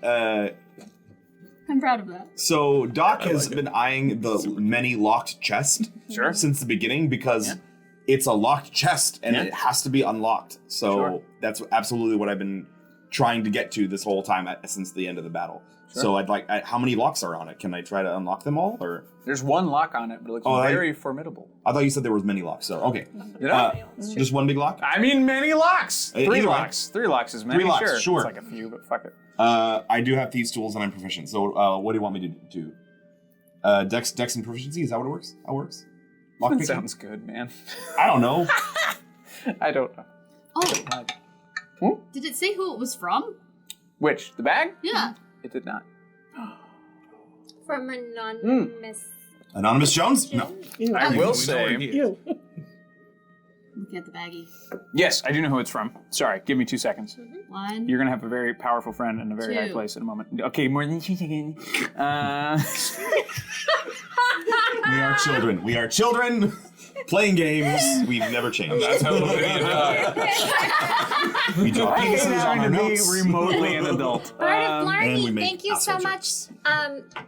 I'm proud of that. so Doc has been eyeing the many locked chest Sure. since the beginning because it's a locked chest and it has to be unlocked. So that's absolutely what I've been trying to get to this whole time since the end of the battle. So I'd like, how many locks are on it? Can I try to unlock them all? Or There's one lock on it, but it looks very formidable. I thought you said there was many locks. So okay, You know? just one big lock. I mean, many locks. Either Three way. locks. 3 locks is many. 3 locks, sure. It's like a few, but fuck it. I do have thieves tools and I'm proficient. So what do you want me to do? Dex and proficiency. Is that what it works? How it works? Lock That picking? sounds good, man. I don't know. I don't know. Oh. Did it say who it was from? Which? The bag? Yeah. It did not. From anonymous. Anonymous Jones? No. I will We say. know where he is. You. Looking at the baggie. Yes, I do know who it's from. Sorry, give me 2 seconds. 1. You're gonna have a very powerful friend in a very high 2. place in a moment. Okay, more than 2 seconds. We are children. We are children playing games. We've never changed. That's how the video died. We draw penises on our to be notes. remotely an adult. Art of and we Blarney, make thank you so asshole much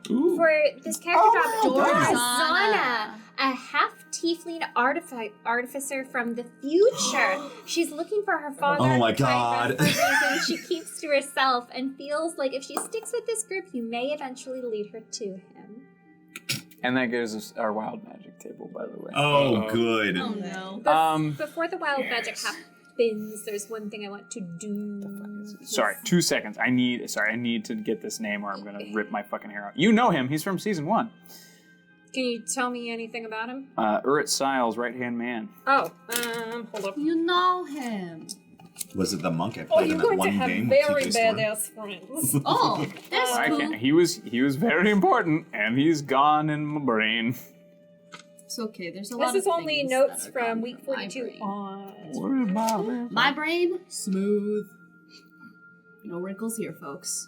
for this character drop. Dorazana, a half tiefling artificer from the future. She's looking for her father. Oh my but God. For some reason, she keeps to herself and feels like if she sticks with this group, you may eventually lead her to him. And that gives us our wild magic table, by the way. Oh, good. Oh no. Before the wild magic happens, there's one thing I want to do. Sorry, 2 seconds. I need to get this name or I'm gonna rip my fucking hair out. You know him, he's from season 1. Can you tell me anything about him? Urit Sile's right-hand man. Oh, hold up. You know him. Was it the monk? I Oh, played you're in that going to one have game. very TJ Storm. badass friends. Oh, that's I cool. can't. He was very important, and he's gone in my brain. It's okay. There's a lot This of is only things notes that are from gone week from my 42 brain. on. My brain, smooth. No wrinkles here, folks.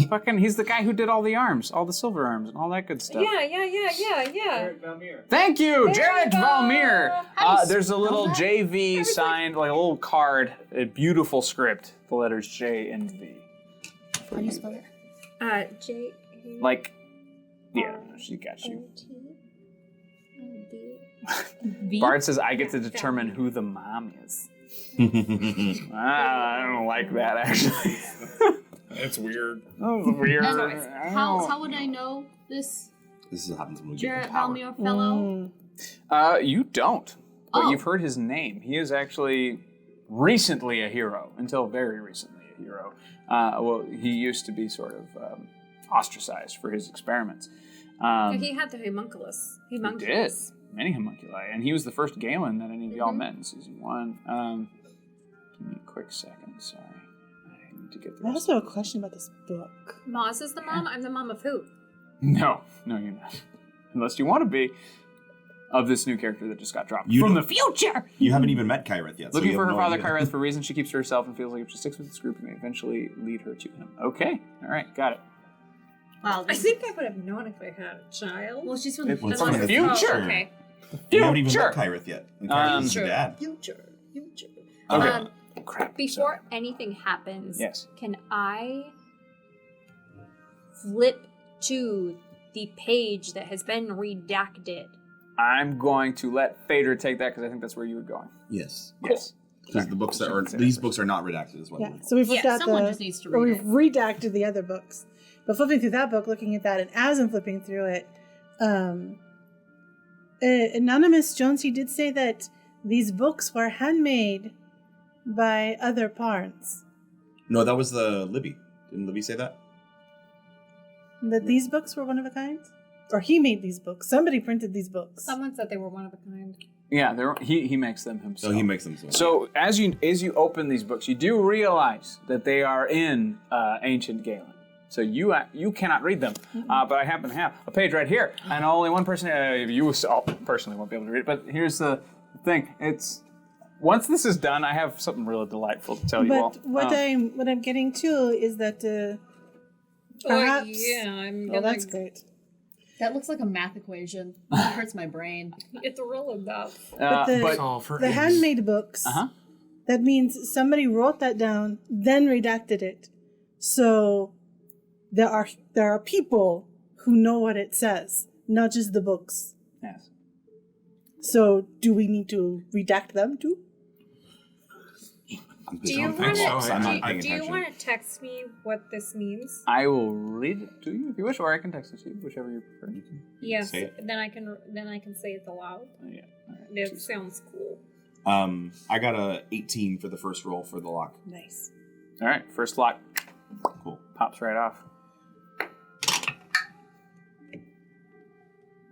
Fucking, he's the guy who did all the arms, all the silver arms, and all that good stuff. Yeah. Jared Valmir. Thank you, There Jared you go. Valmir. How do you There's a little spell that? JV signed, like a little card, a beautiful script, the letters J and V. How do you spell that? J. Like, yeah, she got you. V? Bard says I get to determine who the mom is. I don't like that, actually. It's weird. That was weird. Anyways, how would I know this This is what happens when we get Jarrett the power. Valmir fellow? You don't, but Oh. you've heard his name. He is actually recently a hero, until very recently a hero. Well, he used to be sort of ostracized for his experiments. He had the homunculus. He did. Many homunculi. And he was the first Galen that any of y'all met in season 1. Give me a quick second, sorry. I need to get the I rest also of have a question about this book. Moz is the mom? I'm the mom of who? No, you're not. Unless you want to be. Of this new character that just got dropped. You From don't- the future! You haven't even met Kyrith yet. so Looking you for have her no father, idea. Kyrith, for reasons she keeps to herself and feels like if she sticks with this group, it may eventually lead her to him. Okay, alright, got it. Wow. I think I would have known if I had a child. Well, she's from the Well, it's From from the the future. Oh, okay. You haven't even Future. met Kyrith yet. And Kyrith is your dad. Future. Okay. Crap. Before anything happens, Yes. can I flip to the page that has been redacted? I'm going to let Phaedra take that because I think that's where you were going. Yes. Yes. Because the books that are these books are not redacted as well. Yeah, so we've looked Yeah, at someone the, just needs to or read we've it. redacted the other books. But flipping through that book, looking at that, and as I'm flipping through it, Anonymous Jonesy did say that these books were handmade by other parents. No, that was the Libby. Didn't Libby say that? That these books were one of a kind? Or he made these books. Somebody printed these books. Someone said they were one of a kind. Yeah, he makes them himself. So he makes them. So as you open these books, you do realize that they are in ancient Galen. So you cannot read them, but I happen to have a page right here, and only one person you personally won't be able to read it. But here's the thing: it's once this is done, I have something really delightful to tell you all. But what I'm getting to is that perhaps. I'm Oh, gonna. that's great. That looks like a math equation. That hurts my brain. It's really does. But the handmade books. That means somebody wrote that down, then redacted it. So there are people who know what it says, not just the books. Yes. So do we need to redact them too? Do you I'm not paying want to attention. text me what this means? I will read it to you if you wish, or I can text it to you, whichever you prefer. Yes. Say it. Then I can say it aloud. Yeah. All right. That sounds cool. I got a 18 for the first roll for the lock. Nice. All right. First lock Cool. pops right off.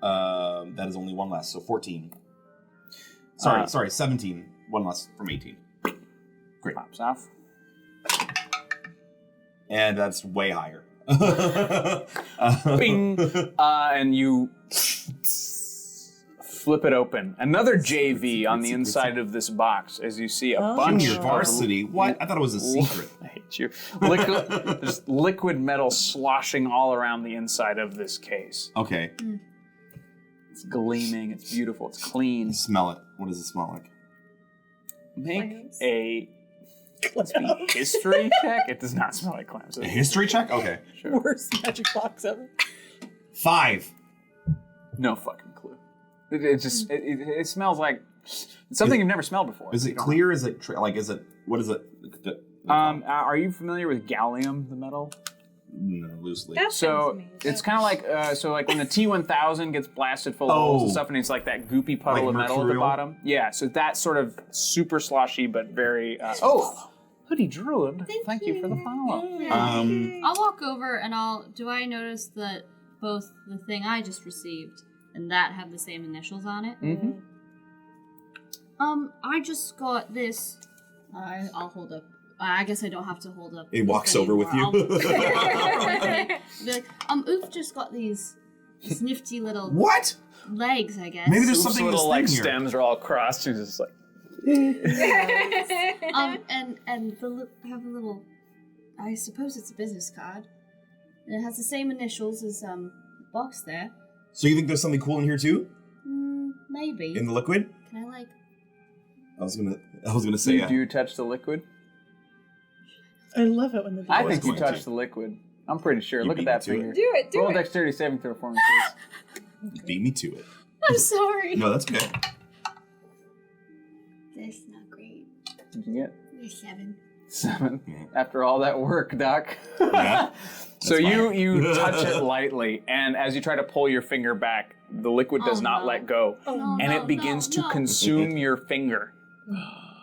That is only one less, so 14. Sorry, 17. One less from 18. Great. Pops off. And that's way higher. Bing! And you flip it open. Another JV on the inside of this box as you see a bunch Junior of... varsity? What? I thought it was a secret. I hate you. There's liquid metal sloshing all around the inside of this case. Okay. It's gleaming, it's beautiful, it's clean. Smell it. What does it smell like? Make Clams? a history check. It does not smell like clams. A history check? Okay. Sure. Worst magic box ever. 5. No fucking clue. It just it smells like something you've never smelled before. Is it clear? Is it is it? What is it? Are you familiar with gallium, the metal? No, loosely. That So sounds amazing. it's kind of like when the T1000 gets blasted full of holes and stuff, and it's like that goopy puddle Like of metal at the mercurial? bottom. Yeah, so that sort of super sloshy but very. Hoodie Druid, thank you for the follow. I'll walk over and do I notice that both the thing I just received and that have the same initials on it. Mm-hmm. I just got this. I'll hold up. I guess I don't have to hold up. He walks over with you. Oof just got these nifty little What? legs, I guess. Maybe there's Oof's something in this little thing here. stems are all crossed. She's just like, and have a little. I suppose it's a business card. And it has the same initials as the box there. So you think there's something cool in here too? Maybe. In the liquid? Can I like? I was gonna say. do you touch the liquid? I love it when they do I that. think you going touch to. the liquid. I'm pretty sure. You Look beat at that me to finger. it. Do it. Do Roll a it. dexterity saving throw for me, please. You beat me to it. I'm sorry. No, that's okay. That's not great. What'd you get? You're 7. 7. Yeah. After all that work, Doc. Yeah. So That's you fine. touch it lightly, and as you try to pull your finger back, the liquid does Oh, not no. let go, No, and no, it begins to no. consume your finger,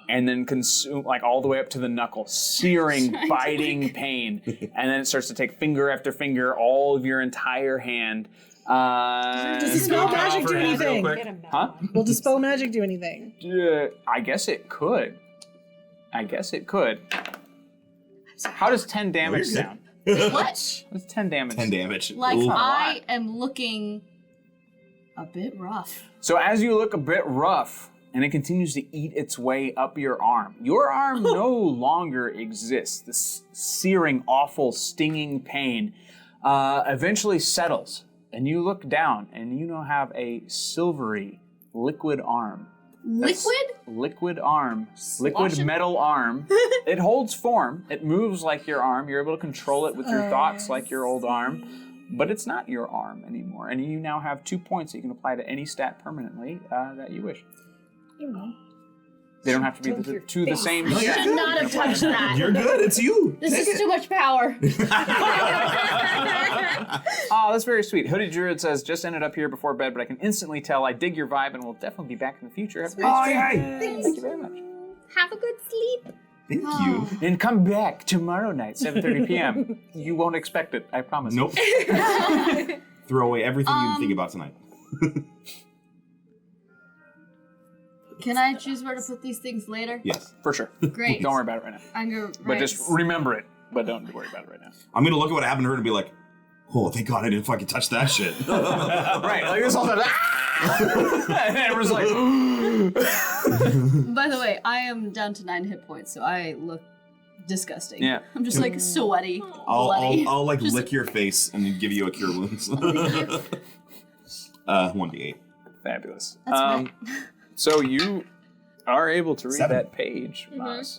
and then consume like all the way up to the knuckle, searing, Trying to, biting pain, and then it starts to take finger after finger, all of your entire hand. Does the spell magic do anything? Get him back. Huh? Will dispel magic do anything? I guess it could. How does 10 damage you're good. sound? What? What's 10 damage? 10 damage. Like Ooh. I am looking a bit rough. So as you look a bit rough, and it continues to eat its way up your arm no longer exists. This searing, awful, stinging pain eventually settles, and you look down, and you now have a silvery, liquid arm. That's liquid arm. Liquid Sloshing? metal arm. It holds form. It moves like your arm. You're able to control it with your thoughts like your old arm. But it's not your arm anymore. And you now have 2 points that you can apply to any stat permanently that you wish. They don't have to be the same No, you're stat. good. Not have touched that. You're good. It's you. This Take is it. too much power. Oh, that's very sweet. Hooded Druid says, just ended up here before bed, but I can instantly tell I dig your vibe and will definitely be back in the future. Have a great Oh, stream. yay. Thank you very much. Have a good sleep. Thank Oh. you. And come back tomorrow night, 7:30 p.m. You won't expect it, I promise. Nope. Throw away everything you think about tonight. Can I choose where to put these things later? Yes. For sure. Great. Don't worry about it right now. I'm gonna But just remember it. But don't worry about it right now. I'm gonna look at what happened to her and be like, oh, thank God I didn't fucking touch that shit. Right, like this whole time. And everyone's like, By the way, I am down to 9 hit points, so I look disgusting. Yeah. I'm just like sweaty, I'll bloody. I'll like Just- lick your face and then give you a cure wounds. 1d8. fabulous. That's right. So you are able to read 7. that page, Maz.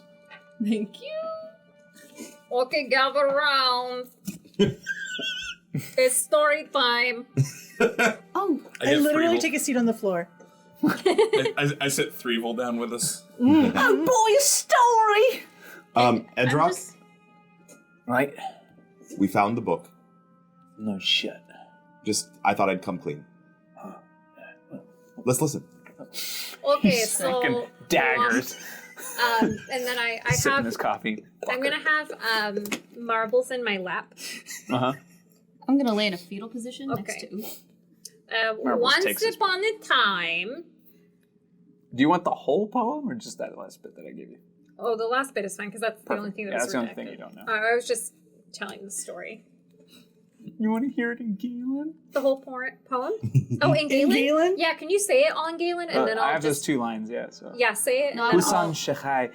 Thank you. Okay, gather around. It's story time. Oh, I literally take a seat on the floor. I sit Threevil down with us. Oh boy, a story! Edrock, just- Right? we found the book. No shit. I thought I'd come clean. Let's listen. Okay, so Fucking daggers. and then I Sipping have. this coffee. I'm gonna have marbles in my lap. Uh-huh. I'm gonna lay in a fetal position next Okay. to Oof. Marbles Once takes his- upon a time. Do you want the whole poem or just that last bit that I gave you? Oh, the last bit is fine because that's the only thing that Yeah, was that's the only redacted. thing you don't know. I was just telling the story. You want to hear it in Galen? The whole poem? Oh, in Galen? Galen? Yeah, can you say it all in Galen? And then I I'll have just... those 2 lines, yeah. So. Yeah, say it. No, and then Husan I'll... Shechai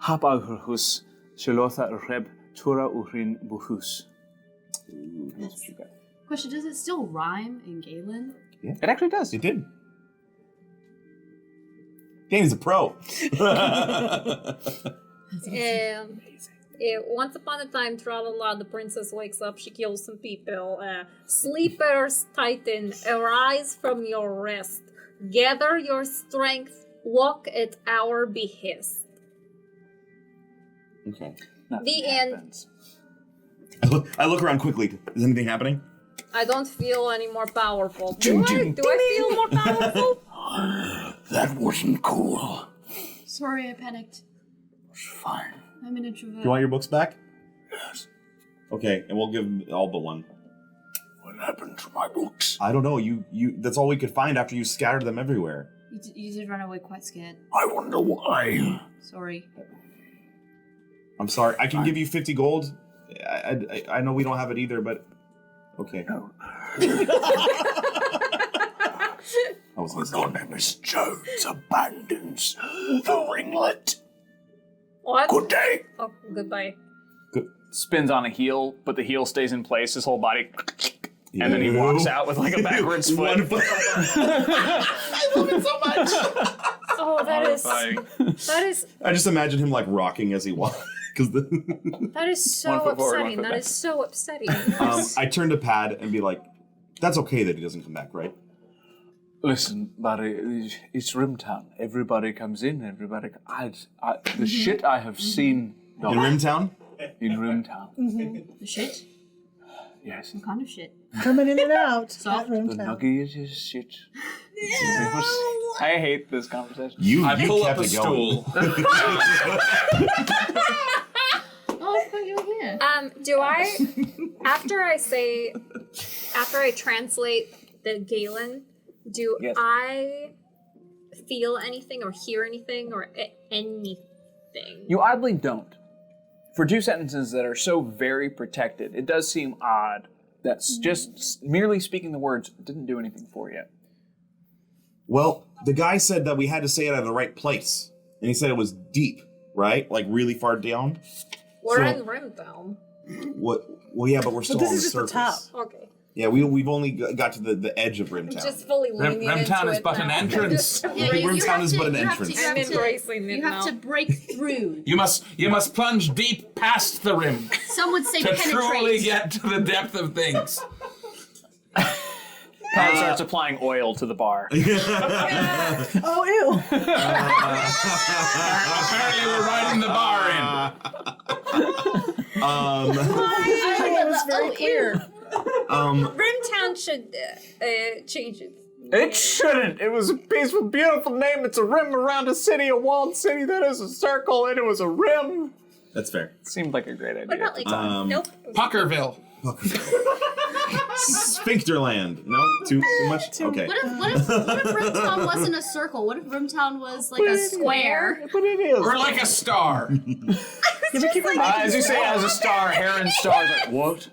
Hapagurhus Shalotha Reb Tura Urin Buhus. That's what you got. Question: does it still rhyme in Galen? It actually does. It did. Danny's a pro. Once upon a time, tra-la-la, the princess wakes up, she kills some people. Sleepers tighten, arise from your rest. Gather your strength, walk at our behest. Okay. Nothing The end. happens. I look around quickly. Is anything happening? I don't feel any more powerful. Do I feel more powerful? That wasn't cool. Sorry, I panicked. It's fine. I'm an introvert. Do you want your books back? Yes. Okay, and we'll give all but one. Well, happened to my books? I don't know. You. That's all we could find after you scattered them everywhere. You did run away quite scared. I wonder why. Sorry. I'm sorry. I can give you 50 gold. I know we don't have it either, but okay. No. I was Our god name is Jones abandons the ringlet. What? Good day. Oh, goodbye. Spins on a heel, but the heel stays in place, his whole body, and then he walks out with like a backwards foot. One foot. I love it so much. Oh, that is. I just imagine him like rocking as he walks. That is so 1 foot forward, 1 upsetting. foot That back. is so upsetting. I turn to Pad and be like, "That's okay that he doesn't come back, right?" Listen, buddy, it's Rimtown. Everybody comes in. Everybody. The shit I have seen In Rimtown. in Rimtown. The shit? Yes. What kind of shit? Coming in and out So? at The Rimtown. nuggiest shit. I hate this conversation. I pull up kept a it going. stool. Oh, I thought you were here. Do I, after I translate the Galen, do Yes. I feel anything or hear anything or anything? You oddly don't. For two sentences that are so very protected, it does seem odd that just merely speaking the words didn't do anything for you. Well, the guy said that we had to say it at the right place, and he said it was deep, right? Like really far down. We're So- in Rimtown. What? Well, yeah, but we're still this on the is just the surface. top. Okay. Yeah, we've only got to the edge of Rimtown. Just fully leaning Rimtown into is it but now. an entrance. Just Yeah, embracing- Rimtown is but an entrance. I'm embracing it You have now. to break through. You must plunge deep past the rim Some would say to truly penetrate. get to the depth of things. Pat starts applying oil to the bar. Oh, ew. Apparently, we're riding the bar in. It was very clear. Rimtown should change it. It shouldn't. It was a peaceful, beautiful name. It's a rim around a city, a walled city that is a circle, and it was a rim. That's fair. Seemed like a great idea. What about like nope? Puckerville. Sphincterland. No, too much. Okay. What if Rimtown wasn't a circle? What if Rimtown was like a square? But it is. Or like a star. As you say, as a star, Heron Star is like, what?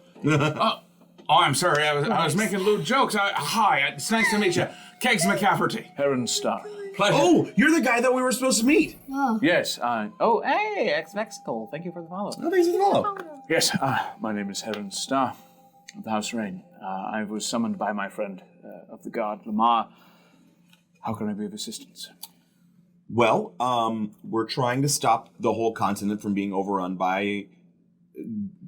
Oh, I'm sorry. I was making little jokes. Hi, it's nice to meet you. Kegs McCafferty. Heron Star. Pleasure. Oh, you're the guy that we were supposed to meet. Oh, Yes. Oh, hey, ex-Mexico. Thank you for the follow. Oh, thanks for the follow. Yes, my name is Heron Star of the House Rain. I was summoned by my friend of the god, Lamar. How can I be of assistance? Well, we're trying to stop the whole continent from being overrun by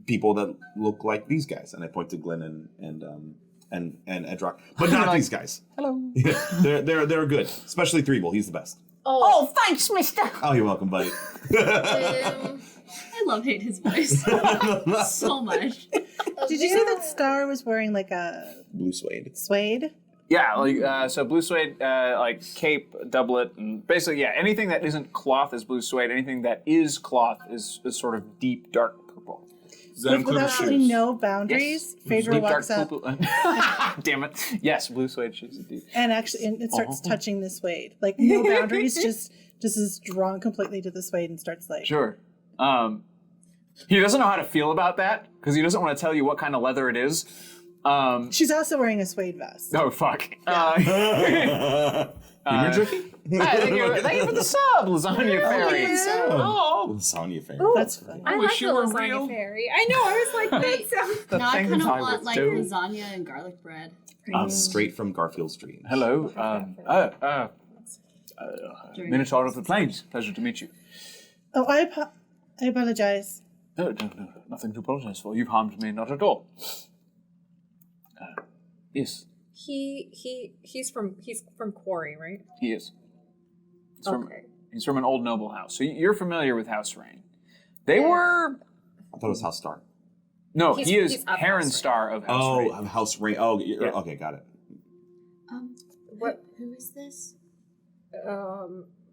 people that look like these guys, and I point to Glenn and Edrock, but not these guys. Hello. they're good, especially Threeble. He's the best. Oh, thanks, mister. Oh, you're welcome, buddy. I love hate his voice so much. Did you say that Star was wearing like a Blue suede. suede? Yeah, like so blue suede, like cape, doublet, and basically, yeah, anything that isn't cloth is blue suede. Anything that is cloth is sort of deep, dark purple. Does that With include absolutely shoes? no boundaries. Phaedra Deep, walks dark up purple. Damn it! Yes, blue suede shoes indeed. and actually it starts touching the suede. Like no boundaries, just is drawn completely to the suede and starts like Sure. He doesn't know how to feel about that because he doesn't want to tell you what kind of leather it is. She's also wearing a suede vest. Oh fuck. Humor jerky? Thank you for the sub, Lasagna Fairy. Oh, Lasagna fan. That's funny. I wish like you the were lasagna real. fairy. I know. I was like, that sounds. The Now I things kind of I want would like do. lasagna and garlic bread. Straight from Garfield Street. Hello. Minotaur of the Plains. Pleasure to meet you. Oh, I apologize. No, nothing to apologize for. You've harmed me not at all. Yes, He's from Quarry, right? he is. Okay. He's from an old noble house. So you're familiar with House Rain. They were... I thought it was House Star. No, He's- he is he's of Heron House Star of House Rain. Oh, House Rain. Oh, Yeah. okay, got it. What? Who is this?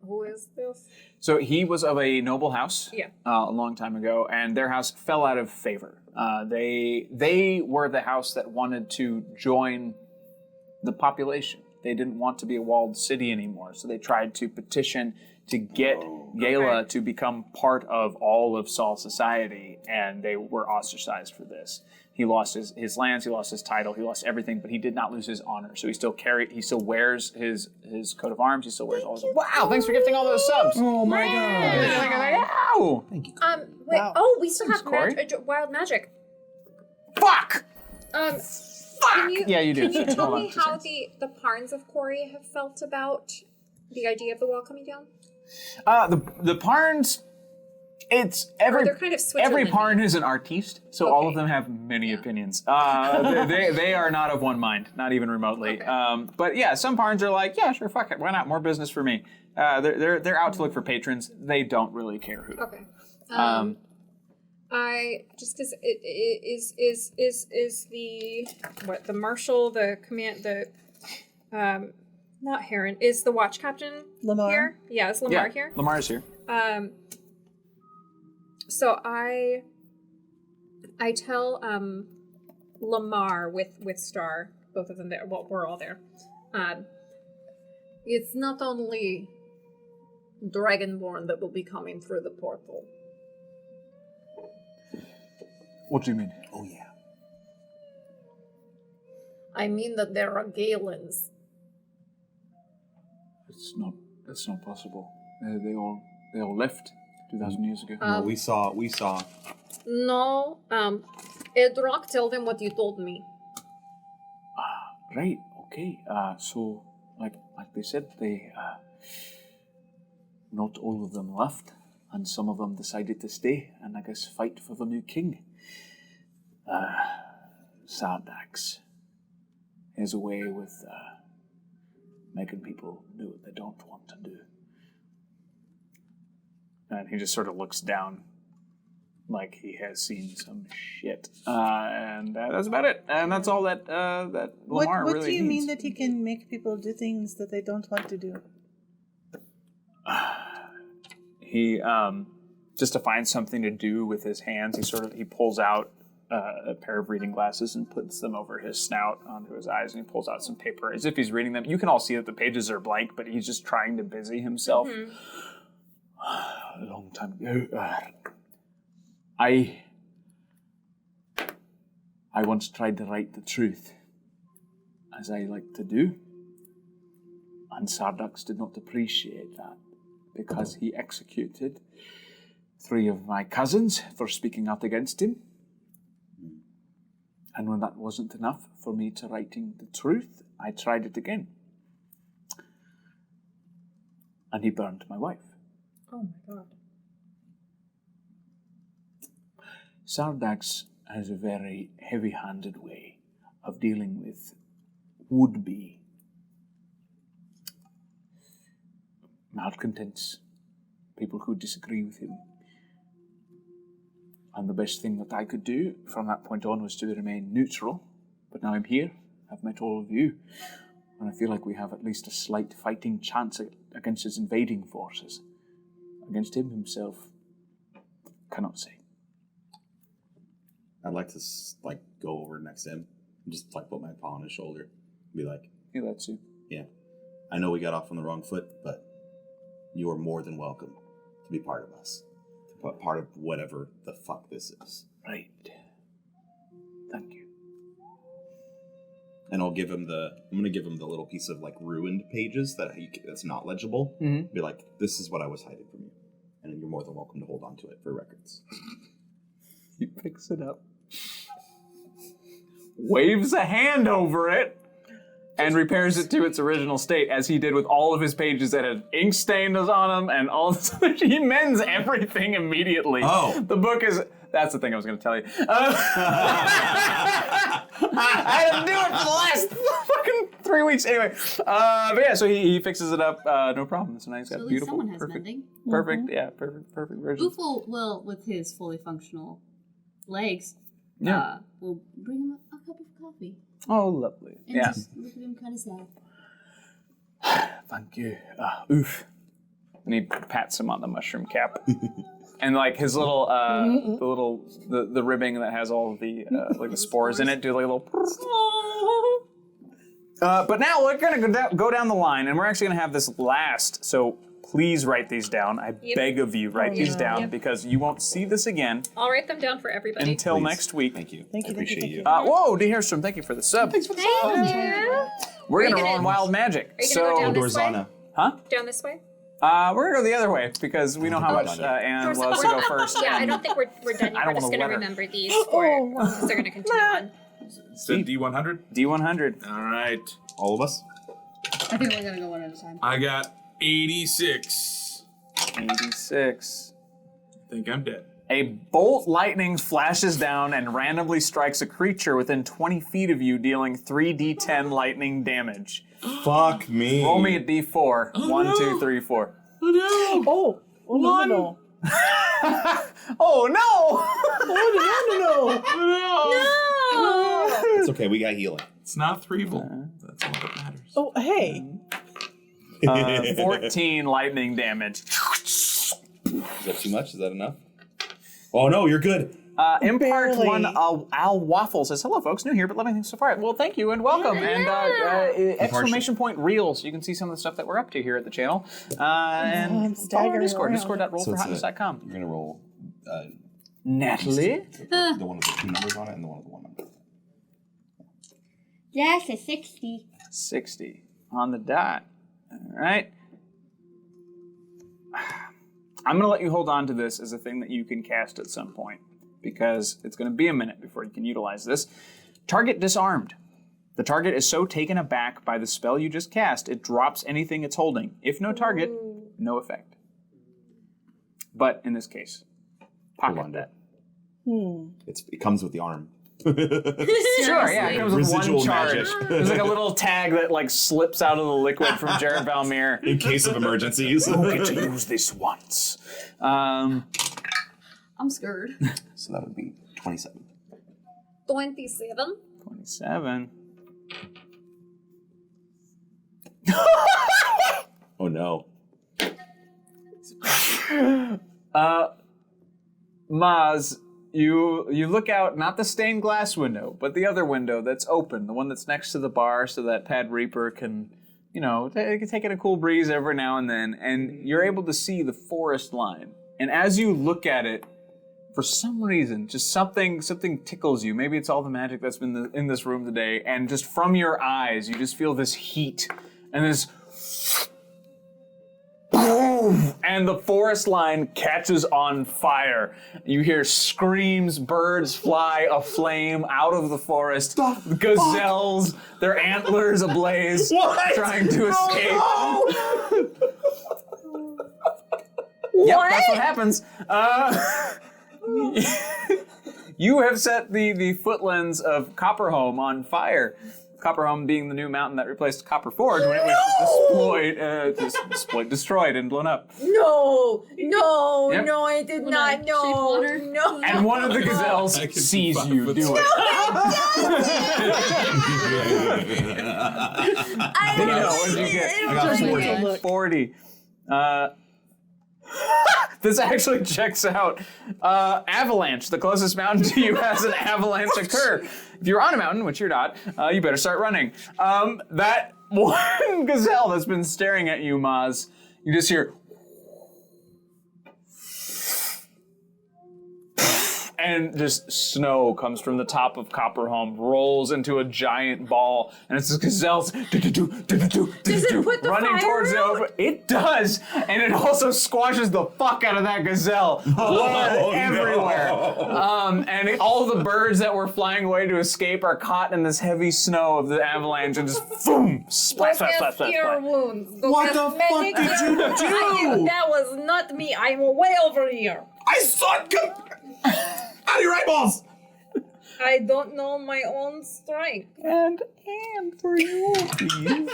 Who is this? So he was of a noble house Yeah. a long time ago, and their house fell out of favor. They were the house that wanted to join the population. They didn't want to be a walled city anymore, so they tried to petition to get Gala to become part of all of Saul society, and they were ostracized for this. He lost his lands, he lost his title, he lost everything, but he did not lose his honor. So he still wears his coat of arms, he still wears all his... Wow, thanks for gifting all those subs! Oh my god. Wow! Thank you. Wait. Wow. Oh, we still Thanks, have Corey. wild magic. Fuck! Can you, Yeah, you do. Can you Hold tell on me just a how second. the Parns of Corey have felt about the idea of the wall coming down? The Parns... It's They're kind of every Switzerland-y. Parn is an artiste, so all of Okay. them have many opinions. They are not of one mind, not even remotely. Okay. But yeah, some Parns are like, yeah, sure, fuck it, why not? More business for me. They're out to look for patrons. They don't really care who. Okay. I just because it is the marshal, the command, not Heron, is the watch captain Lamar. here? Yeah, is Lamar here? Lamar's here. So I tell Lamar with Star, both of them there. Well, we're all there. It's not only Dragonborn that will be coming through the portal. What do you mean? Oh yeah. I mean that there are Galens. That's not possible. They all left 2,000 years ago. No, we saw. No, Edrock, tell them what you told me. Right. Okay. So, like they said, they not all of them left, and some of them decided to stay and I guess fight for the new king. Sardax has a way with making people do what they don't want to do. And he just sort of looks down like he has seen some shit. And that's about it. And that's all that Lamar What really do you mean needs. that he can make people do things that they don't want to do? He, just to find something to do with his hands, he pulls out a pair of reading glasses and puts them over his snout onto his eyes, and he pulls out some paper as if he's reading them. You can all see that the pages are blank, but he's just trying to busy himself. A long time ago, I once tried to write the truth, as I like to do, and Sardax did not appreciate that, because he executed 3 of my cousins for speaking out against him. And when that wasn't enough for me to writing the truth, I tried it again. And he burned my wife. Oh my god. Sardax has a very heavy-handed way of dealing with would-be malcontents, people who disagree with him. And the best thing that I could do from that point on was to remain neutral. But now I'm here, I've met all of you, and I feel like we have at least a slight fighting chance against his invading forces. Against him himself, cannot say. I'd like to go over next to him and just put my paw on his shoulder and be like, He lets you. yeah, I know we got off on the wrong foot, but you are more than welcome to be part of us. To be part of whatever the fuck this is. Right. Thank you. And I'm gonna give him the little piece of ruined pages that's not legible. Mm-hmm. Be like, this is what I was hiding from you. And you're more than welcome to hold on to it for records. He picks it up, waves a hand over it, and repairs it to its original state, as he did with all of his pages that had ink stains on them and all this. He mends everything immediately. Oh. The book is... That's the thing I was going to tell you. I had to do it for the last fucking 3 weeks. Anyway, but yeah, so he fixes it up. No problem. So now he's got So at least beautiful, someone has perfect, mending. perfect, yeah, perfect version. Boofle will, with his fully functional legs, Yeah. will bring him a cup of coffee Oh, lovely. and Yeah. just look at him kind of sad. Thank you. Oof. And he pats him on the mushroom cap. And like his little, the ribbing that has all of the like the spores in it, do like a little. But now we're gonna go down the line, and we're actually gonna have this last. So please write these down. I beg of you, write these down because you won't see this again. I'll write them down for everybody. Until next week. Thank you. Thank you. I appreciate you. Whoa, Deherstrom, thank you for the sub. Thank you. We're Are you gonna roll gonna- on Wild Magic. Are you gonna go So down this way? Dorzana. Down this way? we're gonna go the other way because we know how much Anne loves to go first. Yeah, I and don't think we're done yet. I We're don't just wanna gonna let her. remember these because they're gonna continue on. So D100? D100. All right. All of us? I think we're gonna go one at a time. I got 86. 86. I think I'm dead. A bolt lightning flashes down and randomly strikes a creature within 20 feet of you, dealing 3d10 lightning damage. Fuck me. Roll me a d4. Oh, 1, no. 2, 3, 4. Oh, no. Oh no! It's okay, we got healing. It's not 3 volt. That's all that matters. Oh, hey. 14 lightning damage. Is that too much? Is that enough? Oh no, you're good. Impart Barely. 1 Al Waffle says, hello folks, new here, but loving things so far. Well, thank you and welcome. And exclamation point real, so you can see some of the stuff that we're up to here at the channel. And I'm follow our staggering Discord, around. discord.rollforhotness.com. You're gonna roll Natalie? the one with the 2 numbers on it and the one with the 1 number. That's a 60. 60 on the dot. All right. I'm going to let you hold on to this as a thing that you can cast at some point because it's going to be a minute before you can utilize this. Target disarmed. The target is so taken aback by the spell you just cast, it drops anything it's holding. If no target, no effect. But in this case, pocket that. It comes with the arm. Sure, yeah, it comes with Residual one charge. magic. There's like a little tag that like slips out of the liquid from Jared Valmir. In case of emergencies. You get to use this once. I'm scared. So that would be 27. 27. 27. Oh no. Maz, you look out, not the stained glass window, but the other window that's open, the one that's next to the bar so that Pad Reaper can, take in a cool breeze every now and then, and you're able to see the forest line. And as you look at it, for some reason, just something tickles you. Maybe it's all the magic that's been in this room today, and just from your eyes, you just feel this heat and this boom, and the forest line catches on fire. You hear screams, birds fly aflame out of the forest, gazelles, their antlers ablaze, trying to escape. Yep, that's what happens. You have set the footlands of Copperhome on fire. Copperhome being the new mountain that replaced Copper Forge when it was destroyed and blown up. No, Yep. no, I did not. shape No, water? no. And one of the gazelles I can sees keep you up do with it. I don't What did you get? I got Just 40. like Look. 40. This actually checks out. Avalanche. The closest mountain to you has an avalanche occur. If you're on a mountain, which you're not, you better start running. That one gazelle that's been staring at you, Maz, you just hear. And just snow comes from the top of Copperhome, rolls into a giant ball, and it's this gazelle's Does it put the running fire towards the out? open. It does, and it also squashes the fuck out of that gazelle. Blood everywhere. And all the birds that were flying away to escape are caught in this heavy snow of the avalanche, and just boom, splat, splat, splat, splat, Cure splat. wounds. What the fuck did you do? That was not me. I'm way over here. I saw it come out of your eyeballs! I don't know my own strength. And for you, please.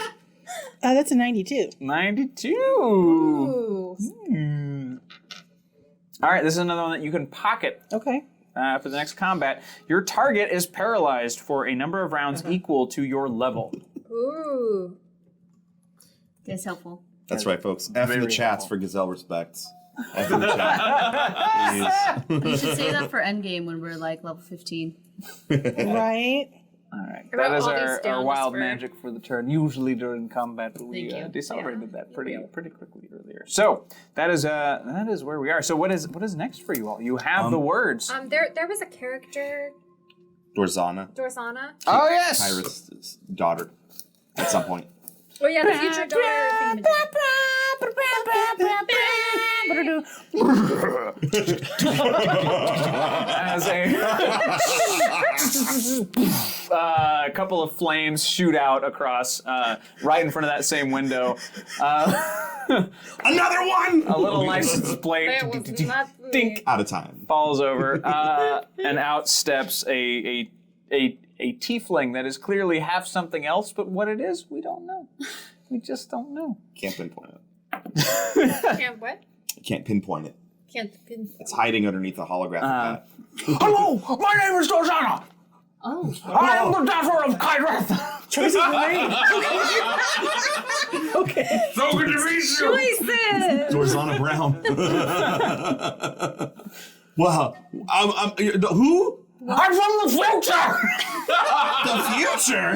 That's a 92. 92. Ooh. All right, this is another one that you can pocket Okay. for the next combat. Your target is paralyzed for a number of rounds equal to your level. Ooh. That's helpful. That's right, folks. F in the Very chats helpful. for Gazelle respects. F in the chat. We should say that for endgame when we're like level 15. Right? All right. About That is all these our downs wild for- magic for the turn. Usually during combat, but we Thank you. decelerated that pretty quickly earlier. So that is where we are. So what is next for you all? You have the words. There was a character, Dorzana, Dorzana. Oh yes. Iris' daughter, at some point. Oh yeah, the future daughter. As a couple of flames shoot out across right in front of that same window. Another one! A little license plate That was not me. dink Out of time. falls over, and out steps a tiefling that is clearly half something else, but what it is, we don't know. We just don't know. Can't pinpoint it. Can't what? Can't pinpoint it. Can't pin. It's hiding underneath a holographic hat. Hello, my name is Dorzana. Oh. I am the daughter of Kyreth. Choice is great. Okay. So good to meet you. Choices! Dorzana Brown. Wow. Who? I'm from the future. The future?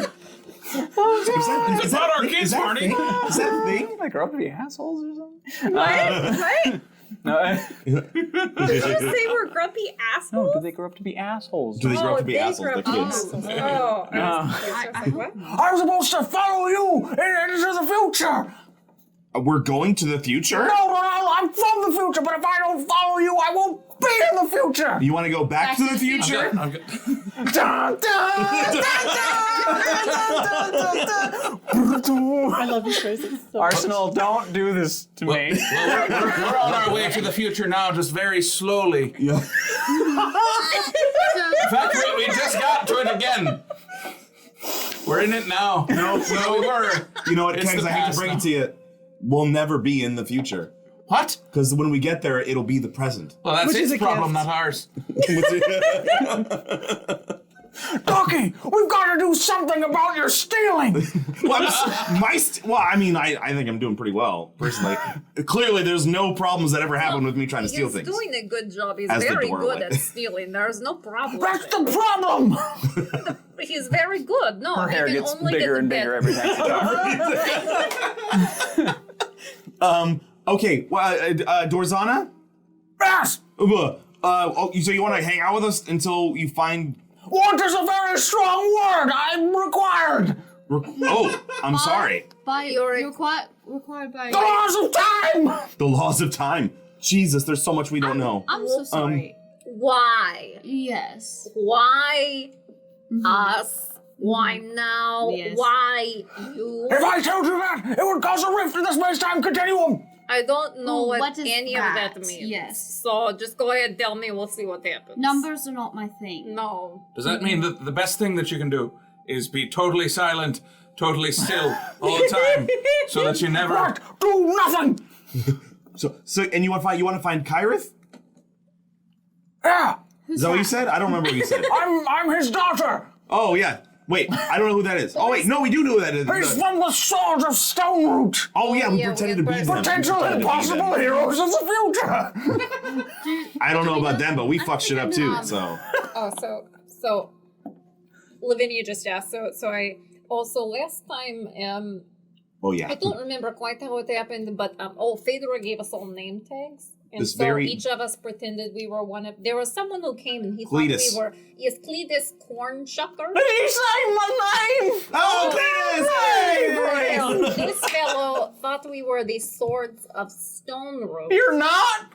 It's not our kids, Marty. Is that a thing? Like, grow up to be assholes or something? What? No, Did you just say we're grumpy no, assholes? do they grow up to be assholes? Do they grow up to be they assholes? grow The up to be kids. assholes. Oh. I was like, what? I'm supposed to follow you into the future. We're going to the future? No, I'm from the future, but if I don't follow you, I won't be in the future. You want to go back to the future? I'm good. Dun, dun, I love these choices. So Arsenal, don't do this to me. Well, we're on our way to the future now, just very slowly. Yeah. In fact, we just got to it again. We're in it now. No, we were. You know what, It's Kegs, the I hate to past bring now. it to you. We'll never be in the future. What? Because when we get there, it'll be the present. Well, that's Which is its a problem, gift. not ours. Ducky, we've got to do something about your stealing. Well, I mean, I think I'm doing pretty well, personally. Clearly, there's no problems that ever happened with me trying to steal He's things. doing a good job. He's As the very door good went. at stealing. There's no problem. That's the problem. He's very good. No, Her hair he can gets only bigger get and the bigger best. every time she talks. Okay, well, Dorzana? Yes. So you want to hang out with us until you find... Want is a very strong word. I'm required. Oh, I'm sorry. You're required by... The laws of time. The laws of time. Jesus, there's so much we don't know. I'm so sorry. Why? Yes. Why us? Why now? Yes. Why you? If I told you that, it would cause a rift in the space-time continuum. I don't know Ooh, what what is any that? of that means. Yes. So just go ahead and tell me. We'll see what happens. Numbers are not my thing. No. Does that mean that the best thing that you can do is be totally silent, totally still all the time, so that you never... What? Do nothing. So, and you want to find Kyrith? Yeah. Is that what you said? I don't remember what you said. I'm his daughter. Oh, yeah. Wait, I don't know who that is. Oh, wait, no, we do know who that is. He's from the Swords of Stoneroot. Oh, yeah, we yeah, pretended we to be them. Potential impossible heroes of the future. I don't know about them, but we fuck shit up too, so... Oh, so Lavinia just asked. So I also last time Oh, yeah. I don't remember quite how it happened, but Fedora gave us all name tags. And This so very- each of us pretended we were one of. There was someone who came and he Cletus. thought we were. Is Cletus Cornshucker? He sang my name. Oh, Cletus! Hey, This fellow thought we were the Swords of Stoneroot, You're not.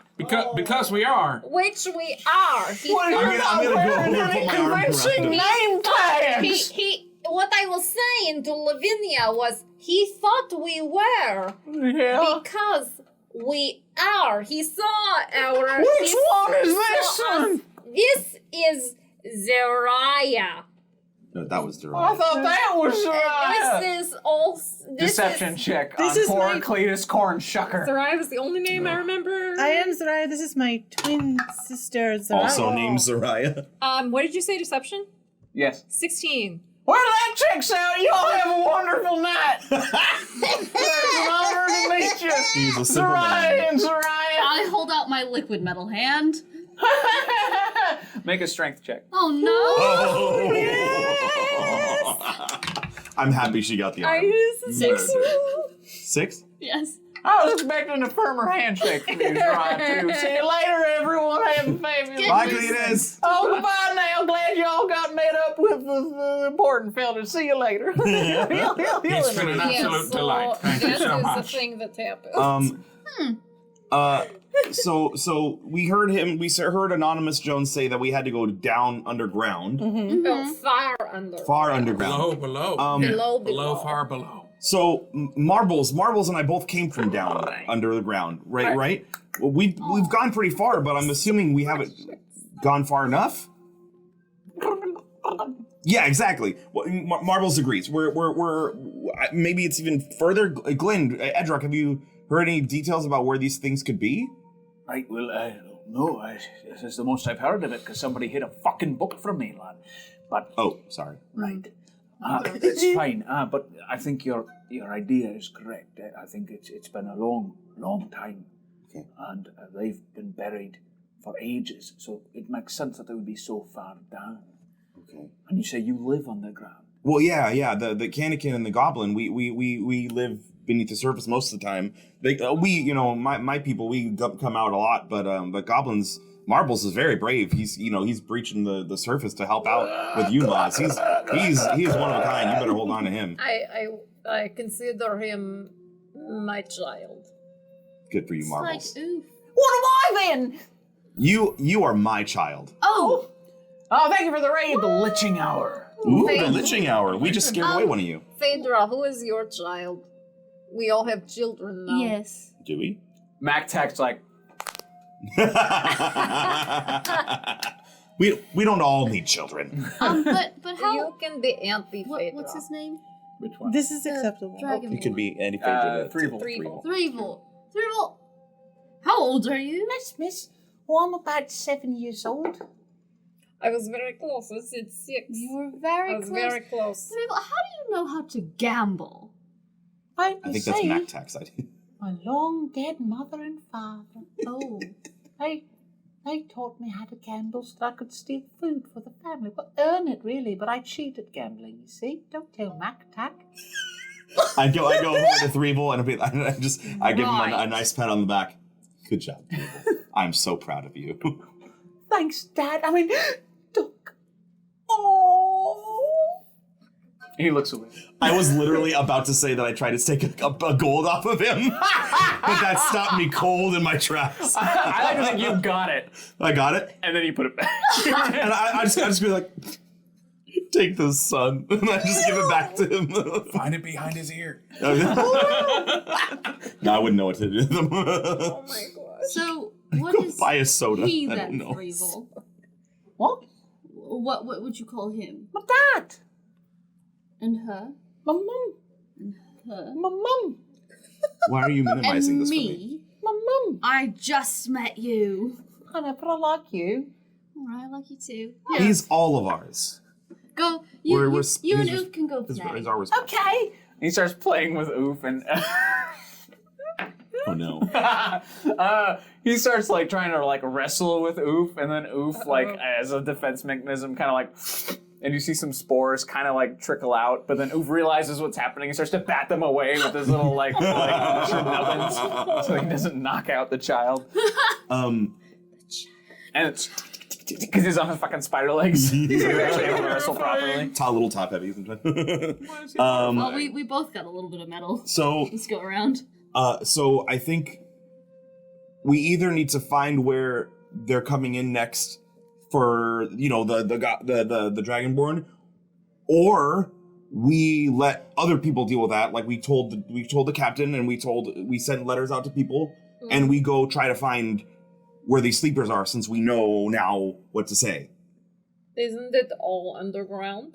Because we are. which we are. He Well, thought- you're not I'm gonna go wearing over and any put my arm around convincing him. name tags. he. What I was saying to Lavinia was he thought we were Yeah. because we are. He saw our. Which he one is saw this us. one? This is Zariah. No, that was I Durant. thought that was This is also. Deception check This on is poor my- Cletus Cornshucker. Zariah was the only name I remember. I am Zariah. This is my twin sister Zariah. Also named Zariah. What did you say? Deception? Yes. 16. Well, that checks out. You all have a wonderful night. It's an honor to meet you. He's a simple man. Soraya and Soraya. I hold out my liquid metal hand. Make a strength check. Oh no! Oh. I'm happy she got the I arm. use a 6. 6? Yes. I was expecting a firmer handshake from you, Soraya, too. See you later, everyone. Have a fabulous Bye, Cletus. Oh, goodbye now. Glad y'all got met up with the important fella. See you later. It's been an absolute delight. Thank you so That is much. the thing that happened. So we heard Anonymous Jones say that we had to go down underground, Oh, far under. far underground. Below, far below. So Marbles and I both came from down under the ground, right? Well, we've gone pretty far, but I'm assuming we haven't gone far enough. Yeah, exactly. Well, Marbles agrees. We're maybe it's even further. Glenn, Edrock, have you heard any details about where these things could be? Right, well, I don't know. This is the most I've heard of it because somebody hid a fucking book from me, lad. But Sorry. right, it's fine. But I think your idea is correct. I think it's been a long time, and they've been buried for ages. So it makes sense that they would be so far down. Okay. And you say you live underground. Well, yeah. The Canakin and the Goblin, we live beneath the surface most of the time. My people, we come out a lot, but Goblins, Marbles is very brave. He's breaching the surface to help out with you lads. He is one of a kind. You better hold on to him. I consider him my child. Good for you, It's Marbles. like, oof. What am I then? You are my child. Oh! Oh, thank you for the raid. The Liching Hour. Ooh, the Liching Hour. We just scared away one of you. Phaedra, who is your child? We all have children now. Yes. Do we? Mac Tech's like, we don't all need children. But how? You can be Auntie Phaedra. What's his name? which one? This is acceptable. Dragon. It could be any Threeble. Threeble. Threeble. How old are you? Miss. Oh, I'm about 7 years old. I was very close. I said 6. You were I very was close. very close. Threeble, how do you know how to gamble? I think that's Mac Tax idea. My long dead mother and father. Oh. They taught me how to gamble so that I could steal food for the family. Well, earn it, really, but I cheat at gambling, you see. Don't tell Mac Tack. I go over to Threeble and I give him a nice pat on the back. Good job, Threeble. I'm so proud of you. Thanks, Dad. I mean, Duck. Oh. He looks away. I was literally about to say that I tried to take a gold off of him, but that stopped me cold in my tracks. I like to think you got it, I got it, and then you put it back. and I just be like, take this, son, and I just give it back to him. Find it behind his ear. No, I wouldn't know what to do with them. Oh my gosh. So, what Go is buy a soda. he I then, don't know. Threeble? What? What would you call him? My dad. And her? My mum. Her? My mum. Why are you minimizing And this for me? me? My mum. I just met you. I know, but I like you. Alright, I like you too. He's all of ours. Go. You and he's- Oof can go His play. ours. Okay. He starts playing with Oof, and Oh no. he starts like trying to like wrestle with Oof, and then Oof like as a defense mechanism kind of like, and you see some spores kind of like trickle out, but then Oof realizes what's happening and starts to bat them away with his little like nubbins so he doesn't knock out the child. And it's because he's on his fucking spider legs. He's actually able to wrestle properly. Little top heavy sometimes. Well, we both got a little bit of metal. So Let's go around. So I think we either need to find where they're coming in next for the Dragonborn, or we let other people deal with that. Like we told the captain, and we sent letters out to people, and we go try to find where these sleepers are, since we know now what to say. Isn't it all underground?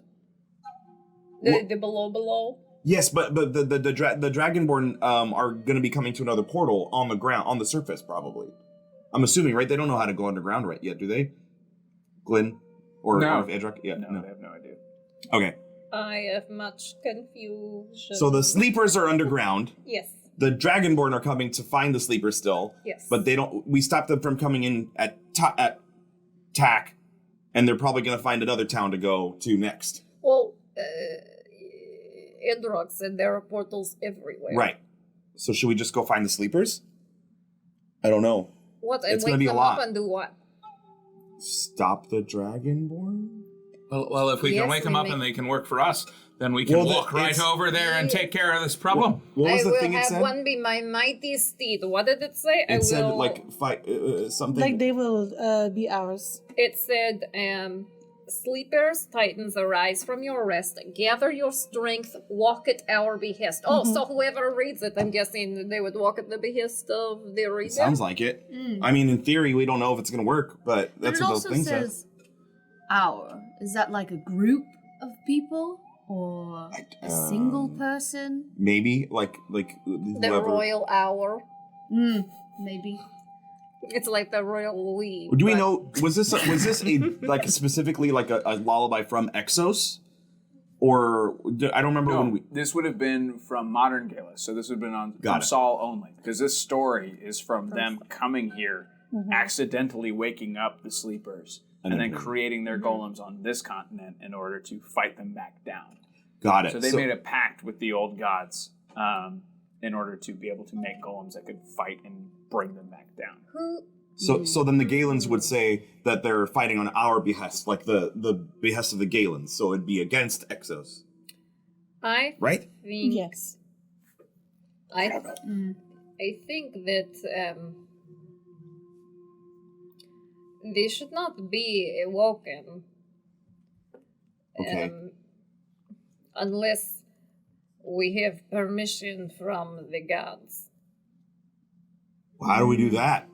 The below? Yes, but the Dragonborn are going to be coming to another portal on the ground, on the surface, probably. I'm assuming, right? They don't know how to go underground right yet, do they? Glenn? Or No. Edrock? Yeah, No, they have no idea. Okay. I have much confusion. So the sleepers are underground. Yes. The Dragonborn are coming to find the sleepers still. Yes. But they don't. We stopped them from coming in at TAC, and they're probably going to find another town to go to next. Well, Edrock said there are portals everywhere. Right. So should we just go find the sleepers? I don't know. What? And It's wake gonna be a them lot. up and do what? Stop the Dragonborn? Well, if we Yes, can wake them we up make- and they can work for us, then we can Well, walk right it's- over there and take care of this problem. What was I the will thing it have said? one be my mighty steed. What did it say? It said will... like fight something. Like they will be ours. It said, sleepers, titans, arise from your rest, gather your strength, walk at our behest. Oh, so whoever reads it, I'm guessing they would walk at the behest of the reader. Sounds like it. I mean, in theory, we don't know if it's going to work, but that's but it what also the thing says. says our. Is that like a group of people or a single person? Maybe like The whoever. royal hour. Maybe. It's like the royal league. Do we but- know? Was this a like specifically like a lullaby from Exos, or I don't remember No, when we. this would have been from modern Gala, so this would have been on Got from it. Saul only, because this story is from them coming here, accidentally waking up the sleepers, and then creating their golems on this continent in order to fight them back down. Got it. So they made a pact with the old gods in order to be able to make golems that could fight and bring them back down. So then the Galens would say that they're fighting on our behest, like the behest of the Galens. So it'd be against Exos, I right? think Yes. I think that they should not be awoken Okay. unless we have permission from the gods. Well, how do we do that?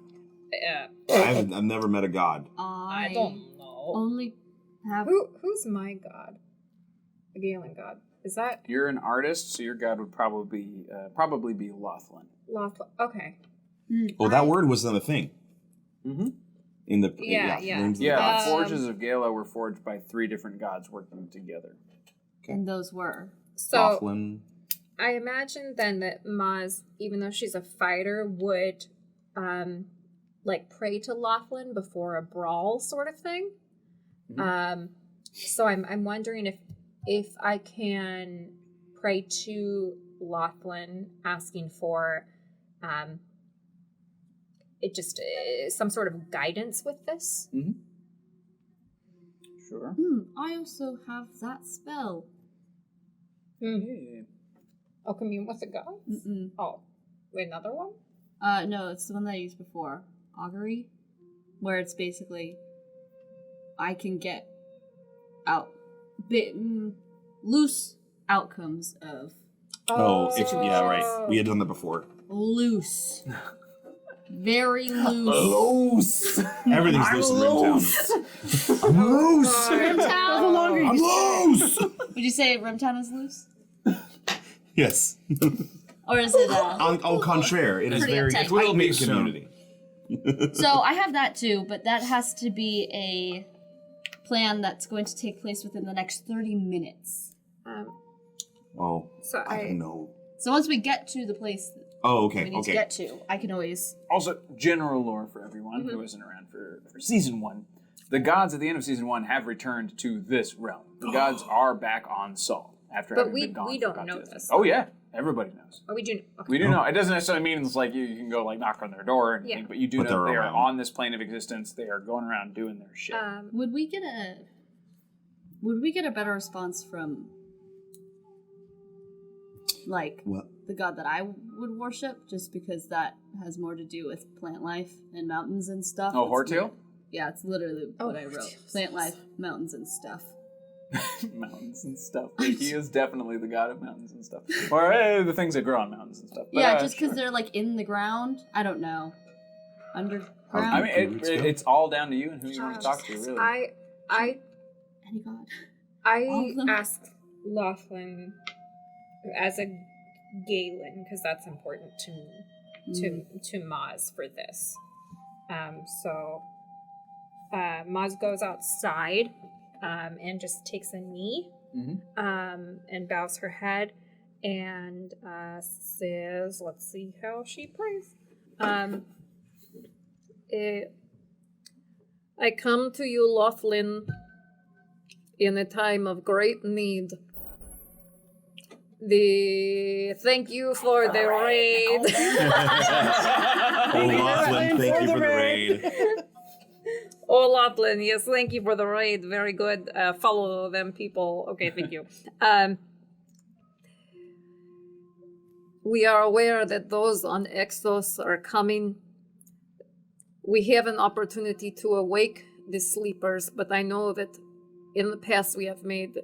Uh, I've never met a god. I don't know. Only have. Who's my god? The Galen god. Is that You're an artist, so your god would probably be Lothlin. Lothla? Okay. Oh, that word was in the thing. Mm-hmm. In the Yeah. names of the Yeah, gods. the forges of Gala were forged by 3 different gods working together. And those were. So Laughlin. I imagine then that Maz, even though she's a fighter, would like pray to Laughlin before a brawl sort of thing. So I'm wondering if I can pray to Laughlin asking for it just some sort of guidance with this. Sure. I also have that spell. Oh, commune with the gods? Oh, wait, another one? No, it's the one that I used before. Augury. Where it's basically I can get out loose outcomes of Yeah, right. We had done that before. loose. Very loose. Loose. Everything's loose in Rimtown. I'm loose. Rimtown? I'm loose. Would you say Rimtown is loose? Yes. Or is it Au contraire, it is Pretty very uptight. It will be tight-knit soon. community. So I have that too, but that has to be a plan that's going to take place within the next 30 minutes. Oh, So I don't know. So once we get to the place Oh, we okay, need to okay. get to, I can always. Also, general lore for everyone who isn't around for season 1. The gods at the end of season 1 have returned to this realm. The gods are back on Saul after But having we- been gone we for don't about know 2 this. Oh yeah, everybody knows. we do. Okay. We do know. It doesn't necessarily mean it's like you can go like knock on their door or anything, Yeah. but you do But know they're they are around. on this plane of existence. They are going around doing their shit. Would we get a better response from like What? the god that I would worship, just because that has more to do with plant life and mountains and stuff? Oh, It's Hortiel? lit- Yeah, it's literally what I wrote. Hortiel's Plant life, mountains and stuff. Mountains and stuff. Like, he is definitely the god of mountains and stuff. Or the things that grow on mountains and stuff. But, Yeah, just because sure. they're like in the ground. I don't know. Underground. I mean, it's all down to you and who you want to talk to, really. I any god. All I of them? asked Laughlin as a Galen because that's important to Maz for this. So Maz goes outside and just takes a knee and bows her head and says, let's see how she prays. I come to you, Lothlin, in a time of great need. Thank you for the raid. Oh, Laughlin, thank you for the raid. Oh, Lothlin, yes, thank you for the raid. Very good. Follow them, people. Okay, thank you. We are aware that those on Exos are coming. We have an opportunity to awake the sleepers, but I know that in the past we have made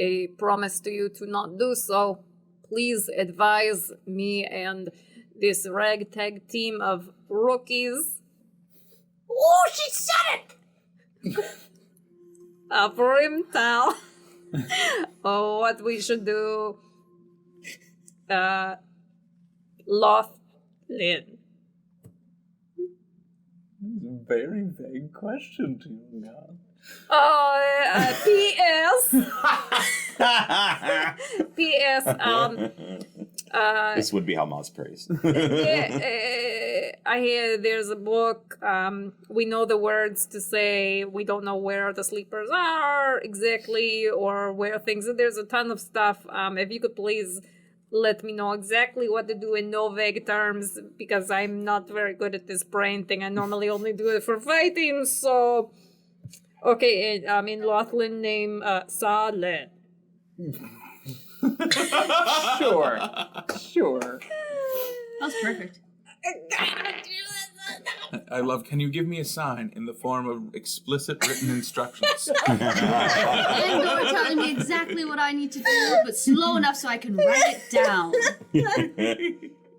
a promise to you to not do so. Please advise me and this ragtag team of rookies. Oh, she said it! Of Rimtown. Oh, what we should do. Lothlin. Very vague question to you, God. P.S. P.S. This would be how Maz prays. I hear there's a book. We know the words to say. We don't know where the sleepers are exactly or where things. There's a ton of stuff. If you could please let me know exactly what to do in no vague terms, because I'm not very good at this brain thing. I normally only do it for fighting. So, okay, in Lothlin name Sahlen. Sure. That was perfect. I love, can you give me a sign in the form of explicit written instructions? And you're telling me exactly what I need to do, but slow enough so I can write it down.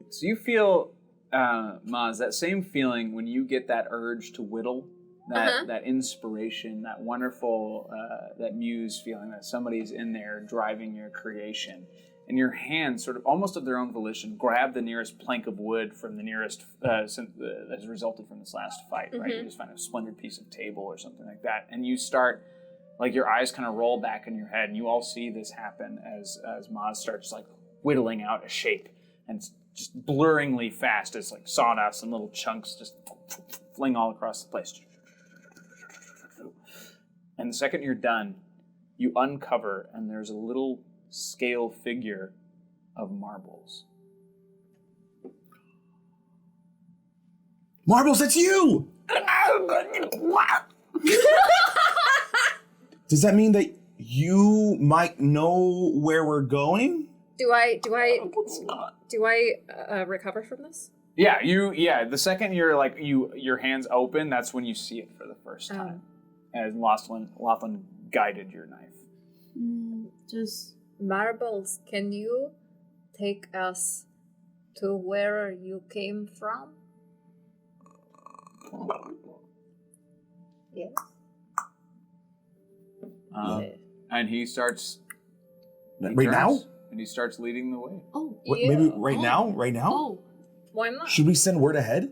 So you feel, Maz, that same feeling when you get that urge to whittle, that inspiration, that wonderful, that muse feeling that somebody's in there driving your creation. And your hands, sort of almost of their own volition, grab the nearest plank of wood from the nearest, that has resulted from this last fight, right? You just find a splendid piece of table or something like that. And you start, like your eyes kind of roll back in your head, and you all see this happen as Maz starts like whittling out a shape. And it's just blurringly fast as like sawdust and little chunks just fling all across the place. And the second you're done, you uncover, and there's a little scale figure of marbles. Marbles, that's you! Does that mean that you might know where we're going? Do I recover from this? Yeah, the second you're like your hands open, that's when you see it for the first time. As Lothlin guided your knife. Just Marbles, can you take us to where you came from? Yes. And he starts. Right now? And he starts leading the way. oh What, maybe right now? Right now? oh Why not? Should we send word ahead?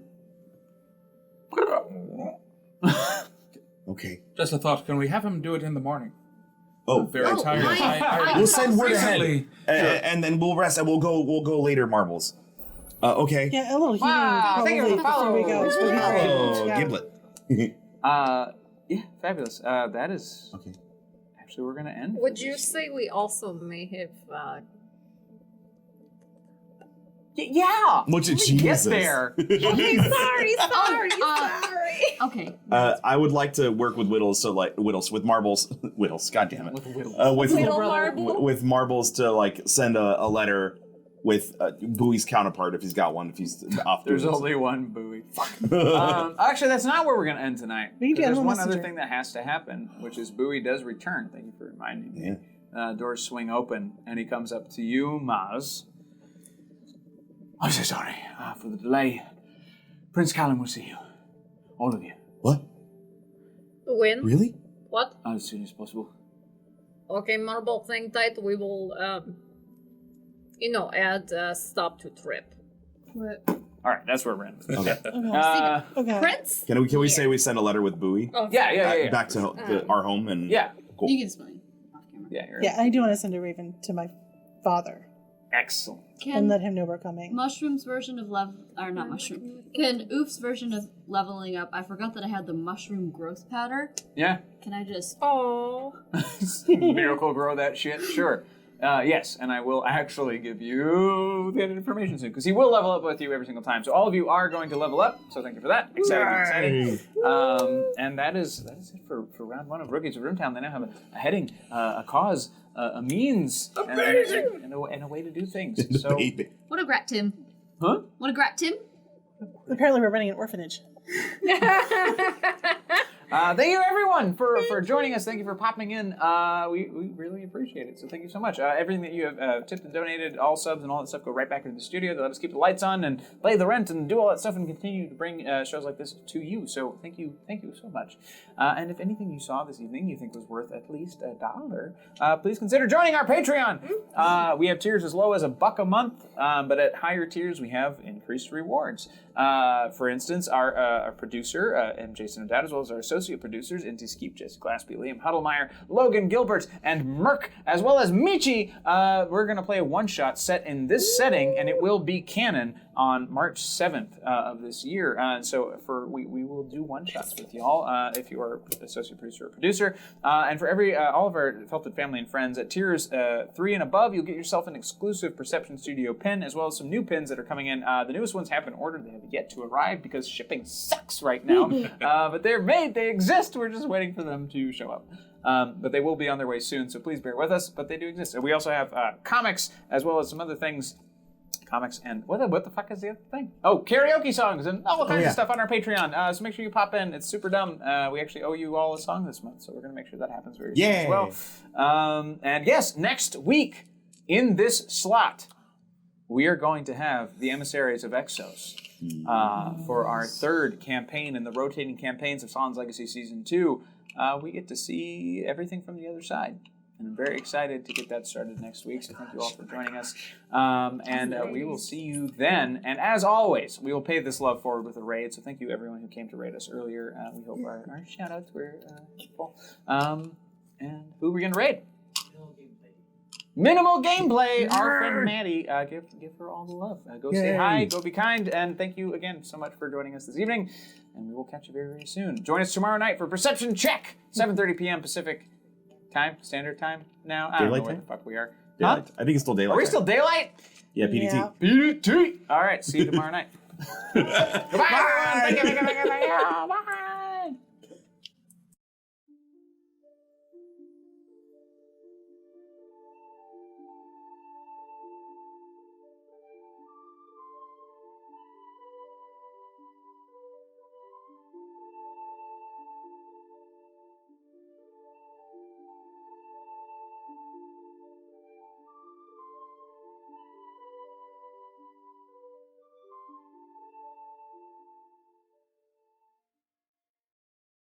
Okay. Just a thought, can we have him do it in the morning? Oh, I'm very tired. we'll send word ahead, Recently- and then we'll rest, and we'll go later. Marbles. Okay. Yeah, a little healing Wow, thank you probably for the follow. before we go. So we can- Oh, yeah. Giblet. Yeah, fabulous. That is Okay. actually we're gonna end. Would you say we also may have Yeah. Look at Get Jesus. there. sorry. okay. I would like to work with Whittles, with Marbles, Whittles. God damn it. With Whittles. With Marbles to like send a letter with Bowie's counterpart if he's got one. If he's off. There's doing only one buoy. Actually, that's not where we're going to end tonight. We can do There's Animal one other Messenger. thing that has to happen, which is Bowie does return. Thank you for reminding me. Yeah. Doors swing open, and he comes up to you, Maz. I'm so sorry for the delay. Prince Callum will see you. All of you. What? When? Really? What? As soon as possible. Okay, Marble, hang tight. We will, add stop to trip. What? All right, that's where we're ending. Okay. Okay. Prince? Can we say we send a letter with Bowie Oh, Yeah. back to our home and Yeah. cool. You can spell me off camera. Yeah, you're Yeah, I do want to send a raven to my father excellent. and Can let him know we're coming. Mushroom's version of not mushroom. Can Oof's version of leveling up? I forgot that I had the mushroom growth pattern. Yeah. Can I just? Oh. Miracle grow that shit? Sure. Yes, and I will actually give you the information soon, because he will level up with you every single time. So all of you are going to level up, so thank you for that. Exciting. And that is it for round 1 of Rookies of Rimtown. They now have a heading, a cause, a means, and a way to do things. So, What a grat, Tim. huh? What a grat, Tim. Apparently, we're running an orphanage. Thank you, everyone, for joining us. Thank you for popping in. We really appreciate it. So thank you so much. Everything that you have tipped and donated, all subs and all that stuff, go right back into the studio to let us keep the lights on and pay the rent and do all that stuff and continue to bring shows like this to you. So thank you so much. And if anything you saw this evening you think was worth at least $1, please consider joining our Patreon. We have tiers as low as $1 a month, but at higher tiers we have increased rewards. For instance, our producer, M. Jason O'Dowd, as well as our associate producers, Inti Skeep, Jesse Glaspie, Liam Huddlemeyer, Logan Gilbert, and Merck, as well as Michi. We're going to play a one-shot set in this setting, and it will be canon on March 7th of this year. So we will do one-shots with y'all if you are associate producer or producer. And for all of our Felted family and friends at tiers 3 and above, you'll get yourself an exclusive Perception Studio pin, as well as some new pins that are coming in. The newest ones have been ordered. They have yet to arrive because shipping sucks right now. But they're made. They exist. We're just waiting for them to show up. But they will be on their way soon, so please bear with us. But they do exist. And we also have comics, as well as some other things. Comics and what the fuck is the other thing? Oh, karaoke songs and all kinds of stuff on our Patreon. So make sure you pop in. It's super dumb. We actually owe you all a song this month, so we're going to make sure that happens very soon as well. And yes, next week in this slot, we are going to have the Emissaries of Exos for our 3rd campaign in the rotating campaigns of Sahlen's Legacy Season 2. We get to see everything from the other side. And I'm very excited to get that started next week, so thank you all for joining us. And we will see you then. And as always, we will pay this love forward with a raid, so thank you everyone who came to raid us earlier. We hope our shout-outs were full. And who are we going to raid? Minimal Gameplay! Our friend Maddie. Give her all the love. Go say hi, go be kind, and thank you again so much for joining us this evening. And we will catch you very, very soon. Join us tomorrow night for Perception Check, 7:30 p.m. Pacific time, standard time now. I don't know where the fuck we are. Daylight? I think it's still daylight. Are we still daylight? Yeah, PDT. Yeah. PDT. All right, see you tomorrow night. Goodbye, everyone. Thank you. Bye.